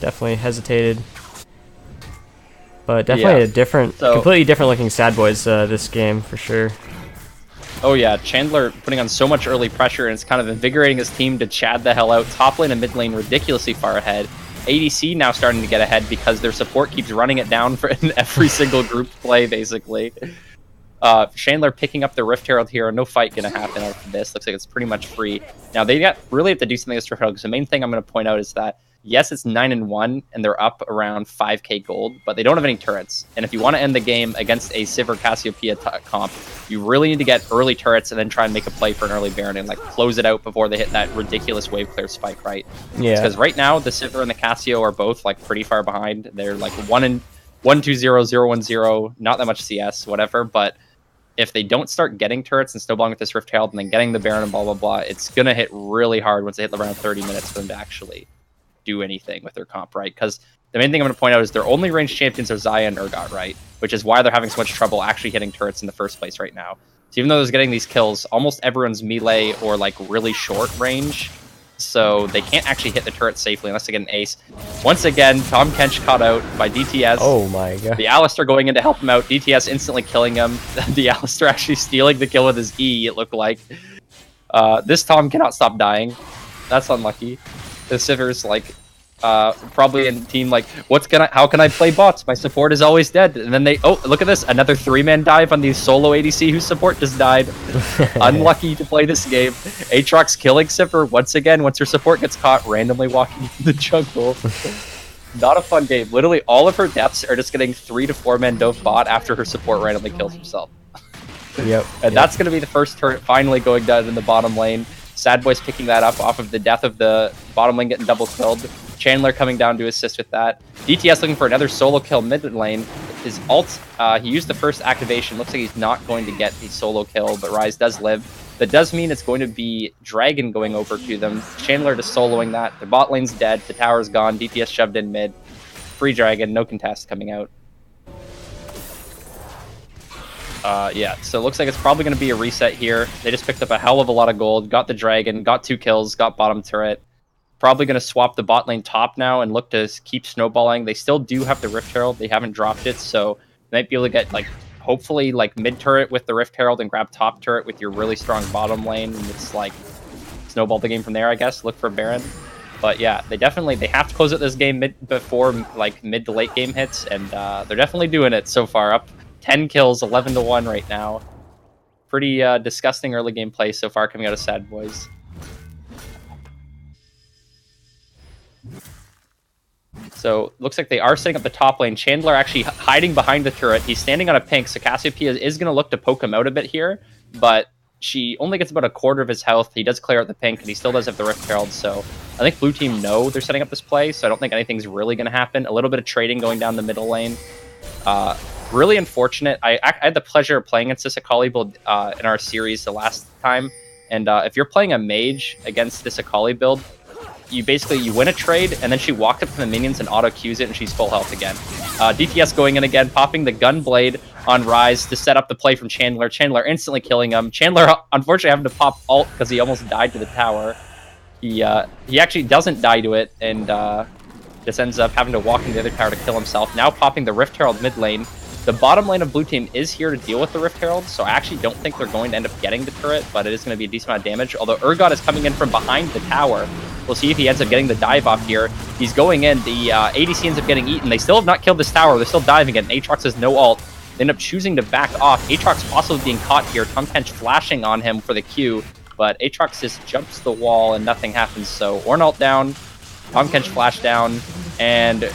Speaker 2: definitely hesitated. But definitely a different, completely different looking SADBOIS this game for sure.
Speaker 5: Oh yeah, Chandler putting on so much early pressure, and it's kind of invigorating his team to chad the hell out. Top lane and mid lane ridiculously far ahead. ADC now starting to get ahead because their support keeps running it down for in every single group play, basically. Chandler picking up the Rift Herald here. No fight going to happen out of this. Looks like it's pretty much free. Now, they really have to do something with this Rift Herald, because the main thing I'm going to point out is that, yes, it's 9-1, and they're up around 5k gold, but they don't have any turrets. And if you want to end the game against a Sivir Cassiopeia comp, you really need to get early turrets and then try and make a play for an early Baron and like close it out before they hit that ridiculous wave clear spike, right?
Speaker 2: Yeah.
Speaker 5: Because right now, the Sivir and the Cassio are both like pretty far behind. They're like 1-2-0, 0-1-0, not that much CS, whatever, but if they don't start getting turrets and snowballing with this Rift Herald and then getting the Baron and blah, blah, blah, it's going to hit really hard once they hit around 30 minutes for them to actually do anything with their comp, right? Because the main thing I'm going to point out is their only ranged champions are Xayah and Urgot, right? Which is why they're having so much trouble actually hitting turrets in the first place right now. So even though they're getting these kills, almost everyone's melee or like really short range, so they can't actually hit the turret safely unless they get an ace. Once again, Tom Kench caught out by DTS.
Speaker 2: Oh my god.
Speaker 5: The Alistar going in to help him out. DTS instantly killing him. The Alistar actually stealing the kill with his E, it looked like. This Tom cannot stop dying. That's unlucky. The Sivir's like probably in team like, how can I play bots? My support is always dead. And then look at this, another 3-man dive on the solo ADC whose support just died. Unlucky to play this game. Aatrox killing Sivir once again once her support gets caught randomly walking into the jungle. Not a fun game. Literally all of her deaths are just getting 3 to 4-man dove bot after her support randomly kills himself. And that's going to be the first turret finally going down in the bottom lane. SADBOIS picking that up off of the death of the bottom lane getting double killed. Chandler coming down to assist with that. DTS looking for another solo kill mid lane. His ult, he used the first activation. Looks like he's not going to get the solo kill, but Ryze does live. That does mean it's going to be Dragon going over to them. Chandler just soloing that. The bot lane's dead. The tower's gone. DPS shoved in mid. Free Dragon. No contest coming out. Yeah, so it looks like it's probably going to be a reset here. They just picked up a hell of a lot of gold, got the Dragon, got 2 kills, got bottom turret. Probably going to swap the bot lane top now and look to keep snowballing. They still do have the Rift Herald. They haven't dropped it, so they might be able to get, like, hopefully, like, mid turret with the Rift Herald and grab top turret with your really strong bottom lane. And it's, like, snowball the game from there, I guess. Look for Baron. But, yeah, they have to close out this game before, like, mid to late game hits, and they're definitely doing it so far. Up 10 kills, 11-1 right now. Pretty disgusting early game play so far coming out of SADBOIS. So, looks like they are setting up the top lane. Chandler actually hiding behind the turret. He's standing on a pink, so Cassiopeia is going to look to poke him out a bit here, but she only gets about a quarter of his health. He does clear out the pink, and he still does have the Rift Herald, so I think blue team know they're setting up this play, so I don't think anything's really going to happen. A little bit of trading going down the middle lane. Really unfortunate. I had the pleasure of playing against this Akali build in our series the last time, and if you're playing a mage against this Akali build, you win a trade, and then she walks up to the minions and auto-Qs it, and she's full health again. DTS going in again, popping the gun blade on Ryze to set up the play from Chandler. Chandler instantly killing him. Chandler, unfortunately, having to pop ult because he almost died to the tower. He actually doesn't die to it, and just ends up having to walk into the other tower to kill himself. Now popping the Rift Herald mid lane. The bottom lane of blue team is here to deal with the Rift Herald, so I actually don't think they're going to end up getting the turret, but it is going to be a decent amount of damage. Although Urgot is coming in from behind the tower. We'll see if he ends up getting the dive off here. He's going in. The ADC ends up getting eaten. They still have not killed this tower. They're still diving it. Aatrox has no ult. They end up choosing to back off. Aatrox possibly being caught here. Tom Kench flashing on him for the Q, but Aatrox just jumps the wall and nothing happens. So Ornn ult down, Tom Kench flash down, and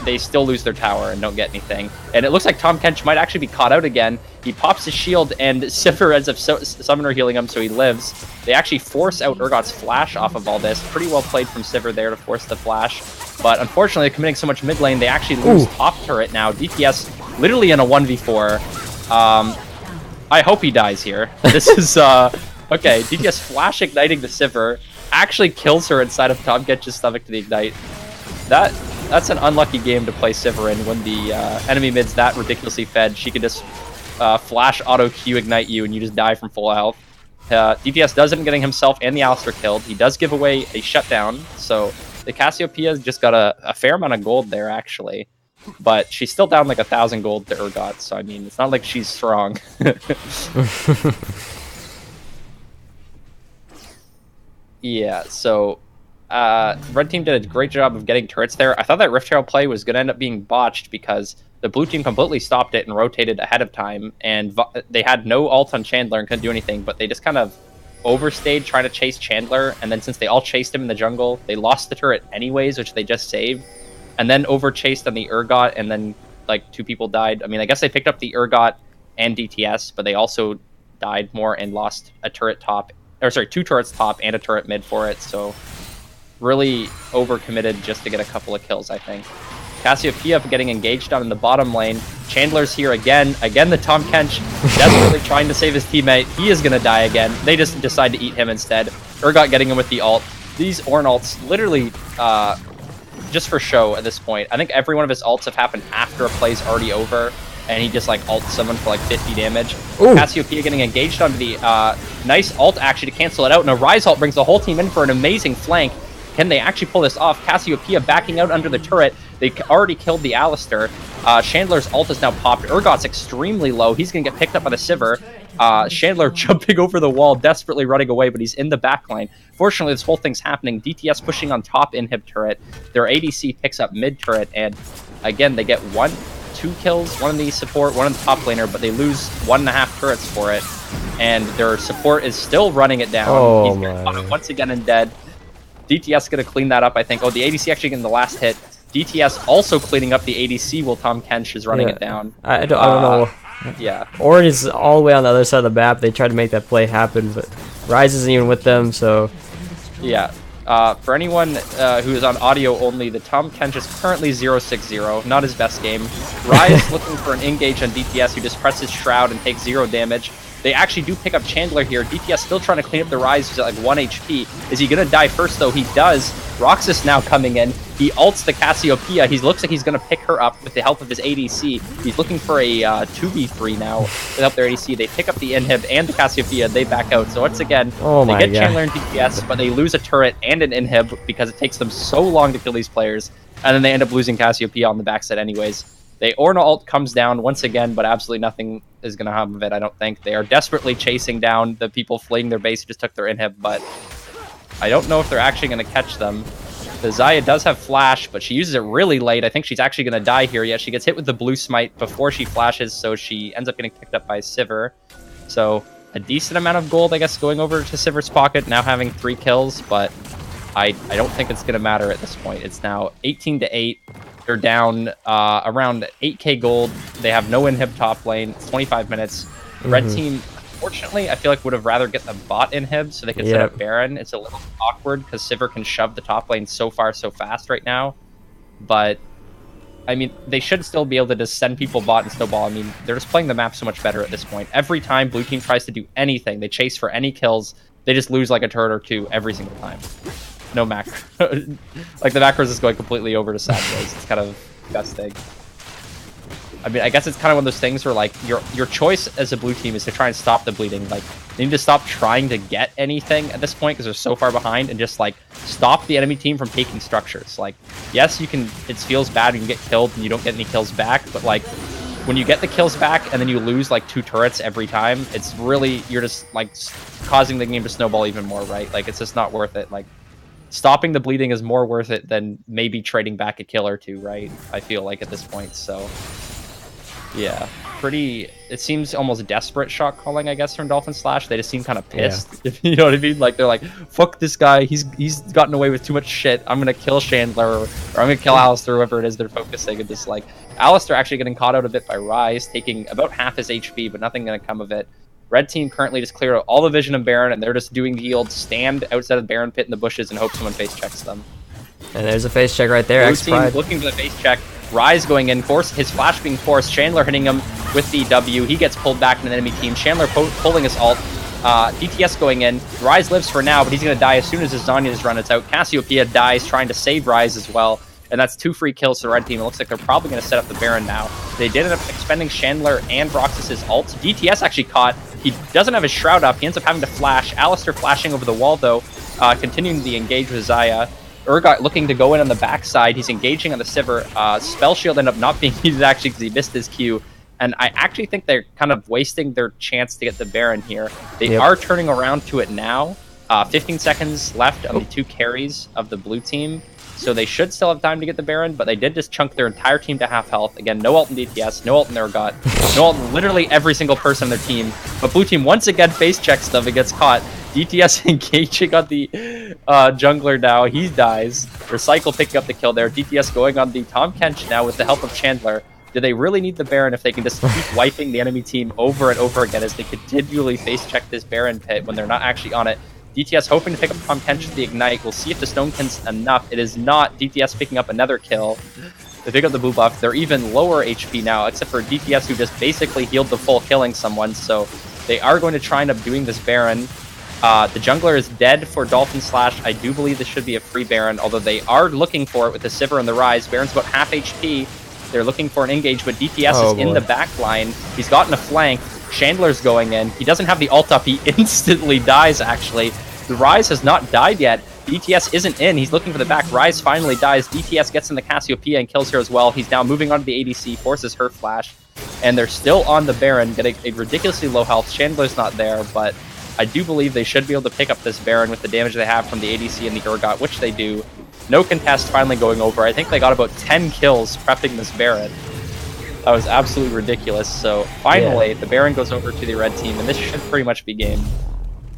Speaker 5: they still lose their tower and don't get anything. And it looks like Tom Kench might actually be caught out again. He pops his shield, and Sivir ends up summoner healing him, so he lives. They actually force out Urgot's flash off of all this. Pretty well played from Sivir there to force the flash. But unfortunately, committing so much mid lane, they actually lose top turret now. DTS literally in a 1v4. I hope he dies here. This is Okay, DTS flash igniting the Sivir actually kills her inside of Tom Kench's stomach to the ignite. That's an unlucky game to play Sivir in when the enemy mid's that ridiculously fed. She can just flash auto Q ignite you and you just die from full health. DTS does end up getting himself and the Alistar killed. He does give away a shutdown, so the Cassiopeia just got a fair amount of gold there actually. But she's still down like 1,000 gold to Urgot, so I mean, it's not like she's strong. Yeah, so red team did a great job of getting turrets there. I thought that Rift Herald play was going to end up being botched because the blue team completely stopped it and rotated ahead of time, and they had no ult on Chandler and couldn't do anything, but they just kind of overstayed trying to chase Chandler, and then since they all chased him in the jungle, they lost the turret anyways, which they just saved, and then overchased on the Urgot, and then like 2 people died. I mean, I guess they picked up the Urgot and DTS, but they also died more and lost a turret top, or sorry, 2 turrets top and a turret mid for it, so really overcommitted just to get a couple of kills, I think. Cassiopeia getting engaged down in the bottom lane. Chandler's here again. Again, the Tom Kench desperately trying to save his teammate. He is going to die again. They just decide to eat him instead. Urgot getting him with the ult. These Ornn ults, literally, just for show at this point. I think every one of his ults have happened after a play's already over, and he just like ults someone for like 50 damage. Ooh. Cassiopeia getting engaged onto the nice ult actually to cancel it out, and a Rise ult brings the whole team in for an amazing flank. Can they actually pull this off? Cassiopeia backing out under the turret. They already killed the Alistar. Chandler's ult is now popped. Urgot's extremely low. He's going to get picked up by the Sivir. Chandler jumping over the wall, desperately running away, but he's in the backline. Fortunately, this whole thing's happening. DTS pushing on top inhib turret. Their ADC picks up mid turret, and again, they get 2 kills, one in the support, one in the top laner, but they lose 1.5 turrets for it. And their support is still running it down.
Speaker 2: Oh,
Speaker 5: he's once again in dead. DTS going to clean that up, I think. Oh, the ADC actually getting the last hit. DTS also cleaning up the ADC while Tom Kench is running it down.
Speaker 2: I don't know.
Speaker 5: Yeah.
Speaker 2: Ornn is all the way on the other side of the map. They tried to make that play happen, but Rise isn't even with them, so...
Speaker 5: Yeah. For anyone who is on audio only, the Tom Kench is currently 0-6-0. Not his best game. Rise looking for an engage on DTS, who just presses Shroud and takes 0 damage. They actually do pick up Chandler here. DTS still trying to clean up the Rise, who's at like 1 HP. Is he going to die first, though? He does. Roxas now coming in. He ults the Cassiopeia. He looks like he's going to pick her up with the help of his ADC. He's looking for a 2v3 now without their ADC. They pick up the inhib and the Cassiopeia. They back out. So once again, they get Chandler and DTS, but they lose a turret and an inhib because it takes them so long to kill these players. And then they end up losing Cassiopeia on the backside anyways. The Ornn ult comes down once again, but absolutely nothing is going to happen of it, I don't think. They are desperately chasing down the people fleeing their base who just took their inhib, but I don't know if they're actually going to catch them. The Xayah does have flash, but she uses it really late. I think she's actually going to die here. Yeah, she gets hit with the blue smite before she flashes, so she ends up getting picked up by Sivir. So a decent amount of gold, I guess, going over to Sivir's pocket, now having 3 kills, but I don't think it's going to matter at this point. It's now 18-8. They're down around 8k gold. They have no inhib top lane. It's 25 minutes. Red team, unfortunately, I feel like would have rather get the bot inhib so they could set up Baron. It's a little awkward because Sivir can shove the top lane so far so fast right now. But, I mean, they should still be able to just send people bot and snowball. I mean, they're just playing the map so much better at this point. Every time blue team tries to do anything, they chase for any kills, they just lose like a turret or 2 every single time. No macro. Like, the macros is going completely over to SADBOIS. It's kind of disgusting. I mean, I guess it's kind of one of those things where, like, your choice as a blue team is to try and stop the bleeding. Like, they need to stop trying to get anything at this point because they're so far behind, and just, like, stop the enemy team from taking structures. Like, yes, you can... It feels bad when you get killed and you don't get any kills back, but, like, when you get the kills back and then you lose, like, 2 turrets every time, it's really... You're just, like, causing the game to snowball even more, right? Like, it's just not worth it. Like, stopping the bleeding is more worth it than maybe trading back a kill or 2, right? I feel like at this point, so... Yeah, pretty... It seems almost desperate shot calling, I guess, from Dolphin Slash. They just seem kind of pissed, you know what I mean? Like, they're like, fuck this guy, he's gotten away with too much shit, I'm gonna kill Chandler, or I'm gonna kill Alistar, whoever it is they're focusing, and just, like... Alistar actually getting caught out a bit by Rise, taking about half his HP, but nothing gonna come of it. Red team currently just cleared out all the vision of Baron, and they're just doing the old stand outside of the Baron pit in the bushes and hope someone face checks them.
Speaker 2: And there's a face check right there.
Speaker 5: Blue team looking for the face check. Rise going in, his flash being forced. Chandler hitting him with the W. He gets pulled back to the enemy team. Chandler pulling his ult. DTS going in. Ryze lives for now, but he's going to die as soon as his Zanya's run is out. Cassiopeia dies trying to save Ryze as well. And that's 2 free kills to the red team. It looks like they're probably going to set up the Baron now. They did end up expending Chandler and Roxas's ult. DTS actually caught. He doesn't have his Shroud up. He ends up having to flash. Alistair flashing over the wall, though, continuing the engage with Xayah. Urgot looking to go in on the backside. He's engaging on the Sivir. Spell Shield ended up not being used, actually, because he missed his Q. And I actually think they're kind of wasting their chance to get the Baron here. They are turning around to it now. 15 seconds left on the 2 carries of the blue team. So they should still have time to get the Baron, but they did just chunk their entire team to half health. Again, no ult in DTS, no ult in their Urgot, no ult in literally every single person on their team. But blue team once again face checks them and gets caught. DTS engaging on the jungler now. He dies. Recycle picking up the kill there. DTS going on the Tom Kench now with the help of Chandler. Do they really need the Baron if they can just keep wiping the enemy team over and over again as they continually face check this Baron pit when they're not actually on it? DTS hoping to pick up Tom Kench with the Ignite. We'll see if the Stonekin's enough. It is not. DTS picking up another kill. They pick up the blue buff. They're even lower HP now, except for DTS, who just basically healed the full killing someone. So they are going to try and end up doing this Baron. The jungler is dead for Dolphin Slash. I do believe this should be a free Baron, although they are looking for it with the Sivir and the Ryze. Baron's about half HP. They're looking for an engage, but DTS is in the back line. He's gotten a flank. Chandler's going in. He doesn't have the ult up. He instantly dies, actually. The Ryze has not died yet. DTS isn't in. He's looking for the back. Ryze finally dies. DTS gets in the Cassiopeia and kills her as well. He's now moving on to the ADC, forces her flash. And they're still on the Baron, getting a ridiculously low health. Chandler's not there, but I do believe they should be able to pick up this Baron with the damage they have from the ADC and the Urgot, which they do. No contest finally going over. I think they got about 10 kills prepping this Baron. That was absolutely ridiculous. So finally, the Baron goes over to the red team, and this should pretty much be game.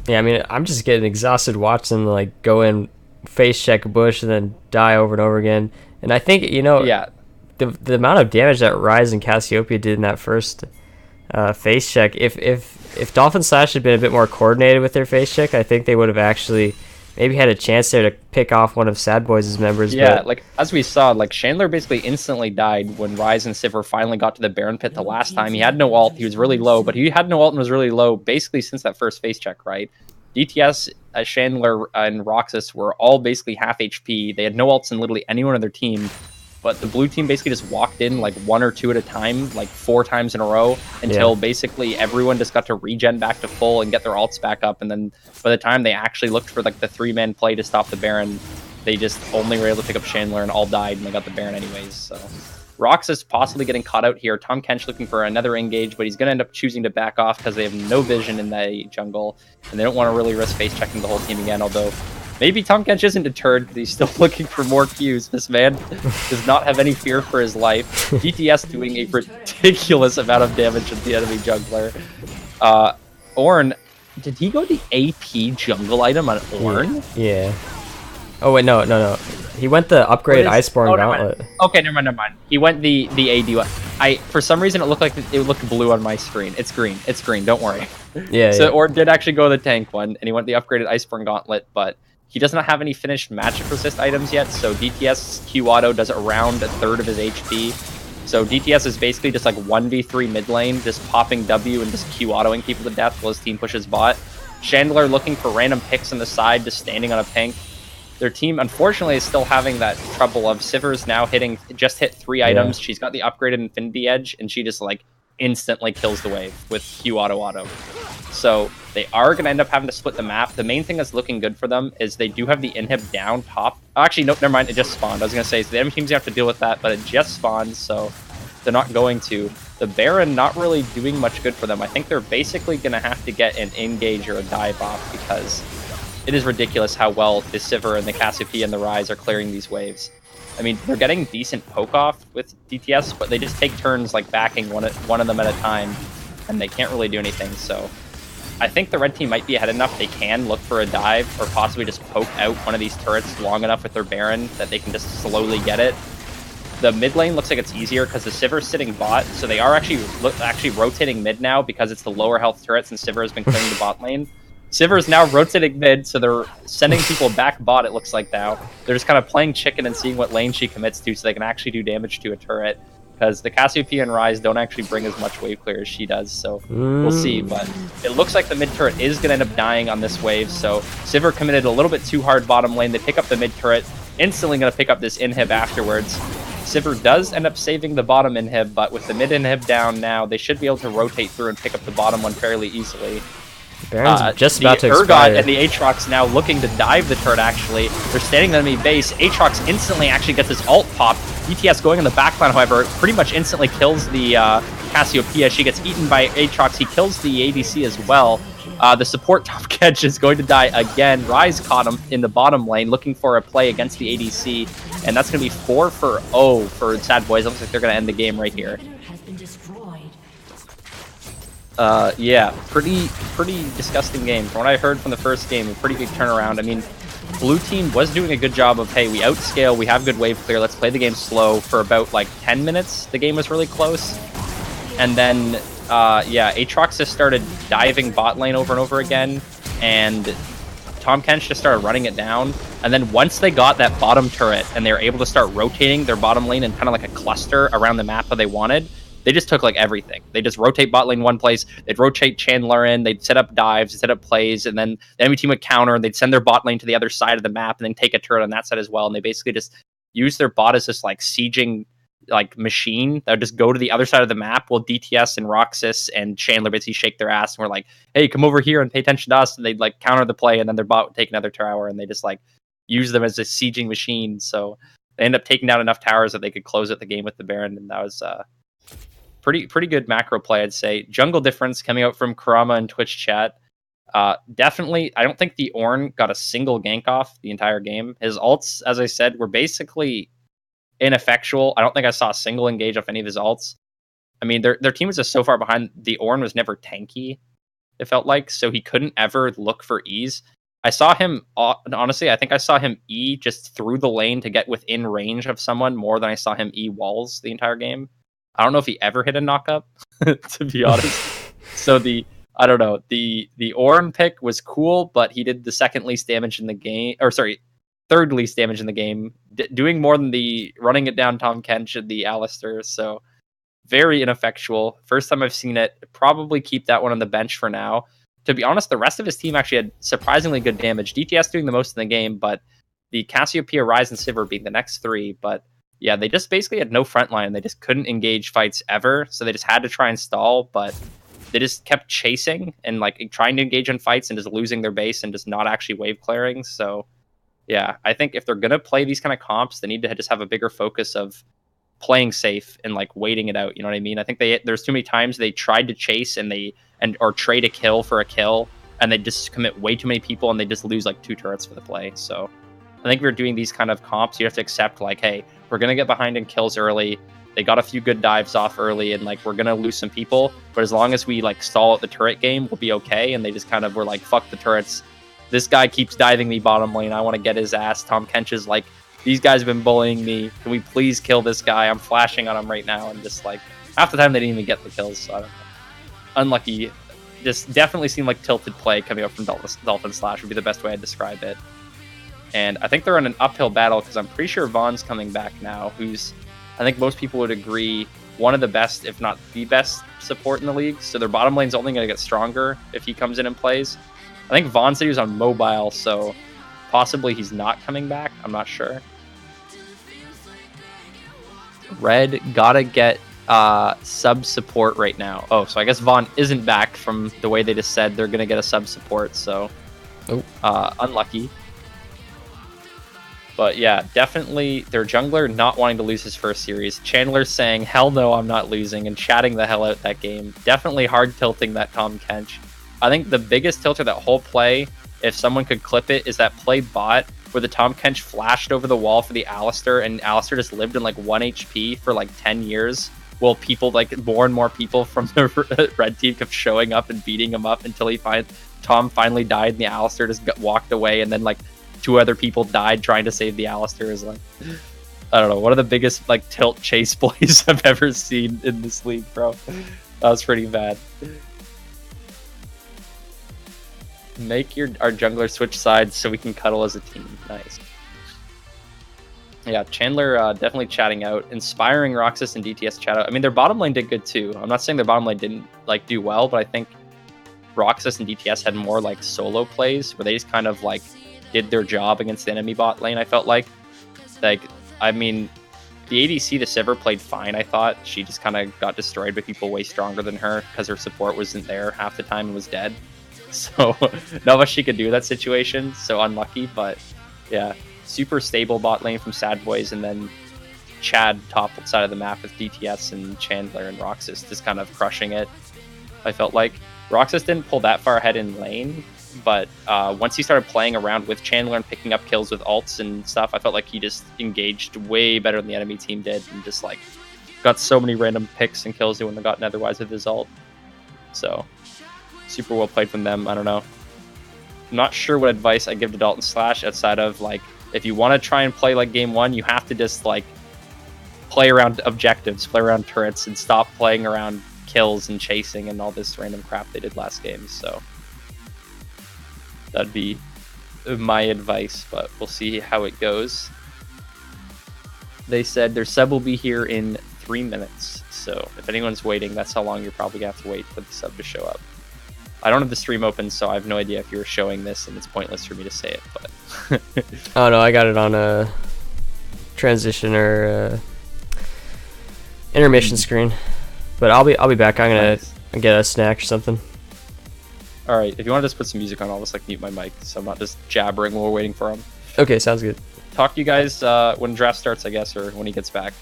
Speaker 2: Yeah, I mean, I'm just getting exhausted watching them like go in, face check a bush, and then die over and over again. And I think, you know, the amount of damage that Ryze and Cassiopeia did in that first face check, if Dolphin Slash had been a bit more coordinated with their face check, I think they would have actually maybe had a chance there to pick off one of SADBOIS' members.
Speaker 5: Yeah,
Speaker 2: but
Speaker 5: like as we saw, like Chandler basically instantly died when Ryze and Sivir finally got to the Baron pit the last time. He had no ult, he was really low, but he had no ult and was really low basically since that first face check, right? DTS, Chandler, and Roxas were all basically half HP. They had no ults in literally anyone on their team, but the blue team basically just walked in like 1 or 2 at a time, like 4 times in a row, until basically everyone just got to regen back to full and get their ults back up. And then by the time they actually looked for like the 3-man play to stop the Baron, they just only were able to pick up Chandler and all died, and they got the Baron anyways. So Roxas possibly getting caught out here. Tom Kench looking for another engage, but he's going to end up choosing to back off because they have no vision in the jungle, and they don't want to really risk face checking the whole team again, although maybe Tom Kench isn't deterred because he's still looking for more Qs. This man does not have any fear for his life. DTS doing a ridiculous amount of damage to the enemy jungler. Ornn, did he go the AP jungle item on Ornn?
Speaker 2: Yeah. Oh wait, no. He went the upgraded Iceborne Gauntlet.
Speaker 5: Okay, never mind. He went the AD one. For some reason it looked like it looked blue on my screen. It's green. It's green. Don't worry.
Speaker 2: Yeah.
Speaker 5: So Ornn did actually go the tank one, and he went the upgraded Iceborne Gauntlet, but he does not have any finished magic resist items yet. So DTS Q auto does around 1/3 of his HP. So DTS is basically just like 1v3 mid lane, just popping W and just Q autoing people to death while his team pushes bot. Chandler looking for random picks on the side, just standing on a pink. Their team, unfortunately, is still having that trouble of Sivir's now just hit 3 items. She's got the upgraded Infinity Edge, and she just like instantly kills the wave with Q auto. So they are going to end up having to split the map. The main thing that's looking good for them is they do have the inhib down top. Oh, actually, nope, never mind. It just spawned. I was going to say, so the enemy team's going to have to deal with that, but it just spawned, so they're not going to. The Baron not really doing much good for them. I think they're basically going to have to get an engage or a dive off because it is ridiculous how well the Sivir and the Cassiopeia and the Ryze are clearing these waves. I mean, they're getting decent poke off with DTS, but they just take turns like backing one of them at a time, and they can't really do anything. So I think the red team might be ahead enough. They can look for a dive or possibly just poke out one of these turrets long enough with their Baron that they can just slowly get it. The mid lane looks like it's easier because the Sivir's sitting bot, so they are actually rotating mid now because it's the lower health turrets and Sivir has been clearing the bot lane. Sivir is now rotating mid, so they're sending people back bot, it looks like now. They're just kind of playing chicken and seeing what lane she commits to so they can actually do damage to a turret. because the Cassiopeia and Ryze don't actually bring as much wave clear as she does, so we'll see. But it looks like the mid turret is going to end up dying on this wave, so Sivir committed a little bit too hard bottom lane. They pick up the mid turret, instantly going to pick up this inhib afterwards. Sivir does end up saving the bottom inhib, but with the mid inhib down now, they should be able to rotate through and pick up the bottom one fairly easily.
Speaker 2: Baron's just about to
Speaker 5: The
Speaker 2: expire.
Speaker 5: Urgot and the Aatrox now looking to dive the turret, actually. They're standing on the enemy base. Aatrox instantly actually gets his ult pop. DTS going in the backline, however, pretty much instantly kills the Cassiopeia. She gets eaten by Aatrox. He kills the ADC as well. The support Top Catch is going to die again. Ryze caught him in the bottom lane, looking for a play against the ADC. And that's going to be 4 for 0 for SADBOIS. Looks like they're going to end the game right here.
Speaker 4: Has been destroyed.
Speaker 5: Yeah, pretty disgusting game. From what I heard from the first game, a pretty big turnaround. I mean, blue team was doing a good job of, hey, we outscale, we have good wave clear, let's play the game slow. For about like 10 minutes, the game was really close. And then, yeah, Aatrox just started diving bot lane over and over again, and Tom Kench just started running it down. And then once they got that bottom turret and they were able to start rotating their bottom lane in kind of like a cluster around the map that they wanted, they just took like everything. They just rotate bot lane one place, they'd rotate Chandler in, they'd set up dives, set up plays, and then the enemy team would counter, and they'd send their bot lane to the other side of the map and then take a turret on that side as well. And they basically just use their bot as this like sieging like machine that would just go to the other side of the map while DTS and Roxas and Chandler basically shake their ass and we're like, hey, come over here and pay attention to us. And they'd like counter the play, and then their bot would take another tower, and they just like use them as a sieging machine. So they end up taking down enough towers that they could close out the game with the Baron, and that was pretty good macro play, I'd say. Jungle difference coming out from Kurama in Twitch chat. Definitely, I don't think the Ornn got a single gank off the entire game. His ults, as I said, were basically ineffectual. I don't think I saw a single engage off any of his ults. I mean, their team was just so far behind. The Ornn was never tanky, it felt like, so he couldn't ever look for E's. I saw him, honestly, I think I saw him E just through the lane to get within range of someone more than I saw him E walls the entire game. I don't know if he ever hit a knock-up, to be honest. So I don't know, the Ornn pick was cool, but he did the second least damage in the game, or sorry, third least damage in the game, doing more than the running it down Tom Kench and the Alistair, so very ineffectual. First time I've seen it. Probably keep that one on the bench for now. To be honest, the rest of his team actually had surprisingly good damage. DTS doing the most in the game, but the Cassiopeia, Ryze, and Sivir being the next three, but yeah, they just basically had no front line. They just couldn't engage fights ever, so they just had to try and stall, but they just kept chasing and like trying to engage in fights and just losing their base and just not actually wave clearing. So yeah, I think if they're going to play these kind of comps, they need to just have a bigger focus of playing safe and like waiting it out. You know what I mean? I think there's too many times they tried to chase or trade a kill for a kill, and they just commit way too many people and they just lose like 2 turrets for the play. So I think if you're doing these kind of comps, you have to accept like, hey, we're going to get behind in kills early. They got a few good dives off early, and like we're going to lose some people. But as long as we like stall out the turret game, we'll be okay. And they just kind of were like, fuck the turrets. This guy keeps diving me bottom lane. I want to get his ass. Tom Kench is like, these guys have been bullying me. Can we please kill this guy? I'm flashing on him right now. And just like, half the time they didn't even get the kills. So I don't know. Unlucky. Just definitely seemed like tilted play coming up from Dolphin Slash would be the best way I'd describe it. And I think they're in an uphill battle because I'm pretty sure Vaughn's coming back now, who's, I think most people would agree, one of the best, if not the best support in the league. So their bottom lane's only going to get stronger if he comes in and plays. I think Vaughn said he was on mobile, so possibly he's not coming back. I'm not sure. Red gotta get sub support right now. Oh, so I guess Vaughn isn't back from the way they just said they're gonna get a sub support, so unlucky. But yeah, definitely their jungler not wanting to lose his first series. Chandler saying, hell no, I'm not losing, and chatting the hell out that game. Definitely hard tilting that Tom Kench. I think the biggest tilt of that whole play, if someone could clip it, is that play bot where the Tom Kench flashed over the wall for the Alistair, and Alistair just lived in like 1 HP for like 10 years. While people, like more and more people from the red team kept showing up and beating him up until Tom finally died and the Alistair just walked away, and then like 2 other people died trying to save the Alistair. Is like, I don't know, one of the biggest like tilt chase plays I've ever seen in this league, bro. That was pretty bad. Make our jungler switch sides so we can cuddle as a team. Nice. Yeah, Chandler definitely chatting out, inspiring Roxas and DTS chat out. I mean, their bottom lane did good too. I'm not saying their bottom lane didn't like do well, but I think Roxas and DTS had more like solo plays where they just kind of like did their job against the enemy bot lane. I felt like, I mean, the ADC, the Sivir, played fine. I thought she just kind of got destroyed by people way stronger than her because her support wasn't there half the time and was dead. So not much she could do in that situation. So unlucky, but yeah, super stable bot lane from SADBOIS, and then Chad top side of the map with DTS and Chandler and Roxas just kind of crushing it. I felt like Roxas didn't pull that far ahead in lane, but once he started playing around with Chandler and picking up kills with ults and stuff, I felt like he just engaged way better than the enemy team did, and just like got so many random picks and kills he wouldn't have gotten otherwise with his ult. So super well played from them. I don't know. I'm not sure what advice I give to Dalton Slash outside of like, if you want to try and play like game one, you have to just like play around objectives, play around turrets, and stop playing around kills and chasing and all this random crap they did last game. So that'd be my advice, but we'll see how it goes. They said their sub will be here in 3 minutes. So if anyone's waiting, that's how long you're probably gonna have to wait for the sub to show up. I don't have the stream open, so I have no idea if you're showing this, and it's pointless for me to say it, but
Speaker 2: Oh no, I got it on a transition or intermission screen. But I'll be back. I'm gonna get a snack or something.
Speaker 5: All right, if you want to just put some music on, I'll just like mute my mic, so I'm not just jabbering while we're waiting for him.
Speaker 2: Okay, sounds good.
Speaker 5: Talk to you guys when draft starts, I guess, or when he gets back.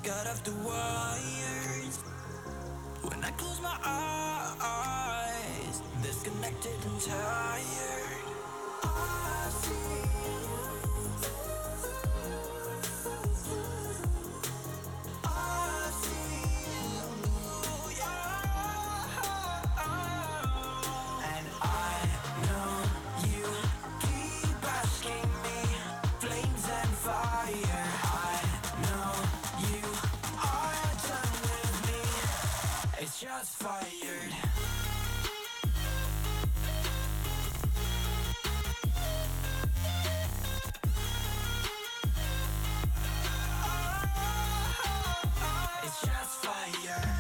Speaker 1: Got off the wires when I close my eyes, disconnected and tired. I see you, and I know you keep asking me, flames and fire. It's just fired. It's just fired.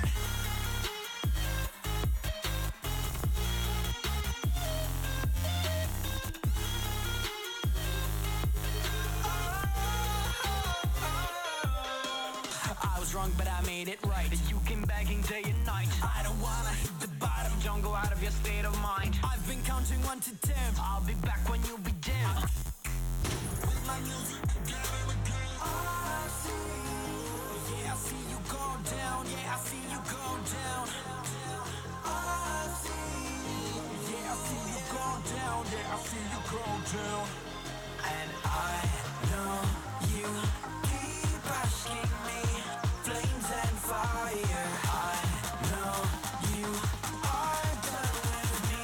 Speaker 1: I was wrong, but I made it right. You came begging day and night. I don't wanna hit the bottom. Don't go out of your state of mind. I've been counting 1 to 10. I'll be back when you begin. With my music again and again. I see, yeah, I see you go down. Yeah, I see you go down. I see, yeah, I see you go down. Yeah, I see you go down. And I know you keep asking me, flames and fire. I know you are done with me.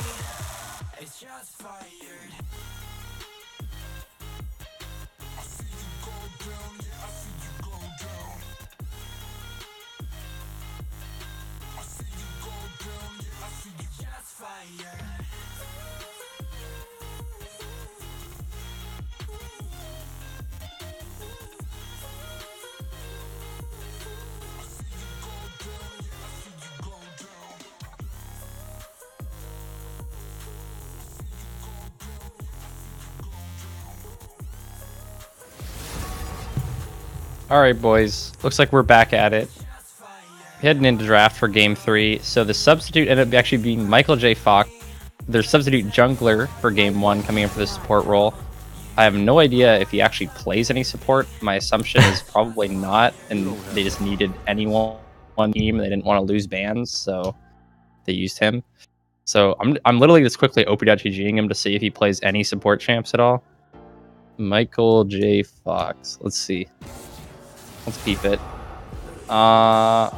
Speaker 1: It's just fired. I see you go down, yeah, I see you go down. I see you go down, yeah, I see you just fired.
Speaker 5: Alright, boys. Looks like we're back at it. Heading into draft for game 3. So the substitute ended up actually being Michael J. Fox. their substitute jungler for game 1 coming in for the support role. I have no idea if he actually plays any support. My assumption is probably not, and they just needed anyone on team. They didn't want to lose bans, so they used him. So I'm literally just quickly OP.GGing him to see if he plays any support champs at all. Michael J. Fox. Let's see. Let's peep it. I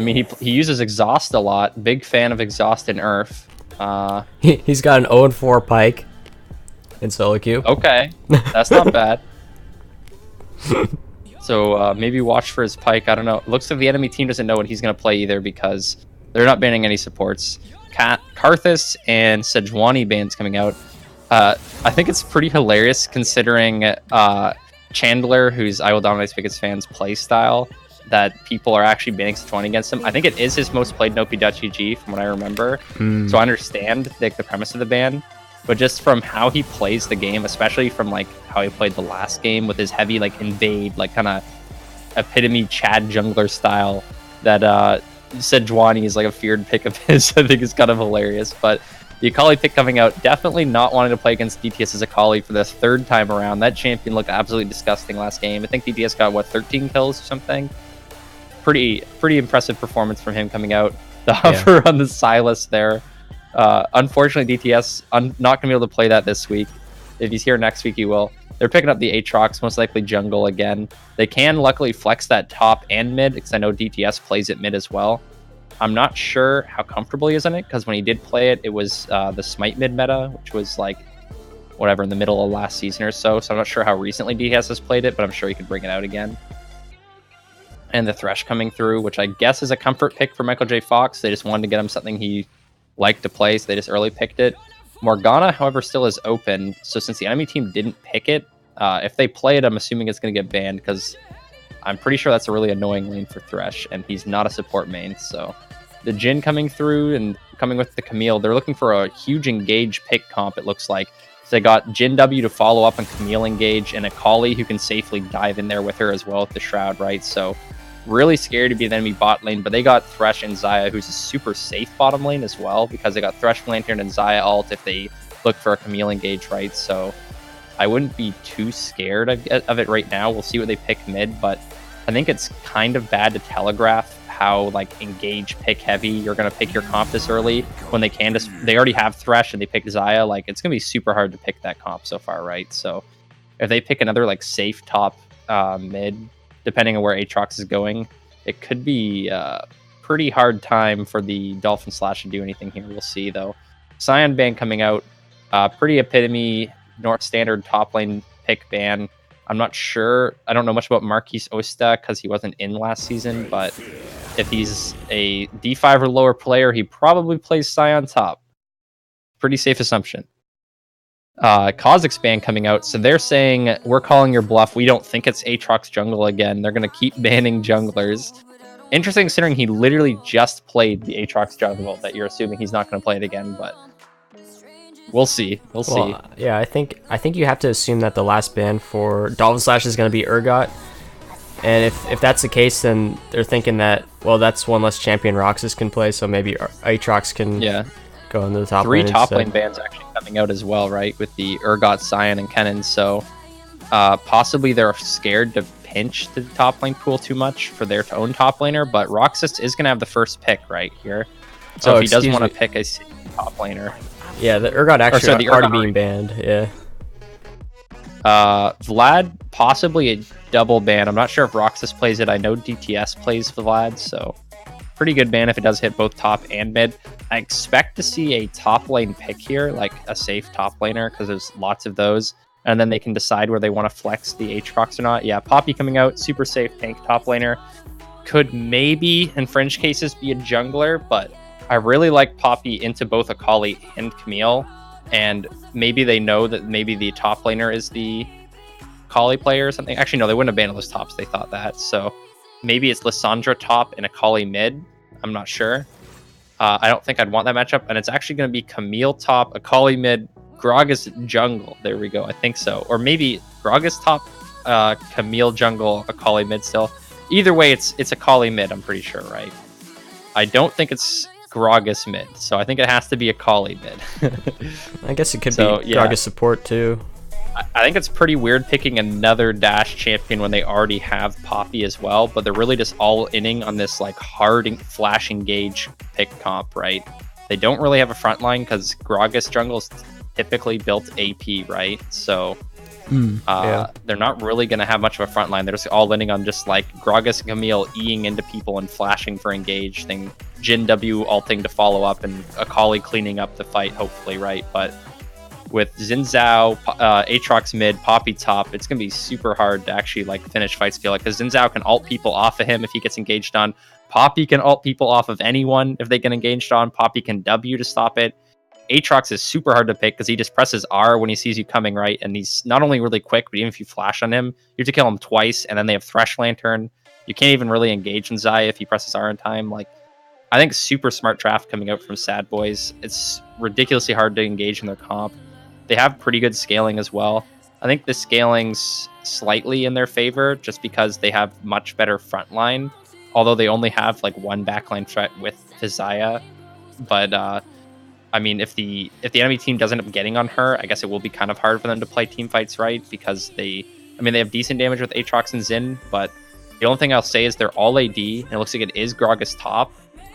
Speaker 5: mean, he uses Exhaust a lot. Big fan of Exhaust and Earth.
Speaker 2: He's got an 0-4 Pike in solo queue.
Speaker 5: Okay, that's not bad. So maybe watch for his Pike. I don't know. It looks like the enemy team doesn't know what he's going to play either because they're not banning any supports. Karthus and Sejuani bans coming out. I think it's pretty hilarious considering Chandler, who's I Will Dominate Spigots fans' play style, that people are actually banning Sejuani against him. I think it is his most played in OP.GG from what I remember. So I understand the premise of the ban, but just from how he plays the game, especially from like how he played the last game with his heavy like invade, like kind of epitome Chad jungler style, that Sejuani is like a feared pick of his. I think is kind of hilarious. But the Akali pick coming out, definitely not wanting to play against DTS as Akali for the 3rd time around. That champion looked absolutely disgusting last game. I think DTS got, what, 13 kills or something? Pretty impressive performance from him coming out. The hover on the Silas there. Unfortunately, DTS not going to be able to play that this week. If he's here next week, he will. They're picking up the Aatrox, most likely jungle again. They can luckily flex that top and mid, because I know DTS plays it mid as well. I'm not sure how comfortable he is in it, because when he did play it, it was the Smite mid meta, which was like, whatever, in the middle of last season or so. So I'm not sure how recently DTS has played it, but I'm sure he could bring it out again. And the Thresh coming through, which I guess is a comfort pick for Michael J. Fox. They just wanted to get him something he liked to play, so they just early picked it. Morgana, however, still is open. So since the enemy team didn't pick it, if they play it, I'm assuming it's going to get banned, because I'm pretty sure that's a really annoying lane for Thresh, and he's not a support main. So the Jhin coming through and coming with the Camille, they're looking for a huge engage pick comp, it looks like. So they got Jhin W to follow up on Camille engage, and Akali who can safely dive in there with her as well with the Shroud, right? So really scary to be the enemy bot lane, but they got Thresh and Xayah, who's a super safe bottom lane as well, because they got Thresh Lantern and Xayah ult if they look for a Camille engage, right? So I wouldn't be too scared of it right now. We'll see what they pick mid, but I think it's kind of bad to telegraph how like engage pick heavy you're going to pick your comp this early when they can just, they already have Thresh and they pick Xayah. Like, it's going to be super hard to pick that comp so far, right? So if they pick another like safe top mid, depending on where Aatrox is going, it could be a pretty hard time for the Dolphin Slash to do anything here. We'll see, though. Sion ban coming out. Pretty epitome North Standard top lane pick ban. I'm not sure. I don't know much about Marquise Osta because he wasn't in last season, but if he's a D5 or lower player, he probably plays Sion top. Pretty safe assumption. Kha'Zix ban coming out, so they're saying, we're calling your bluff, we don't think it's Aatrox jungle again. They're going to keep banning junglers. Interesting, considering he literally just played the Aatrox jungle, that you're assuming he's not going to play it again, but we'll see. We'll see.
Speaker 2: Yeah, I think you have to assume that the last ban for Dolphin Slash is going to be Urgot, and if that's the case, then they're thinking that, well, that's one less champion Roxas can play, so maybe Aatrox can go into the top lane.
Speaker 5: 3 top lane bans actually coming out as well, right? With the Urgot, Sion, and Kennen. So possibly they're scared to pinch the top lane pool too much for their own top laner, but Roxas is going to have the first pick right here. So if he does want to pick a top laner.
Speaker 2: Yeah, the Urgot actually already being banned. Yeah.
Speaker 5: Vlad, possibly a double ban. I'm not sure if Roxas plays it. I know DTS plays Vlad, so pretty good ban if it does hit both top and mid. I expect to see a top lane pick here, like a safe top laner, because there's lots of those. And then they can decide where they want to flex the Aatrox or not. Yeah, Poppy coming out, super safe tank top laner. Could maybe, in fringe cases, be a jungler, but I really like Poppy into both Akali and Camille. And maybe they know that maybe the top laner is the Akali player or something. Actually, no, they wouldn't have banned those tops. They thought that. So maybe it's Lissandra top and Akali mid. I'm not sure. I don't think I'd want that matchup. And it's actually going to be Camille top, Akali mid, Gragas jungle. There we go. I think so. Or maybe Gragas top, Camille jungle, Akali mid still. Either way, it's Akali mid, I'm pretty sure, right? I don't think it's Gragas mid, so I think it has to be a Kali mid.
Speaker 2: I guess it could
Speaker 5: So,
Speaker 2: be
Speaker 5: yeah.
Speaker 2: Gragas support too.
Speaker 5: I think it's pretty weird picking another dash champion when they already have Poppy as well, but they're really just all inning on this like hard flash engage pick comp, right? They don't really have a front line because Gragas jungle's typically built AP, right? So
Speaker 2: Yeah.
Speaker 5: they're not really going to have much of a front line. They're just all inning on just like Gragas and Camille eing into people and flashing for engage, thing Jin W ulting to follow up, and Akali cleaning up the fight, hopefully, right? But with Xin Zhao, Aatrox mid, Poppy top, it's going to be super hard to actually like finish fights, feel like, because Xin Zhao can ult people off of him if he gets engaged on. Poppy can ult people off of anyone if they get engaged on. Poppy can W to stop it. Aatrox is super hard to pick because he just presses R when he sees you coming, right? And he's not only really quick, but even if you flash on him, you have to kill him twice, and then they have Thresh Lantern. You can't even really engage in Zaya if he presses R in time. Like, I think super smart draft coming out from SADBOIS. It's ridiculously hard to engage in their comp. They have pretty good scaling as well. I think the scaling's slightly in their favor just because they have much better frontline, although they only have like one backline threat with Zaya. But I mean, if the enemy team doesn't end up getting on her, I guess it will be kind of hard for them to play team fights right, because they have decent damage with Aatrox and Xin, but the only thing I'll say is they're all AD, and it looks like it is Gragas top,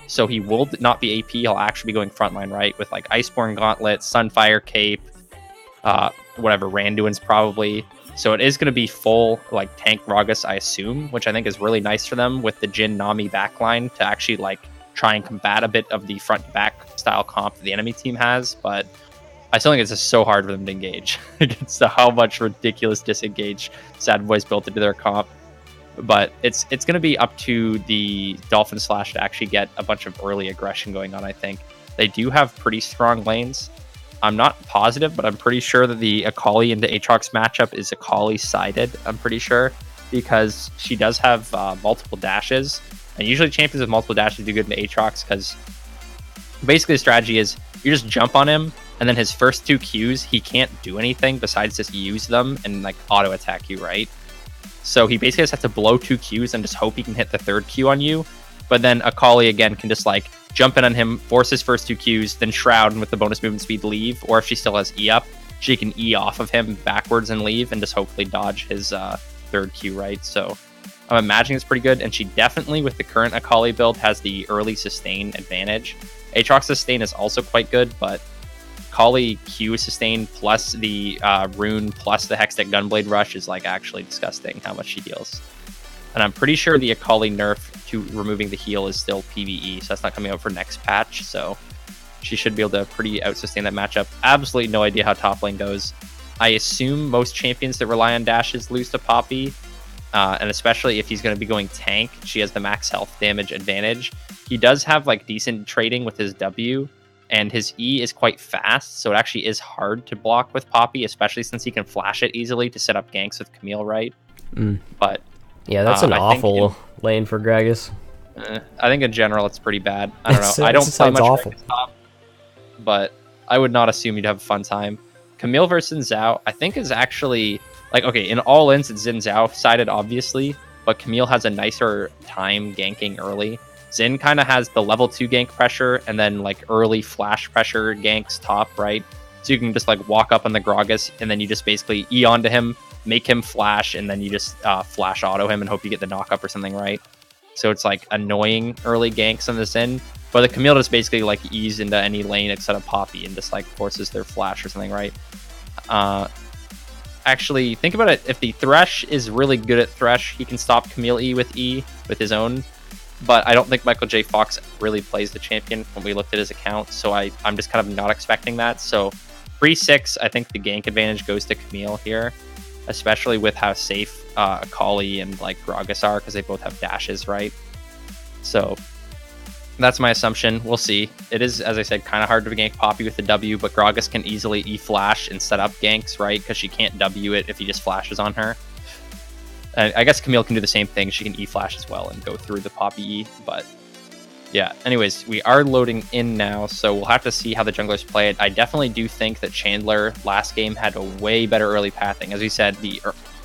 Speaker 5: so he will not be AP. He'll actually be going frontline, right, with like Iceborne Gauntlet, Sunfire Cape, whatever, Randuin's probably. So it is going to be full like tank Gragas, I assume, which I think is really nice for them with the Jin Nami backline to actually like try and combat a bit of the front to back style comp that the enemy team has. But I still think it's just so hard for them to engage against how much ridiculous disengage SADBOIS built into their comp. But it's going to be up to the Dolphin Slash to actually get a bunch of early aggression going on. I think they do have pretty strong lanes. I'm not positive, but I'm pretty sure that the Akali into Aatrox matchup is Akali sided. I'm pretty sure, because she does have multiple dashes, and usually champions with multiple dashes do good into Aatrox, because basically the strategy is you just jump on him, and then his first two Qs he can't do anything besides just use them and like auto attack you, right? So he basically just has to blow two Qs and just hope he can hit the third Q on you. But then Akali again can just like jump in on him, force his first two Qs, then Shroud, and with the bonus movement speed leave. Or if she still has E up, she can E off of him backwards and leave and just hopefully dodge his third Q, right? So I'm imagining it's pretty good. And she definitely, with the current Akali build, has the early sustain advantage. Aatrox sustain is also quite good, but Akali Q sustain plus the rune plus the Hextech Gunblade Rush is like actually disgusting how much she deals. And I'm pretty sure the Akali nerf to removing the heal is still PvE, so that's not coming out for next patch. So she should be able to pretty out-sustain that matchup. Absolutely no idea how top lane goes. I assume most champions that rely on dashes lose to Poppy, and especially if he's going to be going tank, she has the max health damage advantage. He does have like decent trading with his W, and his E is quite fast, so it actually is hard to block with Poppy, especially since he can flash it easily to set up ganks with Camille, right? But
Speaker 2: yeah, that's an awful lane for Gragas.
Speaker 5: I think in general it's pretty bad. I don't know. I don't play
Speaker 2: sounds
Speaker 5: much
Speaker 2: awful.
Speaker 5: Gragas top, but I would not assume you'd have a fun time. Camille versus Zhao, I think, is actually like, okay, in all ins it's Xin Zhao sided obviously, but Camille has a nicer time ganking early. Xin kind of has the level 2 gank pressure and then like early flash pressure ganks top, right? So you can just like walk up on the Gragas and then you just basically E onto him, make him flash, and then you just flash auto him and hope you get the knock up or something, right? So it's like annoying early ganks on the Xin, but the Camille just basically like ease into any lane except of Poppy and just like forces their flash or something, right? Actually, think about it. If the Thresh is really good at Thresh, he can stop Camille E with his own. But I don't think Michael J. Fox really plays the champion when we looked at his account, so I'm just kind of not expecting that. So pre-6, I think the gank advantage goes to Camille here, especially with how safe Akali and like Gragas are, because they both have dashes, right? So that's my assumption. We'll see. It is, as I said, kind of hard to gank Poppy with the W, but Gragas can easily E-flash and set up ganks, right? Because she can't W it if he just flashes on her. I guess Camille can do the same thing. She can E-flash as well and go through the Poppy E, but yeah. Anyways, we are loading in now, so we'll have to see how the junglers play it. I definitely do think that Chandler last game had a way better early pathing. As we said, the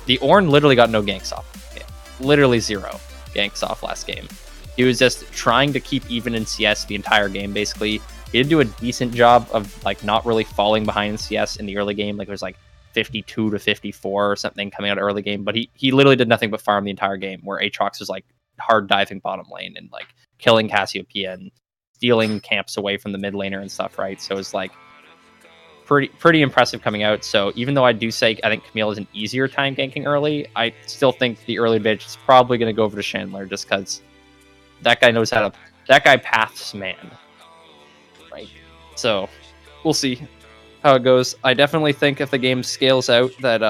Speaker 5: Ornn literally got no ganks off. Yeah, literally 0 ganks off last game. He was just trying to keep even in CS the entire game, basically. He did do a decent job of like not really falling behind in CS in the early game. Like it was like 52 to 54 or something coming out of early game, but he literally did nothing but farm the entire game, where Aatrox was like hard diving bottom lane and like killing Cassiopeia and stealing camps away from the mid laner and stuff, right? So it was like pretty impressive coming out. So even though I do say I think Camille is an easier time ganking early, I still think the early advantage is probably going to go over to Chandler, just because that guy knows how to, that guy paths man, right? So we'll see how it goes. I definitely think if the game scales out that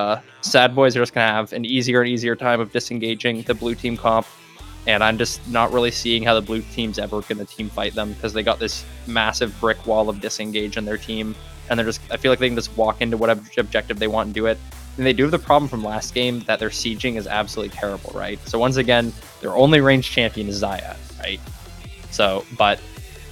Speaker 5: SADBOIS are just going to have an easier and easier time of disengaging the blue team comp. And I'm just not really seeing how the blue team's ever going to team fight them, because they got this massive brick wall of disengage in their team. And they're just, I feel like they can just walk into whatever objective they want and do it. And they do have the problem from last game that their sieging is absolutely terrible, right? So once again, their only ranged champion is Xayah, right? So, but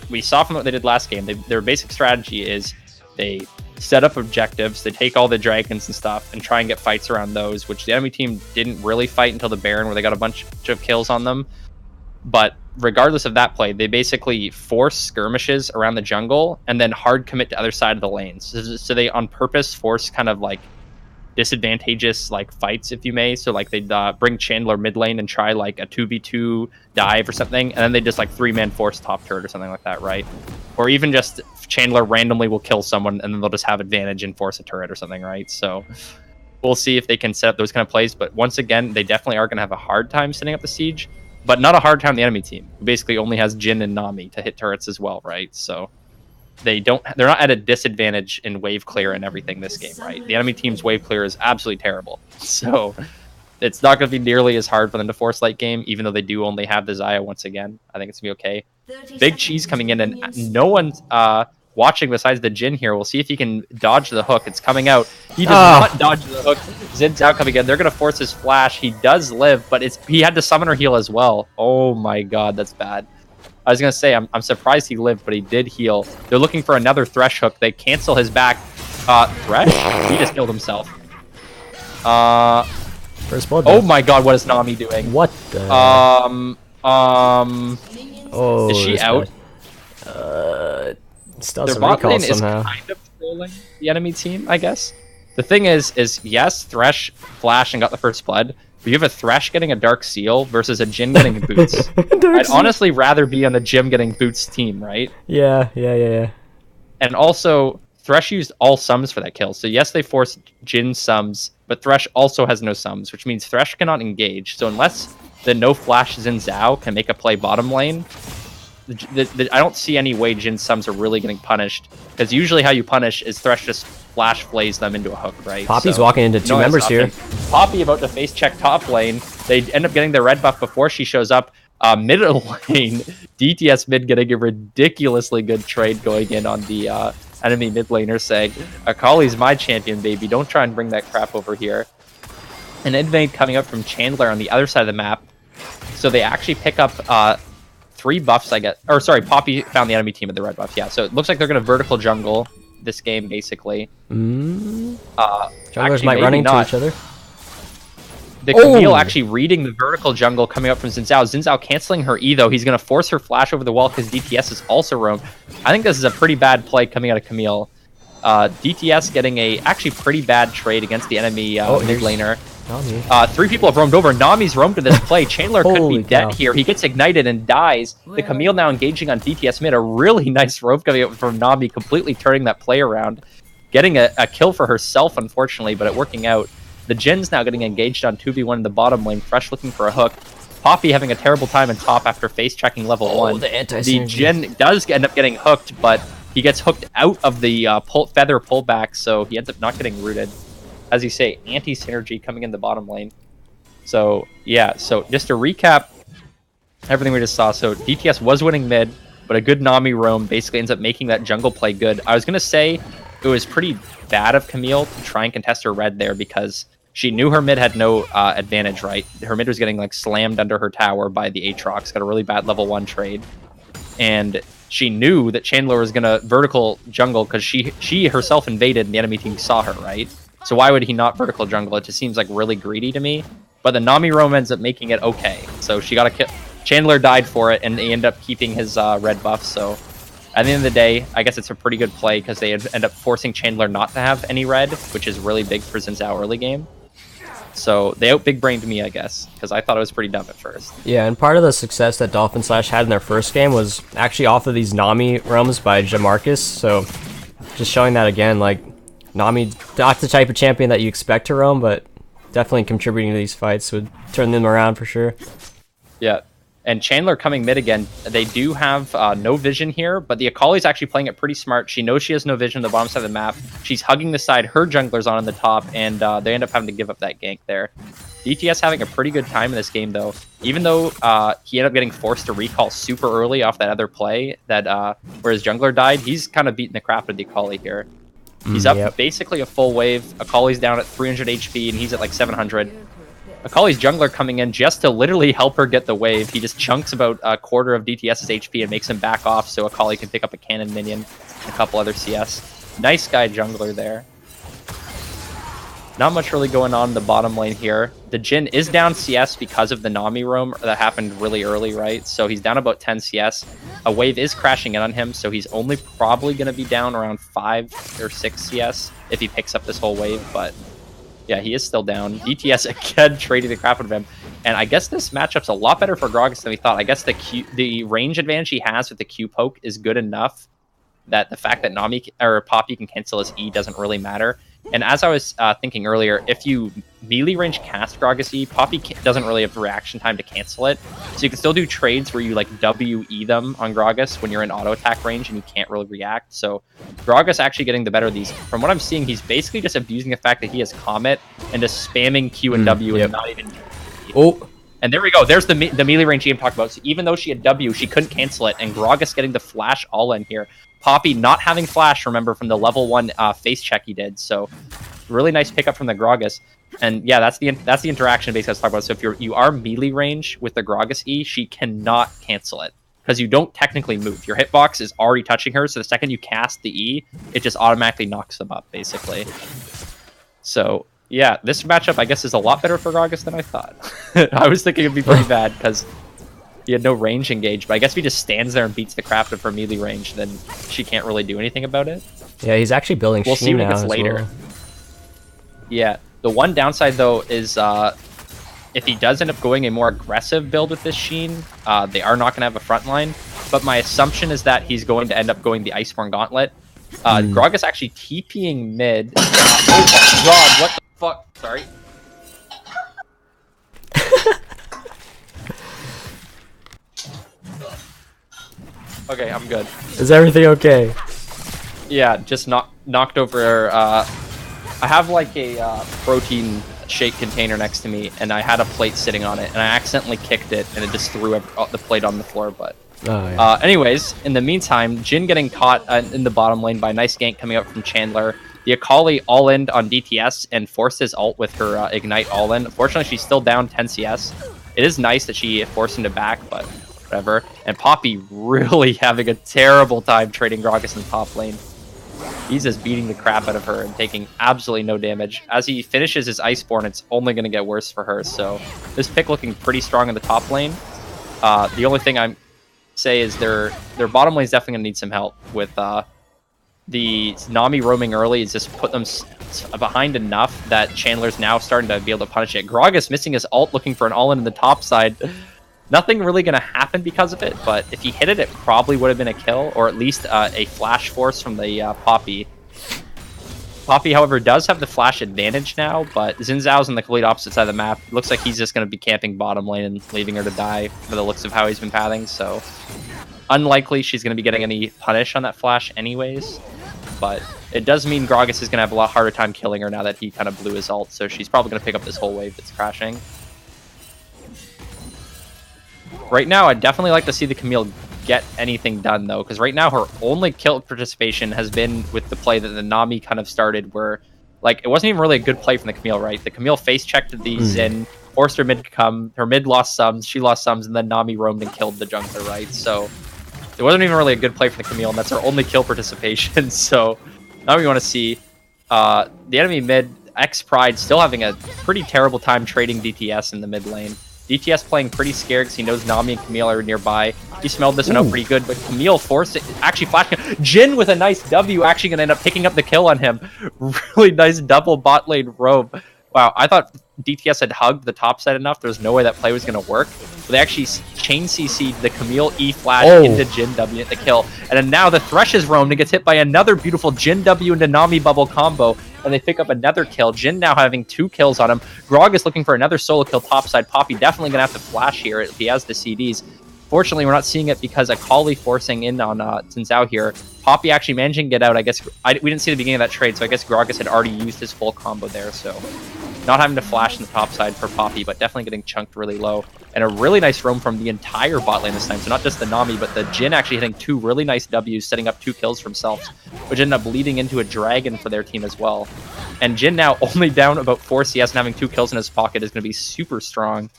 Speaker 5: we saw from what they did last game, their basic strategy is they set up objectives, they take all the dragons and stuff and try and get fights around those, which the enemy team didn't really fight until the Baron, where they got a bunch of kills on them. But regardless of that play, they basically force skirmishes around the jungle and then hard commit to other side of the lanes. So they on purpose force kind of like disadvantageous like fights, if you may. So like they'd bring Chandler mid lane and try like a 2v2 dive or something, and then they just like 3-man force top turret or something like that, right? Or even just Chandler randomly will kill someone and then they'll just have advantage and force a turret or something, right? So we'll see if they can set up those kind of plays. But once again, they definitely are going to have a hard time setting up the siege, but not a hard time the enemy team, who basically only has Jhin and Nami to hit turrets as well, right? So they're not at a disadvantage in wave clear and everything this game, right? The enemy team's wave clear is absolutely terrible. So it's not going to be nearly as hard for them to force late game, even though they do only have the Xayah once again. I think it's going to be okay. Big Cheese coming in, and no one's watching besides the Jhin here. We'll see if he can dodge the hook. It's coming out. He does not dodge the hook. Zid's out coming in. They're going to force his flash. He does live, but he had to summoner heal as well. Oh my god, that's bad. I was going to say, I'm surprised he lived, but he did heal. They're looking for another Thresh hook. They cancel his back. Thresh? He just killed himself.
Speaker 2: First blood.
Speaker 5: Oh my god, what is Nami doing?
Speaker 2: What the? Oh,
Speaker 5: is she out?
Speaker 2: Still
Speaker 5: Their
Speaker 2: some
Speaker 5: bot
Speaker 2: recall
Speaker 5: lane is
Speaker 2: somehow.
Speaker 5: kind of trolling the enemy team, I guess. The thing is yes, Thresh flashed and got the first blood, but you have a Thresh getting a Dark Seal versus a Jhin getting boots. I'd honestly rather be on the Jhin getting boots team, right?
Speaker 2: Yeah.
Speaker 5: And also, Thresh used all sums for that kill. So yes, they forced Jhin sums, but Thresh also has no sums, which means Thresh cannot engage. So unless the no flash Xin Zhao can make a play bottom lane, I don't see any way Jhin sums are really getting punished, because usually how you punish is Thresh just flash flays them into a hook, right?
Speaker 2: Poppy's
Speaker 5: So,
Speaker 2: walking into two members here.
Speaker 5: Poppy about to face check top lane. They end up getting their red buff before she shows up. Mid lane, DTS mid getting a ridiculously good trade going in on the enemy mid laner, saying, Akali's my champion, baby. Don't try and bring that crap over here. An invade coming up from Chandler on the other side of the map. So they actually pick up 3 buffs, I guess. Or sorry, Poppy found the enemy team with the red buffs. Yeah, so it looks like they're going to vertical jungle this game, basically.
Speaker 2: Junglers might run into each other.
Speaker 5: The Camille actually reading the vertical jungle coming up from Xin Zhao. Xin Zhao canceling her E, though. He's going to force her flash over the wall because DTS is also roamed. I think this is a pretty bad play coming out of Camille. DTS getting a actually pretty bad trade against the enemy mid laner. 3 people have roamed over. Nami's roamed to this play. Chandler could be dead here. He gets ignited and dies. The Camille now engaging on DTS mid. A really nice rope coming out from Nami, completely turning that play around. Getting a kill for herself, unfortunately, but it working out. The Jin's now getting engaged on 2v1 in the bottom lane. Fresh looking for a hook. Poppy having a terrible time in top after face checking level 1. The Jhin does end up getting hooked, but he gets hooked out of the feather pullback, so he ends up not getting rooted. As you say, anti-synergy coming in the bottom lane. So, yeah, so just to recap everything we just saw. So, DTS was winning mid, but a good Nami roam basically ends up making that jungle play good. I was going to say it was pretty bad of Camille to try and contest her red there, because she knew her mid had no advantage, right? Her mid was getting like slammed under her tower by the Aatrox, got a really bad level 1 trade. And she knew that Chandler was going to vertical jungle because she herself invaded and the enemy team saw her, right? So why would he not vertical jungle? It just seems like really greedy to me. But the Nami roam ends up making it okay. So she got a kill. Chandler died for it, and they end up keeping his red buff. So at the end of the day, I guess it's a pretty good play because they end up forcing Chandler not to have any red, which is really big for Xin Zhao early game. So they out big brained me, I guess, because I thought it was pretty dumb at first.
Speaker 2: Yeah, and part of the success that Dolphin Slash had in their first game was actually off of these Nami roams by Jamarcus. So just showing that again, like Nami, not the type of champion that you expect to roam, but definitely contributing to these fights would turn them around for sure.
Speaker 5: Yeah. And Chandler coming mid again. They do have no vision here, but the Akali's actually playing it pretty smart. She knows she has no vision on the bottom side of the map. She's hugging the side her jungler's on the top, and they end up having to give up that gank there. DTS having a pretty good time in this game, though. Even though he ended up getting forced to recall super early off that other play that where his jungler died, he's kind of beating the crap out of the Akali here. He's up basically a full wave. Akali's down at 300 HP, and he's at like 700. Akali's jungler coming in just to literally help her get the wave. He just chunks about a quarter of DTS's HP and makes him back off so Akali can pick up a cannon minion and a couple other CS. Nice guy jungler there. Not much really going on in the bottom lane here. The Jhin is down CS because of the Nami roam that happened really early, right? So he's down about 10 CS. A wave is crashing in on him, so he's only probably going to be down around 5 or 6 CS if he picks up this whole wave, but yeah, he is still down. DTS again trading the crap out of him. And I guess this matchup's a lot better for Gragas than we thought. I guess the range advantage he has with the Q poke is good enough that the fact that Nami or Poppy can cancel his E doesn't really matter. And as I was thinking earlier, if you melee range cast Gragas E, Poppy doesn't really have reaction time to cancel it. So you can still do trades where you like WE them on Gragas when you're in auto attack range and you can't really react. So Gragas actually getting the better of these. From what I'm seeing, he's basically just abusing the fact that he has Comet and just spamming Q and W and not even...
Speaker 2: Oh!
Speaker 5: And there we go. There's the melee range Ian talked about. So even though she had W, she couldn't cancel it. And Gragas getting the flash all in here. Poppy not having flash, remember, from the level 1 face check he did. So really nice pickup from the Gragas. And yeah, that's the interaction basically I was talking about. So if you are melee range with the Gragas E, she cannot cancel it. Because you don't technically move. Your hitbox is already touching her, so the second you cast the E, it just automatically knocks them up, basically. So yeah, this matchup, I guess, is a lot better for Gragas than I thought. I was thinking it'd be pretty bad, because he had no range engaged, but I guess if he just stands there and beats the crap out of her melee range, then she can't really do anything about it.
Speaker 2: Yeah, he's actually building
Speaker 5: We'll see when it gets later.
Speaker 2: Well.
Speaker 5: Yeah, the one downside, though, is if he does end up going a more aggressive build with this Sheen, they are not going to have a front line, but my assumption is that he's going to end up going the Iceborne Gauntlet. Gragas actually TPing mid. Oh, God, what the fuck? Sorry. Okay, I'm good.
Speaker 2: Is everything okay?
Speaker 5: Yeah, just knocked over. I have like a protein shake container next to me, and I had a plate sitting on it, and I accidentally kicked it, and it just threw the plate on the floor. But anyways, in the meantime, Jhin getting caught in the bottom lane by a nice gank coming up from Chandler. The Akali all-in on DTS and forced his ult with her Ignite all-in. Unfortunately, she's still down 10 CS. It is nice that she forced him to back, but whatever. And Poppy really having a terrible time trading Gragas in the top lane. He's just beating the crap out of her and taking absolutely no damage. As he finishes his Iceborne, it's only going to get worse for her. So this pick looking pretty strong in the top lane. The only thing I say is their bottom lane is definitely going to need some help with the Nami roaming early. Is just put them behind enough that Chandler's now starting to be able to punish it. Gragas missing his ult, looking for an all-in the top side. Nothing really going to happen because of it, but if he hit it, it probably would have been a kill, or at least a flash force from the Poppy. Poppy, however, does have the flash advantage now, but Xin Zhao's on the complete opposite side of the map. It looks like he's just going to be camping bottom lane and leaving her to die for the looks of how he's been pathing, so unlikely she's going to be getting any punish on that flash anyways, but it does mean Gragas is going to have a lot harder time killing her now that he kind of blew his ult, so she's probably going to pick up this whole wave that's crashing. Right now, I'd definitely like to see the Camille get anything done, though, because right now her only kill participation has been with the play that the Nami kind of started, where, like, it wasn't even really a good play from the Camille, right? The Camille face-checked the Xin, forced her mid to come, her mid lost sums, she lost sums, and then Nami roamed and killed the jungler, right? So it wasn't even really a good play for the Camille, and that's her only kill participation, so now we want to see the enemy mid, X Pride, still having a pretty terrible time trading DTS in the mid lane. DTS playing pretty scared because he knows Nami and Camille are nearby. He smelled this one out pretty good, but Camille forced it, actually flashing. Jin with a nice W actually going to end up picking up the kill on him. Really nice double bot lane roam. Wow, I thought DTS had hugged the top side enough. There was no way that play was going to work. But they actually chain CC'd the Camille E flash into Jin W at the kill. And then now the Thresh is roamed and gets hit by another beautiful Jin W into Nami bubble combo. And they pick up another kill. Jin now having 2 kills on him. Grog is looking for another solo kill topside. Poppy definitely going to have to flash here if he has the CDs. Fortunately, we're not seeing it because Akali forcing in on Xin here. Poppy actually managing to get out. I guess we didn't see the beginning of that trade, so I guess Gragas had already used his full combo there. So not having to flash in the top side for Poppy, but definitely getting chunked really low. And a really nice roam from the entire bot lane this time. So not just the Nami, but the Jin actually hitting 2 really nice Ws, setting up 2 kills for himself, which ended up leading into a dragon for their team as well. And Jin now only down about 4 CS and having 2 kills in his pocket is going to be super strong.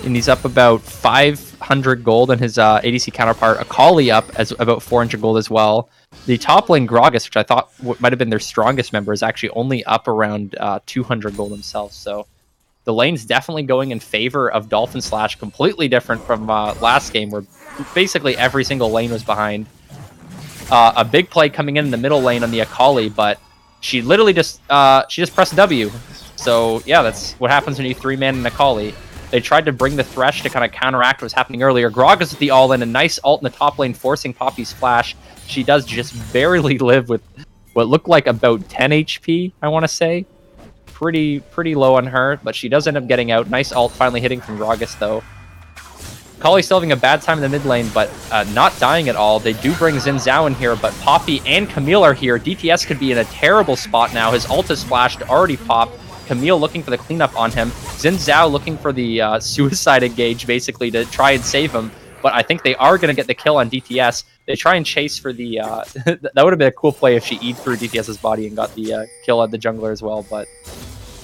Speaker 5: And he's up about 500 gold, and his ADC counterpart Akali up as about 400 gold as well. The top lane Gragas, which I thought might have been their strongest member, is actually only up around 200 gold himself. So the lane's definitely going in favor of Dolphin Slash, completely different from last game where basically every single lane was behind. A big play coming in the middle lane on the Akali, but she literally just pressed W. So yeah, that's what happens when you 3-man an Akali. They tried to bring the Thresh to kind of counteract what was happening earlier. Gragas with the all-in, a nice ult in the top lane, forcing Poppy's flash. She does just barely live with what looked like about 10 HP, I want to say. Pretty low on her, but she does end up getting out. Nice ult finally hitting from Gragas, though. Akali still having a bad time in the mid lane, but not dying at all. They do bring Xin Zhao in here, but Poppy and Camille are here. DTS could be in a terrible spot now. His ult is flashed, already popped. Camille looking for the cleanup on him. Xin Zhao looking for the suicide engage, basically, to try and save him. But I think they are going to get the kill on DTS. They try and chase for the... that would have been a cool play if she E'd through DTS's body and got the kill on the jungler as well, but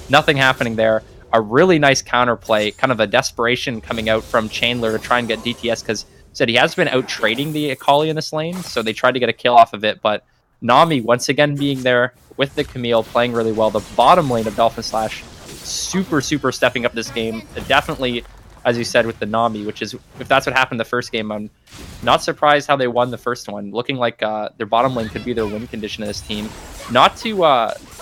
Speaker 5: nothing happening there. A really nice counterplay, kind of a desperation coming out from Chandler to try and get DTS, because said he has been out trading the Akali in this lane, so they tried to get a kill off of it, but Nami once again being there with the Camille, playing really well. The bottom lane of Dolphin Slash super stepping up this game. Definitely, as you said, with the Nami, which is, if that's what happened the first game, I'm not surprised how they won the first one. Looking like their bottom lane could be their win condition of this team. Not to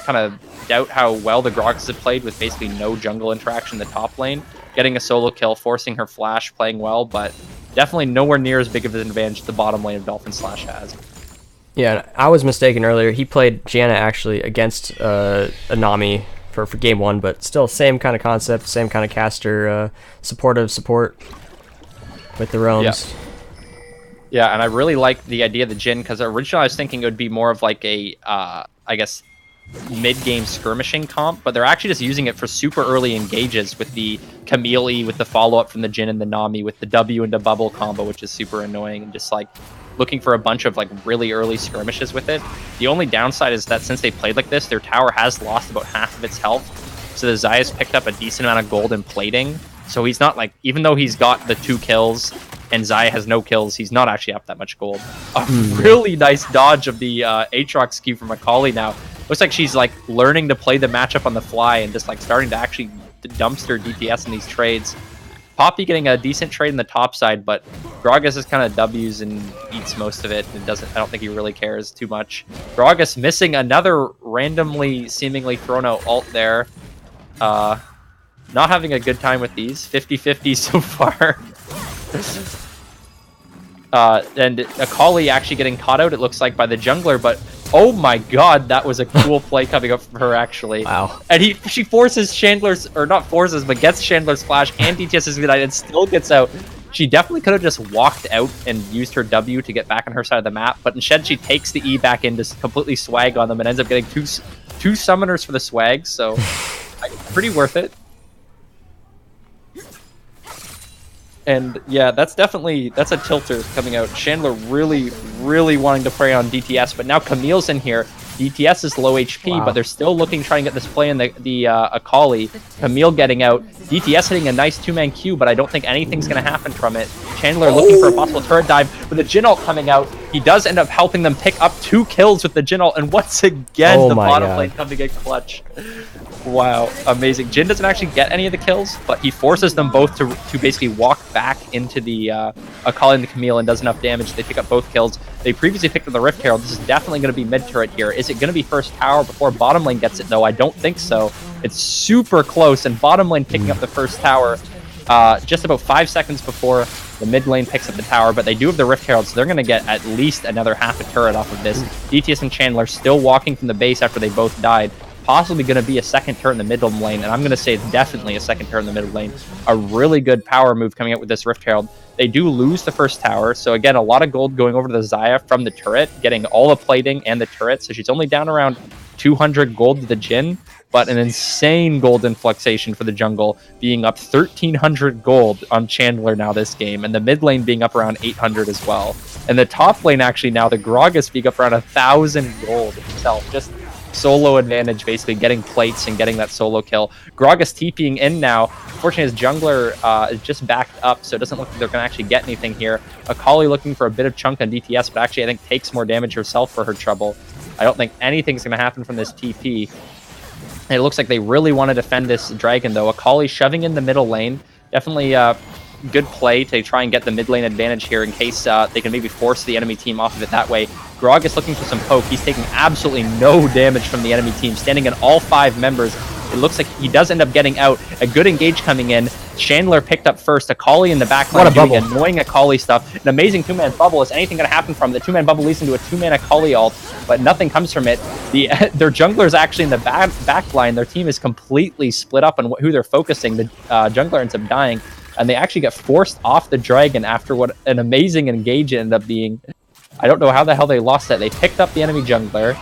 Speaker 5: kind of doubt how well the Gragas have played with basically no jungle interaction in the top lane. Getting a solo kill, forcing her flash, playing well, but definitely nowhere near as big of an advantage the bottom lane of Dolphin Slash has.
Speaker 2: Yeah, I was mistaken earlier. He played Janna actually against Nami for game 1, but still same kind of concept, same kind of caster, supportive support with the roams.
Speaker 5: Yeah, and I really like the idea of the Jin, because originally I was thinking it would be more of like a, I guess, mid-game skirmishing comp, but they're actually just using it for super early engages with the Camille, with the follow-up from the Jin and the Nami, with the W into bubble combo, which is super annoying, and just like looking for a bunch of like really early skirmishes with it. The only downside is that since they played like this, their tower has lost about half of its health, so the Xayah's picked up a decent amount of gold in plating, so he's not like, even though he's got the 2 kills and Xayah has no kills, he's not actually up that much gold. A really nice dodge of the Aatrox Q from Akali now. Looks like she's like learning to play the matchup on the fly and just like starting to actually dumpster DPS in these trades. Poppy getting a decent trade in the top side, but Gragas is kind of W's and eats most of it. And I don't think he really cares too much. Gragas missing another randomly, seemingly thrown out ult there. Not having a good time with these. 50-50 so far. And Akali actually getting caught out, it looks like, by the jungler, but oh my god, that was a cool play coming up from her, actually.
Speaker 2: Wow.
Speaker 5: And she forces Chandler's, or not forces, but gets Chandler's flash and DTS's Ignite and still gets out. She definitely could have just walked out and used her W to get back on her side of the map, but instead she takes the E back in to completely swag on them and ends up getting two summoners for the swag, so pretty worth it. And yeah, that's a tilter coming out. Chandler really wanting to prey on DTS, but now Camille's in here. DTS is low HP, but they're still looking to try and get this play in the Akali. Camille getting out. DTS hitting a nice 2-man Q, but I don't think anything's going to happen from it. Chandler looking for a possible turret dive, with the Jin ult coming out. He does end up helping them pick up 2 kills with the Jin ult, and once again,
Speaker 2: Oh
Speaker 5: the
Speaker 2: my
Speaker 5: bottom
Speaker 2: God.
Speaker 5: lane coming in clutch. Wow, amazing. Jin doesn't actually get any of the kills, but he forces them both to basically walk back into the Akali and the Camille and does enough damage. They pick up both kills. They previously picked up the Rift Herald. This is definitely going to be mid turret here. Is it going to be first tower before bottom lane gets it, though? I don't think so. It's super close, and bottom lane picking up the first tower just about 5 seconds before the mid lane picks up the tower, but they do have the Rift Herald, so they're going to get at least another half a turret off of this. DTS and Chandler still walking from the base after they both died. Possibly going to be a second turret in the middle lane, and I'm going to say it's definitely a second turret in the middle lane. A really good power move coming out with this Rift Herald. They do lose the first tower, so again, a lot of gold going over to the Xayah from the turret, getting all the plating and the turret, so she's only down around 200 gold to the Jin, but an insane gold influxation for the jungle, being up 1,300 gold on Chandler now this game, and the mid lane being up around 800 as well. And the top lane actually now, the Gragas being up around 1,000 gold itself, just solo advantage, basically getting plates and getting that solo kill. Gragas TPing in now. Unfortunately, his jungler is just backed up, so it doesn't look like they're going to actually get anything here. Akali looking for a bit of chunk on DTS, but actually I think takes more damage herself for her trouble. I don't think anything's going to happen from this TP. And it looks like they really want to defend this dragon, though. Akali shoving in the middle lane. Definitely good play to try and get the mid lane advantage here in case they can maybe force the enemy team off of it that way. Grog is looking for some poke. He's taking absolutely no damage from the enemy team, standing in all 5 members. It looks like he does end up getting out. A good engage coming in. Chandler picked up first. Akali in the back line doing annoying Akali stuff. An amazing 2-man bubble. Is anything going to happen from the 2-man bubble leads into a 2-man Akali ult, but nothing comes from it. Their jungler is actually in the back line. Their team is completely split up on who they're focusing. The jungler ends up dying, and they actually get forced off the dragon after what an amazing engage it ended up being. I don't know how the hell they lost that. They picked up the enemy jungler.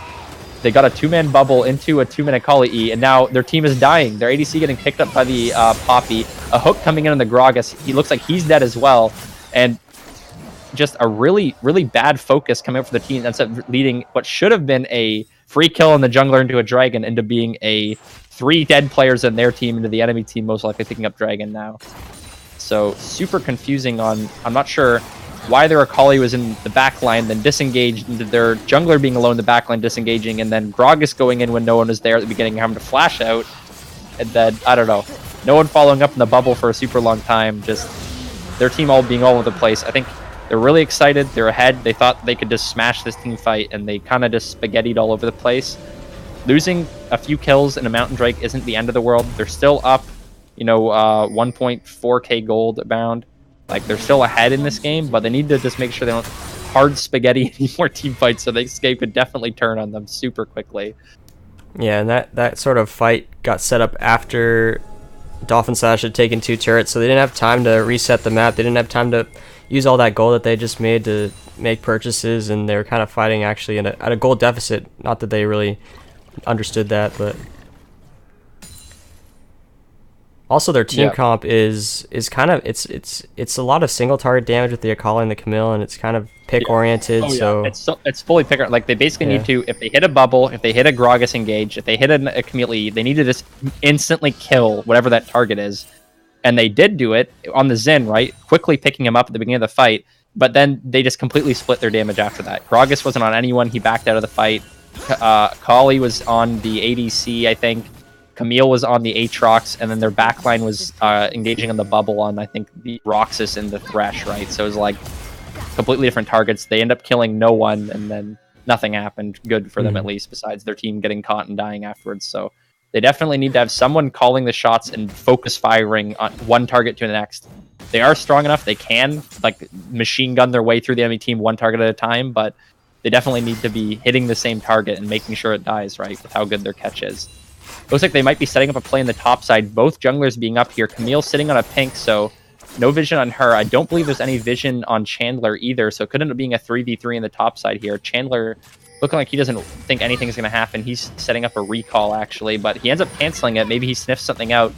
Speaker 5: They got a 2-man bubble into a 2-man Akali E, and now their team is dying. Their ADC getting picked up by the Poppy. A hook coming in on the Gragas. He looks like he's dead as well. And just a really, really bad focus coming up for the team. Ends up leading what should have been a free kill on the jungler into a dragon into being a 3 dead players in their team into the enemy team, most likely picking up dragon now. So super confusing on, I'm not sure why their Akali was in the backline, then disengaged into their jungler being alone in the backline, disengaging, and then Gragas going in when no one was there at the beginning, having to flash out, and then, I don't know, no one following up in the bubble for a super long time, just their team all being all over the place. I think they're really excited, they're ahead, they thought they could just smash this team fight, and they kind of just spaghettied all over the place. Losing a few kills in a Mountain Drake isn't the end of the world. They're still up, 1.4k gold bound. Like, they're still ahead in this game, but they need to just make sure they don't hard spaghetti any more team fights, so this game could definitely turn on them super quickly.
Speaker 2: Yeah, and that sort of fight got set up after Dolphin Slash had taken 2 turrets, so they didn't have time to reset the map. They didn't have time to use all that gold that they just made to make purchases, and they were kind of fighting actually at a gold deficit. Not that they really understood that, but also their team comp is kind of it's a lot of single target damage with the Akali and the Camille, and it's kind of pick oriented.
Speaker 5: It's fully pick. Like, they basically need to, if they hit a bubble, if they hit a Gragas engage, if they hit a Camille, they need to just instantly kill whatever that target is. And they did do it on the Xin, right? Quickly picking him up at the beginning of the fight, but then they just completely split their damage after that. Gragas wasn't on anyone. He backed out of the fight. Akali was on the ADC, I think. Camille was on the Aatrox, and then their backline was engaging on the bubble on, I think, the Roxas and the Thresh, right? So it was like completely different targets. They end up killing no one, and then nothing happened good for them, at least, besides their team getting caught and dying afterwards. So they definitely need to have someone calling the shots and focus firing on one target to the next. They are strong enough. They can, like, machine gun their way through the enemy team one target at a time, but they definitely need to be hitting the same target and making sure it dies, right, with how good their catch is. Looks like they might be setting up a play in the top side. Both junglers being up here. Camille sitting on a pink, so no vision on her. I don't believe there's any vision on Chandler either, so it could end up being a 3v3 in the top side here. Chandler looking like he doesn't think anything's going to happen. He's setting up a recall, actually, but he ends up canceling it. Maybe he sniffs something out.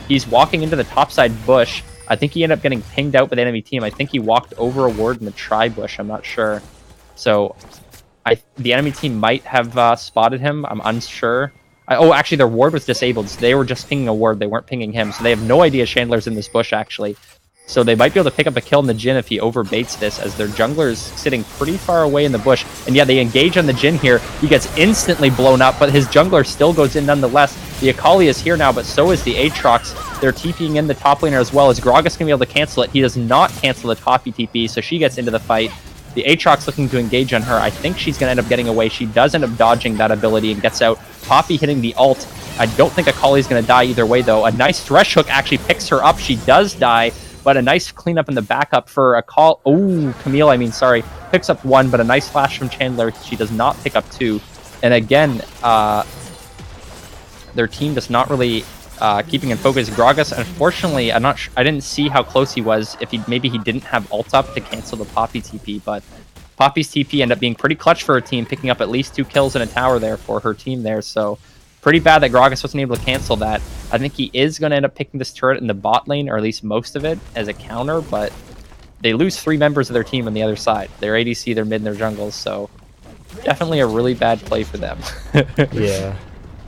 Speaker 5: He's walking into the top side bush. I think he ended up getting pinged out by the enemy team. I think he walked over a ward in the tri-bush. I'm not sure. So the enemy team might have spotted him. I'm unsure. Actually, their ward was disabled, so they were just pinging a ward. They weren't pinging him, so they have no idea Chandler's in this bush, actually. So they might be able to pick up a kill on the Jhin if he overbaits this, as their jungler is sitting pretty far away in the bush. And yeah, they engage on the Jhin here. He gets instantly blown up, but his jungler still goes in nonetheless. The Akali is here now, but so is the Aatrox. They're TPing in the top laner as well, as Gragas can be able to cancel it. He does not cancel the toppy TP, so she gets into the fight. The Aatrox looking to engage on her. I think she's going to end up getting away. She does end up dodging that ability and gets out. Poppy hitting the ult. I don't think Akali's going to die either way, though. A nice Thresh Hook actually picks her up. She does die, but a nice cleanup in the backup for a call. Oh, Camille, I mean, sorry. Picks up one, but a nice flash from Chandler. She does not pick up two. And again, their team does not really keeping in focus. Gragas, unfortunately, I didn't see how close he was. If maybe he didn't have ult up to cancel the Poppy TP, but Poppy's TP ended up being pretty clutch for her team, picking up at least 2 kills in a tower there for her team there. So pretty bad that Gragas wasn't able to cancel that. I think he is going to end up picking this turret in the bot lane, or at least most of it, as a counter, but they lose 3 members of their team on the other side. Their ADC, their mid, and their jungles, so definitely a really bad play for them.
Speaker 2: Yeah.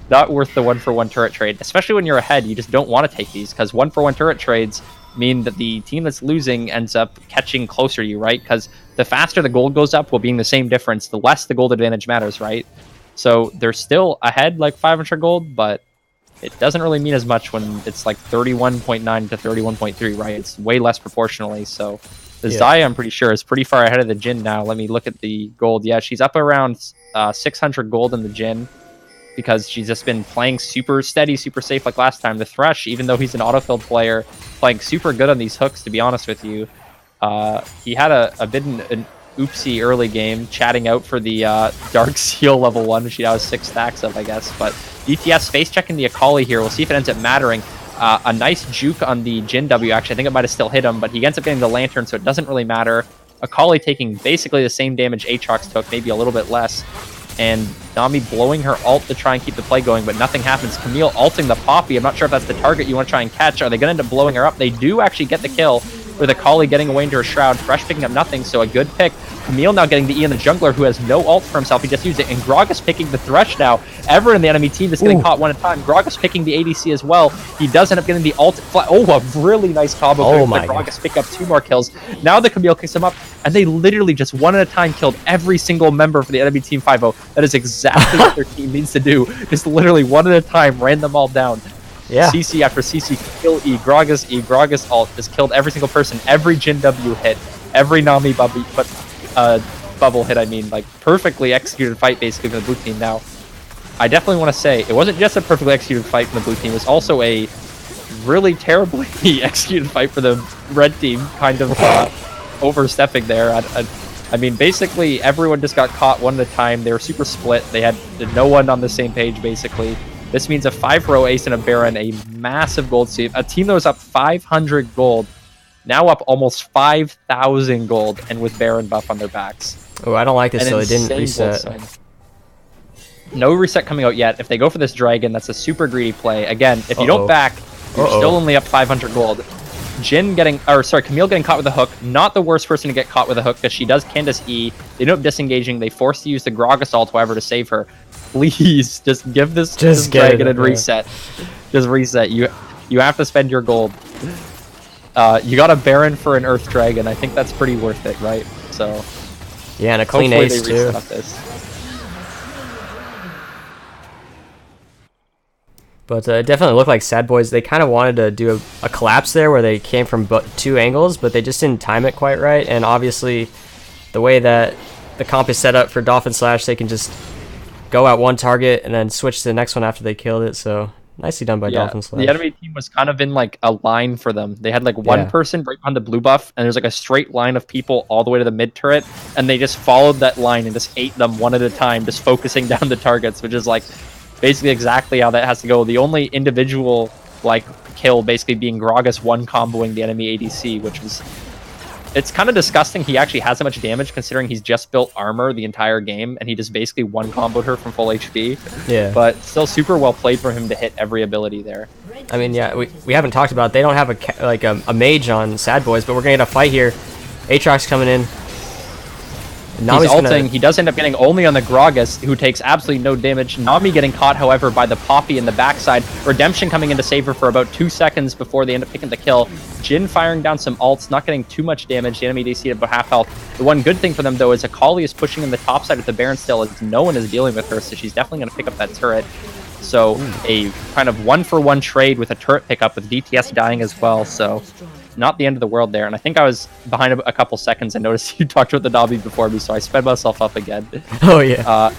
Speaker 5: Not worth the 1-for-1 turret trade, especially when you're ahead. You just don't want to take these, because 1-for-1 turret trades mean that the team that's losing ends up catching closer to you, right? Because the faster the gold goes up, while being the same difference, the less the gold advantage matters, right? So they're still ahead like 500 gold, but it doesn't really mean as much when it's like 31.9 to 31.3, right? It's way less proportionally. So the Xayah, I'm pretty sure, is pretty far ahead of the Jhin now. Let me look at the gold. Yeah, she's up around 600 gold in the Jhin, because she's just been playing super steady, super safe like last time. The Thresh, even though he's an autofilled player, playing super good on these hooks, to be honest with you. He had a bit an oopsie early game, chatting out for the Dark Seal level 1, which he now has 6 stacks of, I guess. But DTS face checking the Akali here. We'll see if it ends up mattering. A nice juke on the Jhin W, actually. I think it might have still hit him, but he ends up getting the Lantern, so it doesn't really matter. Akali taking basically the same damage Aatrox took, maybe a little bit less. And Nami blowing her ult to try and keep the play going, but nothing happens. Camille ulting the Poppy. I'm not sure if that's the target you want to try and catch. Are they going to end up blowing her up? They do actually get the kill, with Akali getting away into her shroud. Thresh picking up nothing, so a good pick. Camille now getting the E on the jungler, who has no ult for himself. He just used it. And Gragas picking the Thresh now. Everyone in the enemy team is getting caught one at a time. Gragas picking the ADC as well. He does end up getting the ult. Oh, a really nice combo.
Speaker 2: Oh my God.
Speaker 5: Gragas pick up 2 more kills. Now the Camille kicks him up, and they literally just one at a time killed every single member for the enemy team 5-0. That is exactly what their team needs to do. Just literally one at a time ran them all down.
Speaker 2: Yeah.
Speaker 5: CC after CC, kill Gragas ult, just killed every single person, every Jhin W hit, every Nami bubble hit, I mean, like, perfectly executed fight basically for the blue team. Now, I definitely want to say, it wasn't just a perfectly executed fight from the blue team, it was also a really terribly executed fight for the red team, kind of overstepping there. I mean, basically, everyone just got caught one at a time. They were super split. They had no one on the same page, basically. This means a 5-row ace and a Baron, a massive gold sweep. A team that was up 500 gold, now up almost 5,000 gold, and with Baron buff on their backs.
Speaker 2: Oh, I don't like this, so they didn't reset.
Speaker 5: No reset coming out yet. If they go for this dragon, that's a super greedy play. Again, if you don't back, you're still only up 500 gold. Camille getting caught with a hook. Not the worst person to get caught with a hook, because she does Candace E. They end up disengaging. They force to use the Gragas ult, however, to save her. Please, just give this dragon and reset. Just reset. You have to spend your gold. You got a Baron for an Earth Dragon. I think that's pretty worth it, right? So
Speaker 2: yeah, and a clean ace too. But it definitely looked like SADBOIS. They kind of wanted to do a collapse there where they came from 2 angles, but they just didn't time it quite right. And obviously, the way that the comp is set up for Dolphin Slash, they can just go at one target and then switch to the next one after they killed it. So nicely done by Dolphin Slash.
Speaker 5: The enemy team was kind of in like a line for them. They had like one person right behind the blue buff, and there's like a straight line of people all the way to the mid turret, and they just followed that line and just ate them one at a time, just focusing down the targets, which is like basically exactly how that has to go. The only individual like kill basically being Gragas one comboing the enemy ADC, which was, it's kind of disgusting he actually has that much damage considering he's just built armor the entire game and he just basically one comboed her from full HP.
Speaker 2: Yeah.
Speaker 5: But still super well played for him to hit every ability there.
Speaker 2: I mean, yeah, we haven't talked about, they don't have a mage on SADBOIS, but we're gonna get a fight here. Aatrox coming in. Nami's
Speaker 5: ulting.
Speaker 2: gonna...
Speaker 5: He does end up getting only on the Gragas, who takes absolutely no damage. Nami getting caught, however, by the Poppy in the backside. Redemption coming in to save her for about 2 seconds before they end up picking the kill. Jin firing down some ults, not getting too much damage. The enemy DC at about half health. The one good thing for them, though, is Akali is pushing in the top side with the Baron still, as no one is dealing with her, so she's definitely going to pick up that turret. So a kind of 1-for-1 trade with a turret pickup with DTS dying as well. So not the end of the world there. And I think I was behind a couple seconds. I noticed you talked about the Na'Vi before me, so I sped myself up again.
Speaker 2: Oh, yeah.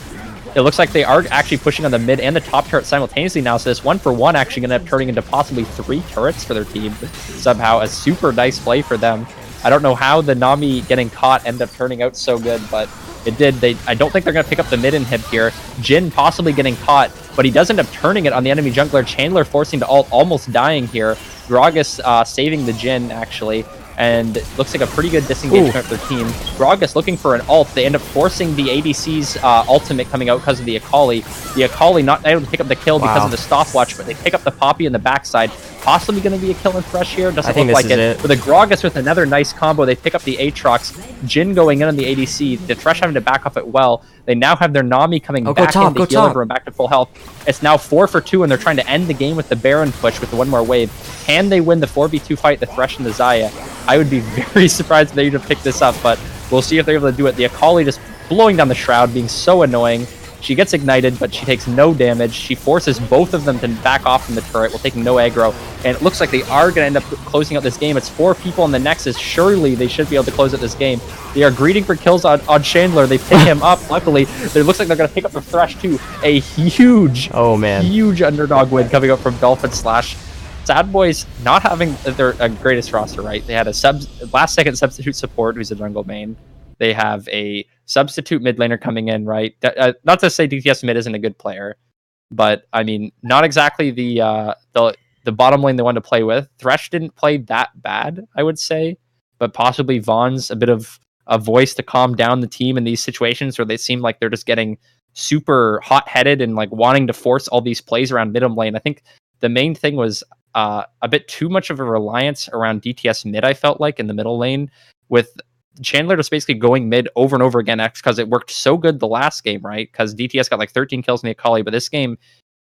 Speaker 5: It looks like they are actually pushing on the mid and the top turret simultaneously now. So this 1-for-1 actually going to end up turning into possibly 3 turrets for their team somehow. A super nice play for them. I don't know how the Nami getting caught ended up turning out so good, but it did. I don't think they're going to pick up the mid inhib here. Jin possibly getting caught, but he does end up turning it on the enemy jungler. Chandler forcing to ult, almost dying here. Gragas saving the Jin, actually. And it looks like a pretty good disengagement of their team. Gragas looking for an ult. They end up forcing the ADC's ultimate coming out because of the Akali. The Akali not able to pick up the kill because of the stopwatch, but they pick up the Poppy in the backside. Possibly going to be a kill and Thresh here. Doesn't look like it. With the Gragas with another nice combo, they pick up the Aatrox. Jin going in on the ADC. The Thresh having to back off it well. They now have their Nami coming back into heal everyone back to full health. It's now 4-for-2, and they're trying to end the game with the Baron push with the one more wave. Can they win the 4v2 fight, the Thresh and the Xayah? I would be very surprised if they would pick this up, but we'll see if they're able to do it. The Akali just blowing down the Shroud, being so annoying. She gets ignited, but she takes no damage. She forces both of them to back off from the turret while taking no aggro. And it looks like they are going to end up closing out this game. It's 4 people in the Nexus. Surely they should be able to close out this game. They are greeting for kills on Chandler. They pick him up. Luckily, it looks like they're going to pick up the Thresh too. A huge, huge underdog win coming up from Dolphin slash SADBOIS, not having their greatest roster, right? They had a last-second substitute support who's a jungle main. They have a substitute mid laner coming in, right? Not to say DTS mid isn't a good player, but I mean, not exactly the bottom lane they wanted to play with. Thresh didn't play that bad, I would say, but possibly Vaughn's a bit of a voice to calm down the team in these situations where they seem like they're just getting super hot-headed and like wanting to force all these plays around mid lane. I think the main thing was a bit too much of a reliance around DTS mid, I felt like, in the middle lane, with Chandler just basically going mid over and over again because it worked so good the last game, right? Because DTS got like 13 kills in the Akali, but this game,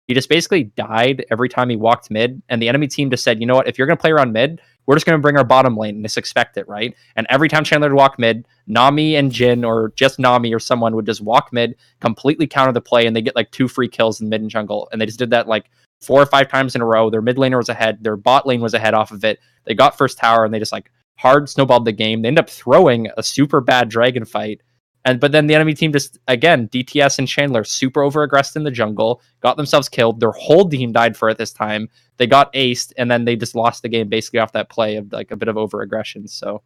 Speaker 5: he just basically died every time he walked mid, and the enemy team just said, you know what, if you're going to play around mid, we're just going to bring our bottom lane and just expect it, right? And every time Chandler would walk mid, Nami and Jin, or just Nami or someone, would just walk mid, completely counter the play, and they get like 2 free kills in mid and jungle, and they just did that like 4 or 5 times in a row. Their mid laner was ahead, their bot lane was ahead off of it. They got first tower, and they just like hard snowballed the game. They end up throwing a super bad dragon fight. But then the enemy team just, again, DTS and Chandler super over aggressed in the jungle, got themselves killed. Their whole team died for it this time. They got aced, and then they just lost the game basically off that play of like a bit of over aggression. So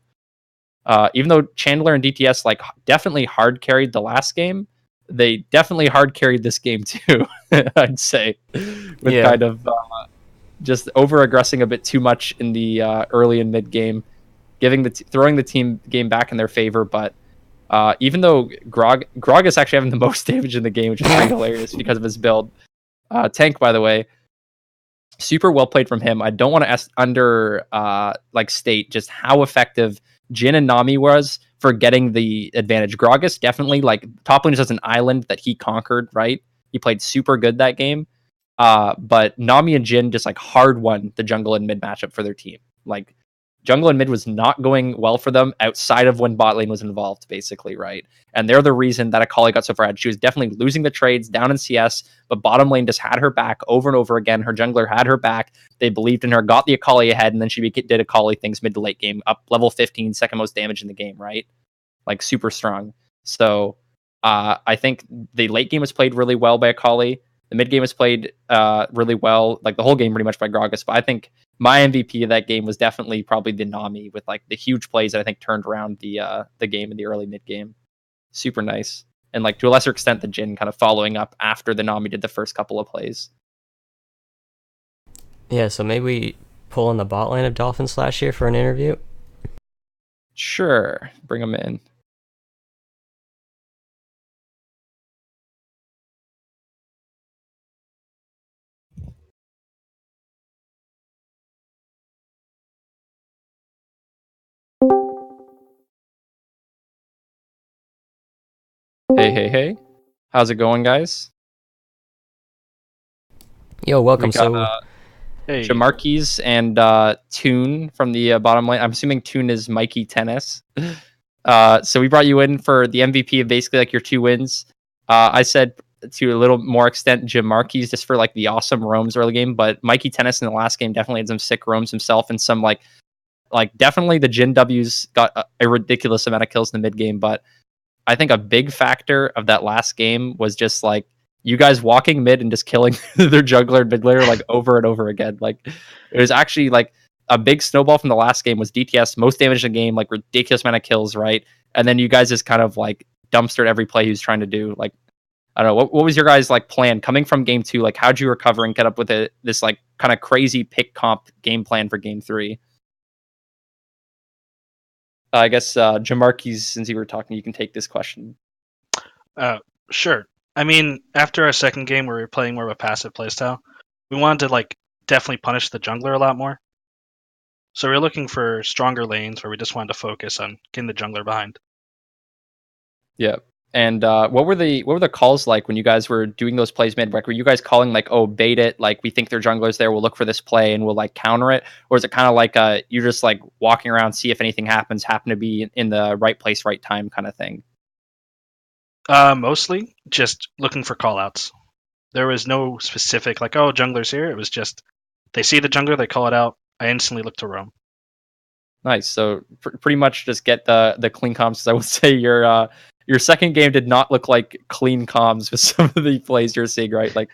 Speaker 5: even though Chandler and DTS like definitely hard carried the last game, they definitely hard carried this game too, I'd say, with kind of just over aggressing a bit too much in the early and mid game, throwing the team game back in their favor. But even though Grog is actually having the most damage in the game, which is pretty hilarious because of his build. Tank, by the way, super well played from him. I don't want to state just how effective Jin and Nami was for getting the advantage. Gragas definitely, like, top lane just an island that he conquered, right? He played super good that game. But Nami and Jin just like hard won the jungle and mid matchup for their team. Like, jungle and mid was not going well for them outside of when bot lane was involved, basically, right? And they're the reason that Akali got so far ahead. She was definitely losing the trades down in CS, but bottom lane just had her back over and over again. Her jungler had her back. They believed in her, got the Akali ahead, and then she did Akali things mid to late game, up level 15, second most damage in the game, right? Like, super strong. So I think the late game was played really well by Akali. The mid game was played really well, like the whole game pretty much by Gragas. But I think my MVP of that game was definitely probably the Nami with like the huge plays that I think turned around the game in the early mid game. Super nice. And like to a lesser extent, the Jin kind of following up after the Nami did the first couple of plays.
Speaker 2: Yeah, so maybe we pull in the bot lane of Dolphin Slash here for an interview.
Speaker 5: Sure, bring him in. Hey. How's it going, guys?
Speaker 2: Yo, welcome.
Speaker 5: We got
Speaker 2: So,
Speaker 6: Hey,
Speaker 5: Jamarquis and Toon from the bottom lane. I'm assuming Toon is Mikey Tennis. So we brought you in for the MVP of basically like your 2 wins. I said to a little more extent Jamarquis just for like the awesome roams early game, but Mikey Tennis in the last game definitely had some sick roams himself and some like definitely the Jin W's got a ridiculous amount of kills in the mid game, but I think a big factor of that last game was just like you guys walking mid and just killing their jungler and mid laner like over and over again. Like it was actually like a big snowball from the last game was DTS most damage in the game, like ridiculous amount of kills, right? And then you guys just kind of like dumpstered every play he was trying to do. Like I don't know, what was your guys like plan coming from game 2? Like how'd you recover and get up with this like kind of crazy pick comp game plan for game 3? I guess Jamarquis, since you were talking, you can take this question.
Speaker 6: sure. I mean, after our second game where we were playing more of a passive playstyle, we wanted to like definitely punish the jungler a lot more. So we were looking for stronger lanes where we just wanted to focus on getting the jungler behind.
Speaker 5: Yeah. And what were the calls like when you guys were doing those plays mid? Like, were you guys calling like, oh, bait it, like we think their jungler's there, we'll look for this play and we'll like counter it, or is it kind of like you're just like walking around, see if anything happens, happen to be in the right place, right time kind of thing?
Speaker 6: Mostly just looking for callouts. There was no specific like, oh, jungler's here. It was just they see the jungler, they call it out. I instantly look to roam.
Speaker 5: Nice. So pretty much just get the clean comms. 'Cause I would say your second game did not look like clean comms with some of the plays you're seeing, right? Like,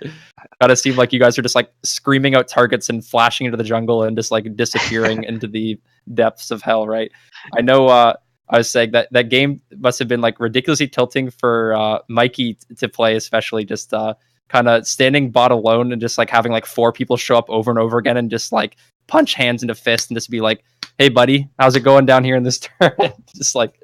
Speaker 5: gotta seem like you guys are just like screaming out targets and flashing into the jungle and just like disappearing into the depths of hell, right? I know. I was saying that game must have been like ridiculously tilting for Mikey to play, especially just kind of standing bot alone and just like having like 4 people show up over and over again and just like punch hands into fist and just be like, hey buddy, how's it going down here in this turn? Just like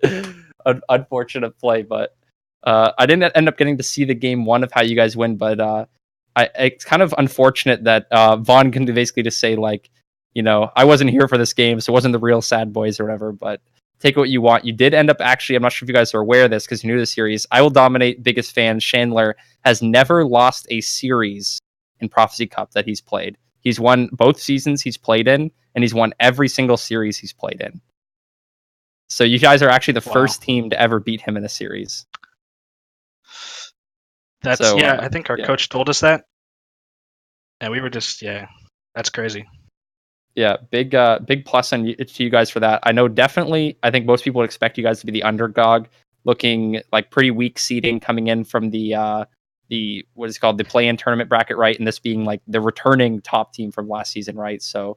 Speaker 5: unfortunate play, but I didn't end up getting to see the game 1 of how you guys win, but it's kind of unfortunate that Vaughn can basically just say like, you know, I wasn't here for this game, so it wasn't the real SADBOIS or whatever, but take what you want. You did end up actually, I'm not sure if you guys are aware of this because you're new to the series, I Will Dominate biggest fan Chandler has never lost a series in Prophecy Cup that he's played. He's won both seasons he's played in, and he's won every single series he's played in. So you guys are actually the first team to ever beat him in a series.
Speaker 6: That's
Speaker 5: So,
Speaker 6: I think our coach told us that. And we were just that's crazy.
Speaker 5: Yeah, big plus on to you guys for that. I know definitely, I think most people would expect you guys to be the underdog, looking like pretty weak seeding coming in from the what is called the play-in tournament bracket, right? And this being like the returning top team from last season, right? So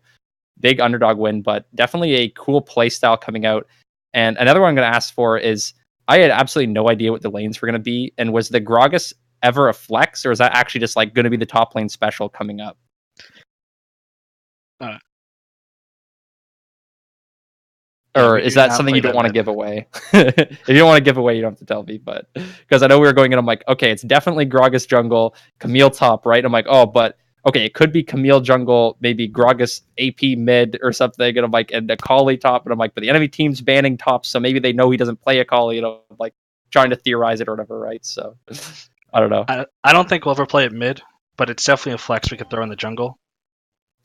Speaker 5: big underdog win, but definitely a cool play style coming out. And another one I'm going to ask for is I had absolutely no idea what the lanes were going to be. And was the Gragas ever a flex, or is that actually just like going to be the top lane special coming up? Or is that something you don't want to give away? If you don't want to give away, you don't have to tell me. But because I know we were going in, I'm like, okay, it's definitely Gragas jungle, Camille top, right? I'm like, oh, but okay, it could be Camille jungle, maybe Gragas AP mid or something. And I'm like, and Akali top. And I'm like, but the enemy team's banning top, so maybe they know he doesn't play Akali. You know, like trying to theorize it or whatever, right? So I don't know.
Speaker 6: I don't think we'll ever play it mid, but it's definitely a flex we could throw in the jungle.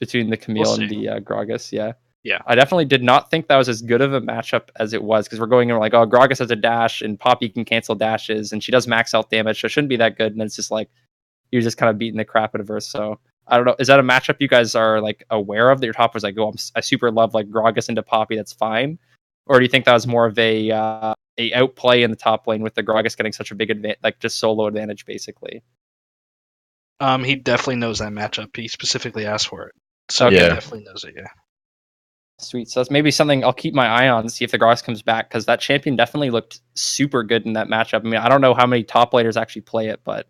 Speaker 5: Between the Camille and the Gragas, yeah.
Speaker 6: Yeah.
Speaker 5: I definitely did not think that was as good of a matchup as it was, because we're going in like, oh, Gragas has a dash and Poppy can cancel dashes and she does max health damage, so it shouldn't be that good. And it's just like you're just kind of beating the crap out of her. So I don't know. Is that a matchup you guys are like aware of that your top was like, oh, I super love like Gragas into Poppy, that's fine? Or do you think that was more of a outplay in the top lane with the Gragas getting such a big advantage, like just solo advantage basically?
Speaker 6: He definitely knows that matchup. He specifically asked for it. So
Speaker 5: Okay.
Speaker 6: he definitely knows it, yeah.
Speaker 5: Sweet. So that's maybe something I'll keep my eye on to see if the Gragas comes back, because that champion definitely looked super good in that matchup. I mean, I don't know how many top laners actually play it, but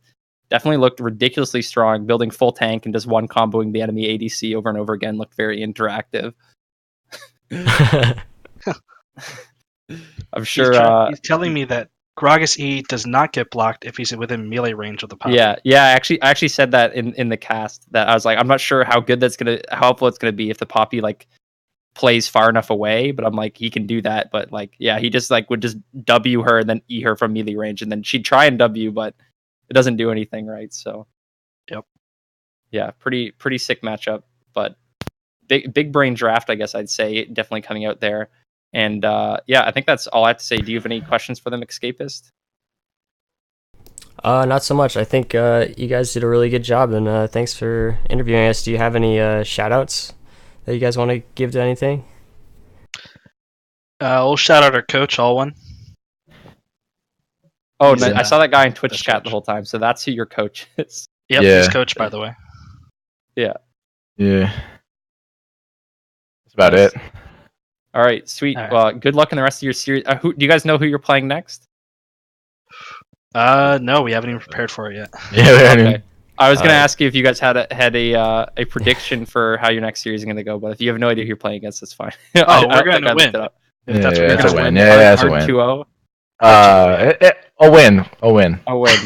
Speaker 5: definitely looked ridiculously strong, building full tank and just one comboing the enemy ADC over and over again. Looked very interactive. I'm sure.
Speaker 6: He's telling me that Gragas E does not get blocked if he's within melee range of the Poppy.
Speaker 5: Yeah. I actually said that in the cast, that I was like, I'm not sure how good that's gonna, how helpful it's gonna be if the Poppy like plays far enough away, but I'm like, he can do that. But like, yeah, he just like would just W her and then E her from melee range, and then she'd try and W, but it doesn't do anything, right? So,
Speaker 6: Yep.
Speaker 5: Yeah, pretty sick matchup, but big brain draft, I guess I'd say, definitely coming out there. And yeah, I think that's all I have to say. Do you have any questions for them, Escapist?
Speaker 2: Not so much. I think you guys did a really good job, and thanks for interviewing us. Do you have any shout outs that you guys want to give to anything?
Speaker 6: We'll shout out our coach, Alwyn.
Speaker 5: Oh,
Speaker 6: He's,
Speaker 5: no, I saw that guy in Twitch
Speaker 6: that's
Speaker 5: chat
Speaker 6: coach.
Speaker 5: the whole time, so that's who your coach is.
Speaker 6: Yep,
Speaker 7: Yeah.
Speaker 6: he's coach, by the way.
Speaker 5: Yeah.
Speaker 7: Yeah. That's about
Speaker 5: Nice.
Speaker 7: it.
Speaker 5: All right, sweet.
Speaker 6: All right.
Speaker 5: Well, good luck in the rest of your series. Do you guys know who you're playing next?
Speaker 6: No, we haven't even prepared for it yet.
Speaker 7: Yeah.
Speaker 5: Okay. I was gonna
Speaker 7: Alright.
Speaker 5: ask you if you guys had a prediction for how your next series is gonna go, but if you have no idea who you're playing against, that's fine.
Speaker 6: Oh, we're gonna win. If that's what
Speaker 7: Yeah,
Speaker 6: you're
Speaker 7: that's a
Speaker 6: gonna
Speaker 7: win.
Speaker 6: win.
Speaker 7: Yeah, that's a win.
Speaker 5: 2-0.
Speaker 7: A win. A win.
Speaker 5: A win.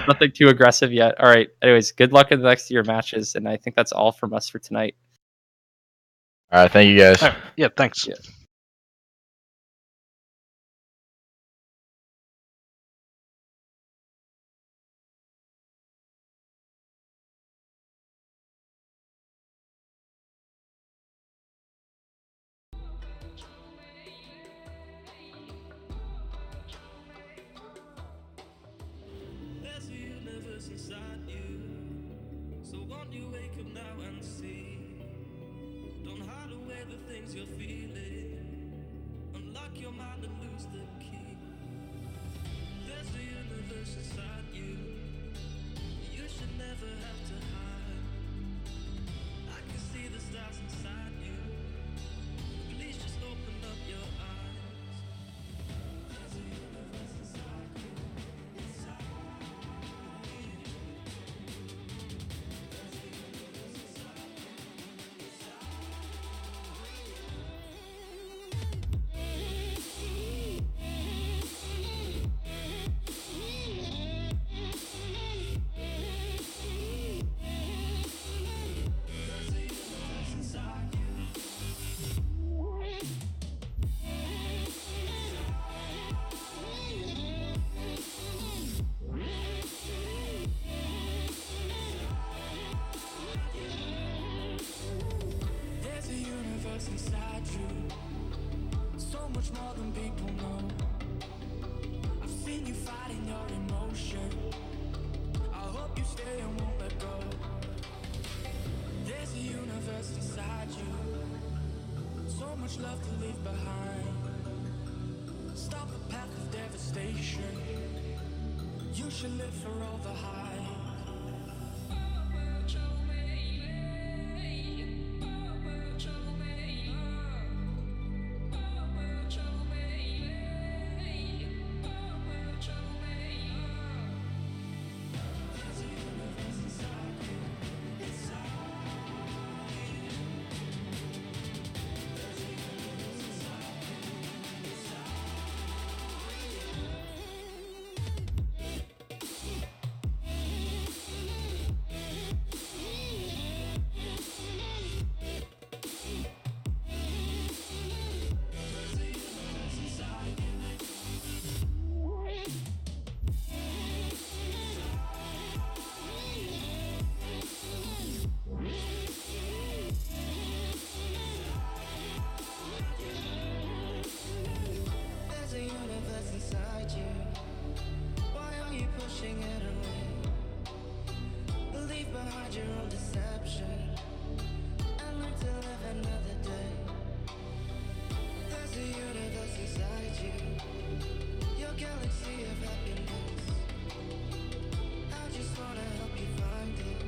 Speaker 5: Nothing too aggressive yet. All right. Anyways, good luck in the next year matches, and I think that's all from us for tonight.
Speaker 7: All right. Thank you guys.
Speaker 6: All right. Yeah, thanks.
Speaker 5: Yeah.
Speaker 8: There's a universe inside you. So won't you wake up now and see? Don't hide away the things you're feeling. Unlock your mind and lose the key. There's a universe inside you. You should never have to hide. I can see the stars inside you. Please just open up your eyes. There's a universe inside you. There's a universe inside you, so much more than people know. I've seen you fighting your emotion. I hope you stay and won't let go. There's a universe inside you, so much love to leave behind. Stop the path of devastation. You should live for all the highs. There's a universe inside you. Why are you pushing it away? Leave behind your own deception and learn to live another day. There's a universe inside you, your galaxy of happiness. I just wanna help you find it.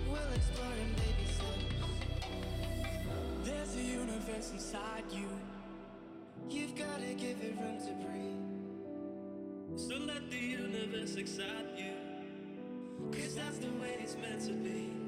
Speaker 8: We'll explore in baby steps. There's a universe inside you. You've gotta give it room to breathe. So let the universe excite you, 'cause that's the way it's meant to be.